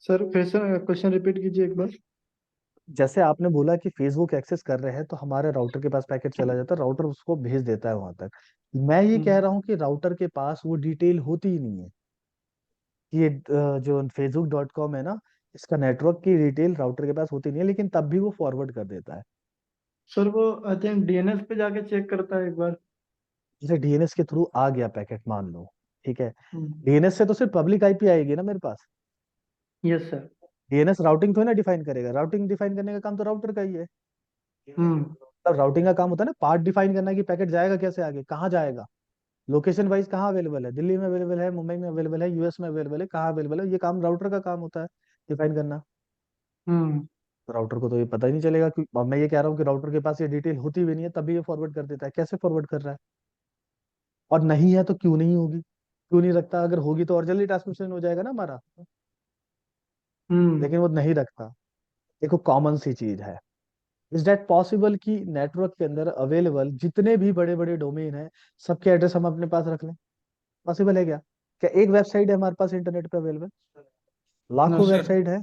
सर फिर से क्वेश्चन रिपीट कीजिए एक बार। जैसे आपने बोला कि फेसबुक एक्सेस कर रहे हैं तो हमारे राउटर के पास पैकेट चला जाता है, राउटर उसको भेज देता है वहां तक। मैं ये कह हम्म रहा हूँ कि राउटर के पास वो डिटेल होती ही नहीं है। ये जो facebook.com है ना, इसका नेटवर्क की डिटेल राउटर के पास होती नहीं है, लेकिन तब भी वो फॉरवर्ड कर देता है। सर वो आई थिंक डीएनएस पे जाके चेक करता है एक बार। जैसे डीएनएस के थ्रू आ गया पैकेट मान लो, ठीक है, हम्म डीएनएस से तो सिर्फ पब्लिक आईपी आएगी ना मेरे पास। Yes sir. डीएनएस राउटिंग तो है ना डिफाइन करेगा, राउटिंग डिफाइन करने का काम तो राउटर का ही है। हम्म तब राउटिंग का काम होता है ना पार्ट डिफाइन करना, कि पैकेट जाएगा कैसे, आगे कहाँ जाएगा, लोकेशन वाइज कहाँ अवेलेबल है, दिल्ली में अवेलेबल है, मुंबई में अवेलेबल है, यूएस में अवेलेबल है, कहाँ अवेलेबल है, ये काम राउटर का काम होता है, डिफाइन करना। हम्म तो राउटर को तो ये पता ही नहीं चलेगा, कि अब मैं ये कह रहा हूँ कि राउटर के पास ये डिटेल होती भी नहीं है तभी ये फॉरवर्ड कर देता है, कैसे फॉरवर्ड कर रहा है? और नहीं है तो क्यों नहीं होगी, क्यों नहीं रखता? अगर होगी तो और जल्दी ट्रांसमिशन हो जाएगा ना हमारा, हम्म लेकिन वो नहीं रखता। देखो कॉमन सी चीज है, इज दैट पॉसिबल कि नेटवर्क के अंदर अवेलेबल जितने भी बड़े बड़े डोमेन है सबके एड्रेस हम अपने पास रख लें? पॉसिबल है क्या? क्या एक वेबसाइट है हमारे पास इंटरनेट पे अवेलेबल? नो लाखों सर। वेबसाइट है,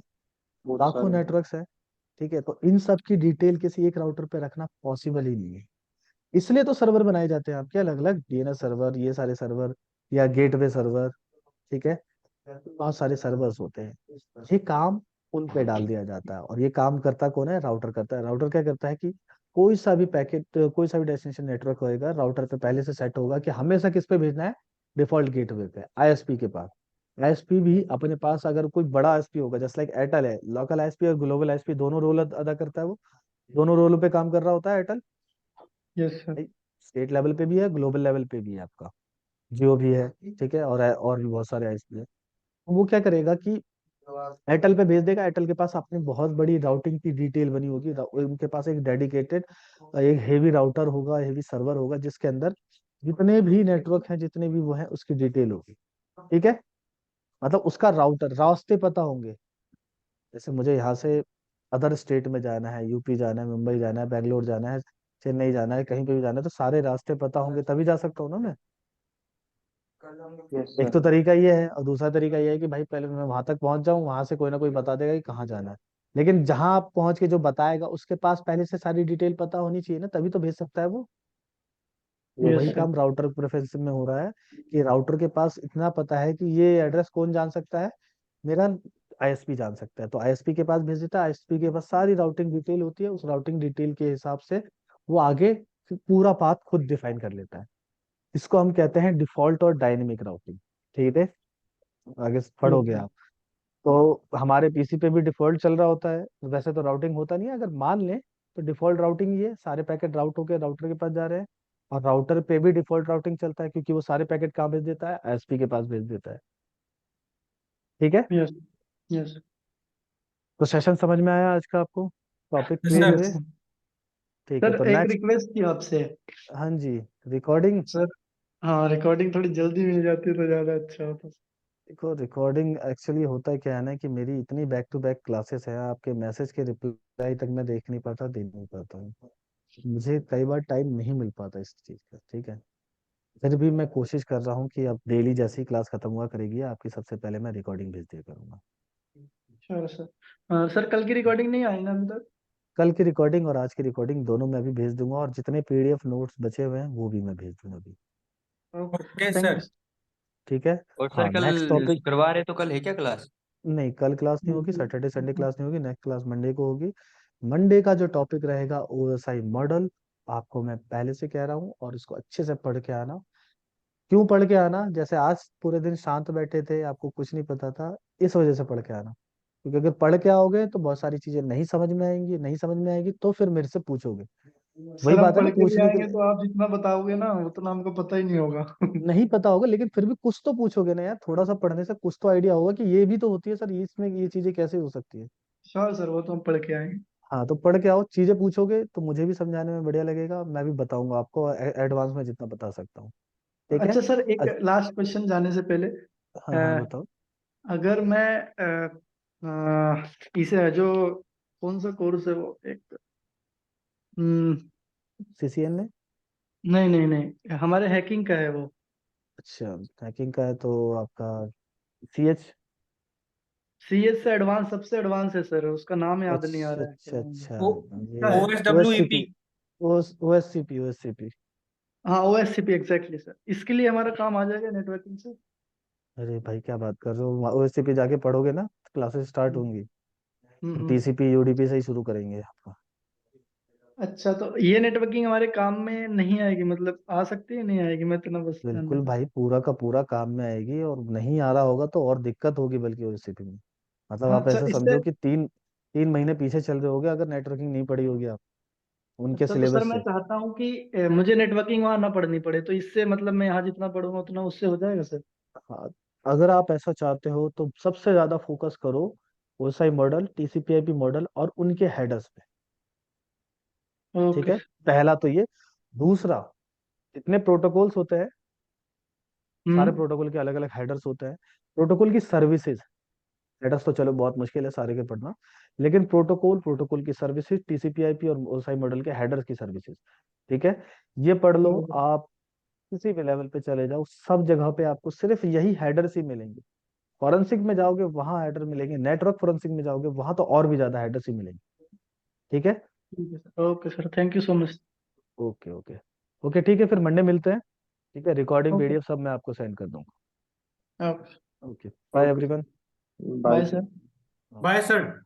बहुत लाखों सारे। नेटवर्क्स है। ठीक है, तो इन सब की डिटेल किसी एक राउटर पे रखना पॉसिबल ही नहीं है। इसलिए तो सर्वर बनाए जाते हैं आपके, अलग अलग डीएनएस सर्वर, ये सारे सर्वर, या गेटवे सर्वर। ठीक है, बहुत सारे सर्वर्स होते हैं, ये काम उन पे डाल दिया जाता है, और ये काम करता कौन है, राउटर करता है। राउटर क्या करता है कि कोई सा भी पैकेट, कोई सा भी डेस्टिनेशन नेटवर्क होएगा राउटर पे पहले से सेट होगा कि हमेशा किस पे भेजना है, डिफॉल्ट गेटवे पे, आईएसपी के पास। आईएसपी भी अपने पास अगर कोई बड़ा आईएसपी होगा, जैसे लाइक एयरटेल है, लोकल आईएसपी और ग्लोबल आईएसपी दोनों रोल अदा करता है, वो दोनों रोलों पे काम कर रहा होता है Airtel. Yes sir. State level पे भी है, ग्लोबल लेवल पे भी है आपका, जियो भी है, ठीक है, और भी बहुत सारे आईएसपी है। वो क्या करेगा कि एयरटेल पे भेज देगा। एयरटेल के पास अपनी बहुत बड़ी राउटिंग की डिटेल बनी होगी, उनके पास एक डेडिकेटेड, एक हेवी राउटर होगा, हेवी सर्वर होगा, जिसके अंदर जितने भी नेटवर्क हैं, जितने भी वो हैं, उसकी डिटेल होगी, ठीक है। मतलब उसका राउटर, रास्ते पता होंगे। जैसे मुझे यहाँ से अदर स्टेट में जाना है, यूपी जाना है, मुंबई जाना है, बैंगलोर जाना है, चेन्नई जाना है, कहीं पे भी जाना है, तो सारे रास्ते पता होंगे तभी जा सकता हूँ ना मैं। यस एक सर। तो तरीका ये है, और दूसरा तरीका ये है कि भाई पहले मैं वहां तक पहुंच जाऊं, वहां से कोई ना कोई बता देगा कि कहाँ जाना है। लेकिन जहां आप पहुंच के जो बताएगा उसके पास पहले से सारी डिटेल पता होनी चाहिए ना, तभी तो भेज सकता है वो। तो यस वही सर। काम राउटर प्रेफरेंस में हो रहा है कि राउटर के पास इतना पता है कि ये एड्रेस कौन जान सकता है, मेरा आईएसपी जान सकता है, तो आईएसपी के पास भेज देता है। आईएसपी के पास सारी राउटिंग डिटेल होती है, उस राउटिंग डिटेल के हिसाब से वो आगे फिर पूरा पाथ खुद डिफाइन कर लेता है। इसको हम कहते हैं डिफॉल्ट और डायनेमिक राउटिंग, ठीक है। आगे पढ़ोगे ओके। आप। तो हमारे पीसी पे भी डिफॉल्ट चल रहा होता है, वैसे तो राउटिंग होता नहीं है, अगर मान लें तो डिफॉल्ट राउटिंग ये है, सारे पैकेट राउट होकर राउटर के पास जा रहे हैं। और राउटर पे भी डिफॉल्ट राउटिंग चलता है, क्योंकि वो सारे पैकेट कहाँ भेज देता है, आईएसपी के पास भेज देता है, ठीक है। यस। यस। तो सेशन समझ में आया आज का आपको, टॉपिक क्लियर सर हुए, यस ठीक है। सर, तो एक नेक्स्ट, रिक्वेस्ट थी आपसे। हाँ जी, रिकॉर्डिंग। सर, हाँ, रिकॉर्डिंग थोड़ी जल्दी मिल जाती तो ज्यादा अच्छा होता। देखो रिकॉर्डिंग एक्चुअली होता क्या है ना, कि मेरी इतनी बैक टू बैक क्लासेस है, आपके मैसेज के रिप्लाई तक मैं देख नहीं पाता, दे नहीं पाता हूँ। मुझे कई बार टाइम नहीं मिल पाता इस चीज़ का, ठीक है। फिर भी मैं कोशिश कर रहा हूँ कि अब डेली जैसे ही क्लास खत्म हुआ करेगी, आपकी सबसे पहले मैं रिकॉर्डिंग भेज दिया करूंगा। Sure sir. सर, कल की रिकॉर्डिंग नहीं आई ना अभी तक? कल की रिकॉर्डिंग और आज की रिकॉर्डिंग दोनों मैं अभी भेज दूंगा, और जितने पीडीएफ नोट्स बचे हुए हैं वो भी मैं भेज दूंगा अभी, okay, okay thank sir. You. ठीक है। और सर हाँ, कल नेक्स्ट टॉपिक। शुक्रवार है तो कल है क्या क्लास? नहीं, कल क्लास नहीं होगी, सैटरडे संडे क्लास नहीं होगी, नेक्स्ट क्लास मंडे को होगी। मंडे का जो टॉपिक रहेगा ओएसआई मॉडल, आपको मैं पहले से कह रहा हूँ, और इसको अच्छे से पढ़ के आना। क्यों पढ़ के आना, जैसे आज पूरे दिन शांत बैठे थे, आपको कुछ नहीं पता था, इस वजह से पढ़ के आना। क्योंकि अगर पढ़ के आओगे तो बहुत सारी चीजें नहीं समझ में आएंगी, नहीं समझ में आएगी तो फिर मेरे से पूछोगे। वही सर, हम बात है ना, पढ़ के भी पूछने के आएंगे लिए। तो आप जितना बताओगे ना उतना हमको पता ही नहीं होगा। नहीं पता होगा, लेकिन फिर भी कुछ तो पूछोगे ना यार, थोड़ा सा पढ़ने से कुछ तो आइडिया होगा कि ये भी तो होती है सर, ये इसमें ये चीजें कैसे हो सकती है। श्योर सर, वो तो हम पढ़ के आएंगे। हाँ, तो पढ़ के आओ, चीजें पूछोगे तो मुझे भी समझाने में बढ़िया लगेगा, मैं भी बताऊंगा आपको एडवांस में जितना बता सकता हूँ, ठीक है। अच्छा सर, एक अ- लास्ट क्वेश्चन जाने से पहले, हाँ हाँ, अ, बताओ। अगर मैं इसे जो कौन सा कोर्स है वो एक, हम्म, सीसीएन में। नहीं नहीं नहीं, हमारे हैकिंग का है वो। अच्छा, हैकिंग का है तो आपका सीएच। सीएस से एडवांस, सबसे एडवांस है सर, उसका नाम याद नहीं आ अच्छा रहा है अच्छा क्या नाम है? अच्छा, ओ ये क्या ओ है? S W E P. OSCP, OSCP OSCP. हाँ, ओएससीपी एग्जैक्टली सर, इसके लिए हमारा काम आ जाएगा नेटवर्किंग से। अरे भाई क्या बात कर रहे हो, ओएससीपी जाके पढ़ोगे ना, क्लासेस स्टार्ट हम्म। होंगी, हम्म, तो हम्म। टीसीपी यूडीपी से ही शुरू करेंगे आपका। अच्छा, तो ये नेटवर्किंग हमारे काम में नहीं आएगी, मतलब आ सकती है, नहीं आएगी, मैं इतना बस जान बिल्कुल लेता भाई, पूरा का पूरा काम में आएगी, और नहीं आ रहा होगा तो और दिक्कत होगी बल्कि ओएससीपी में। मतलब हूँ। आप अच्छा, ऐसे इससे, समझो कि तीन तीन महीने पीछे चल रहे होगे अगर नेटवर्किंग नहीं पढ़ी होगी आप उनके अच्छा तो सर सिलेबस मैं से। चाहता हूँ कि मुझे नेटवर्किंग वहाँ ना पढ़नी पड़े, तो इससे मतलब मैं यहाँ जितना पढ़ूंगा उतना उससे हो जाएगा सर? हाँ, अगर आप ऐसा चाहते हो तो सबसे ज्यादा फोकस करो ओएसआई मॉडल, टीसीपीआईपी मॉडल और उनके हेडर्स पे, ठीक ओके है। सर। पहला तो ये। दूसरा, इतने प्रोटोकॉल्स होते हैं, सारे हम्म। प्रोटोकॉल के अलग अलग हेडर्स होते हैं, प्रोटोकॉल की सर्विसेज। हेडर्स तो चलो बहुत मुश्किल है सारे के पढ़ना, लेकिन प्रोटोकॉल, प्रोटोकॉल की सर्विसेज, टीसीपीआईपी और ओएसआई मॉडल के हेडर्स की सर्विसेज, ठीक है। ये पढ़ लो ओके। आप। किसी भी लेवल पे चले जाओ, सब जगह पे आपको सिर्फ यही हेडर्स ही मिलेंगे। फॉरेंसिक में जाओगे वहां हेडर मिलेंगे, नेटवर्क फॉरेंसिक में जाओगे वहां तो और भी ज्यादा हेडर्स ही मिलेंगे, ठीक है। ठीक है sir, okay sir, thank you so much. Okay okay. Okay ठीक है, फिर मंडे मिलते हैं, ठीक है। Recording okay. पीडीएफ सब मैं आपको सेंड कर दूंगा। Okay. Okay, bye okay everyone. Sir, bye bye sir. Sir. Bye sir.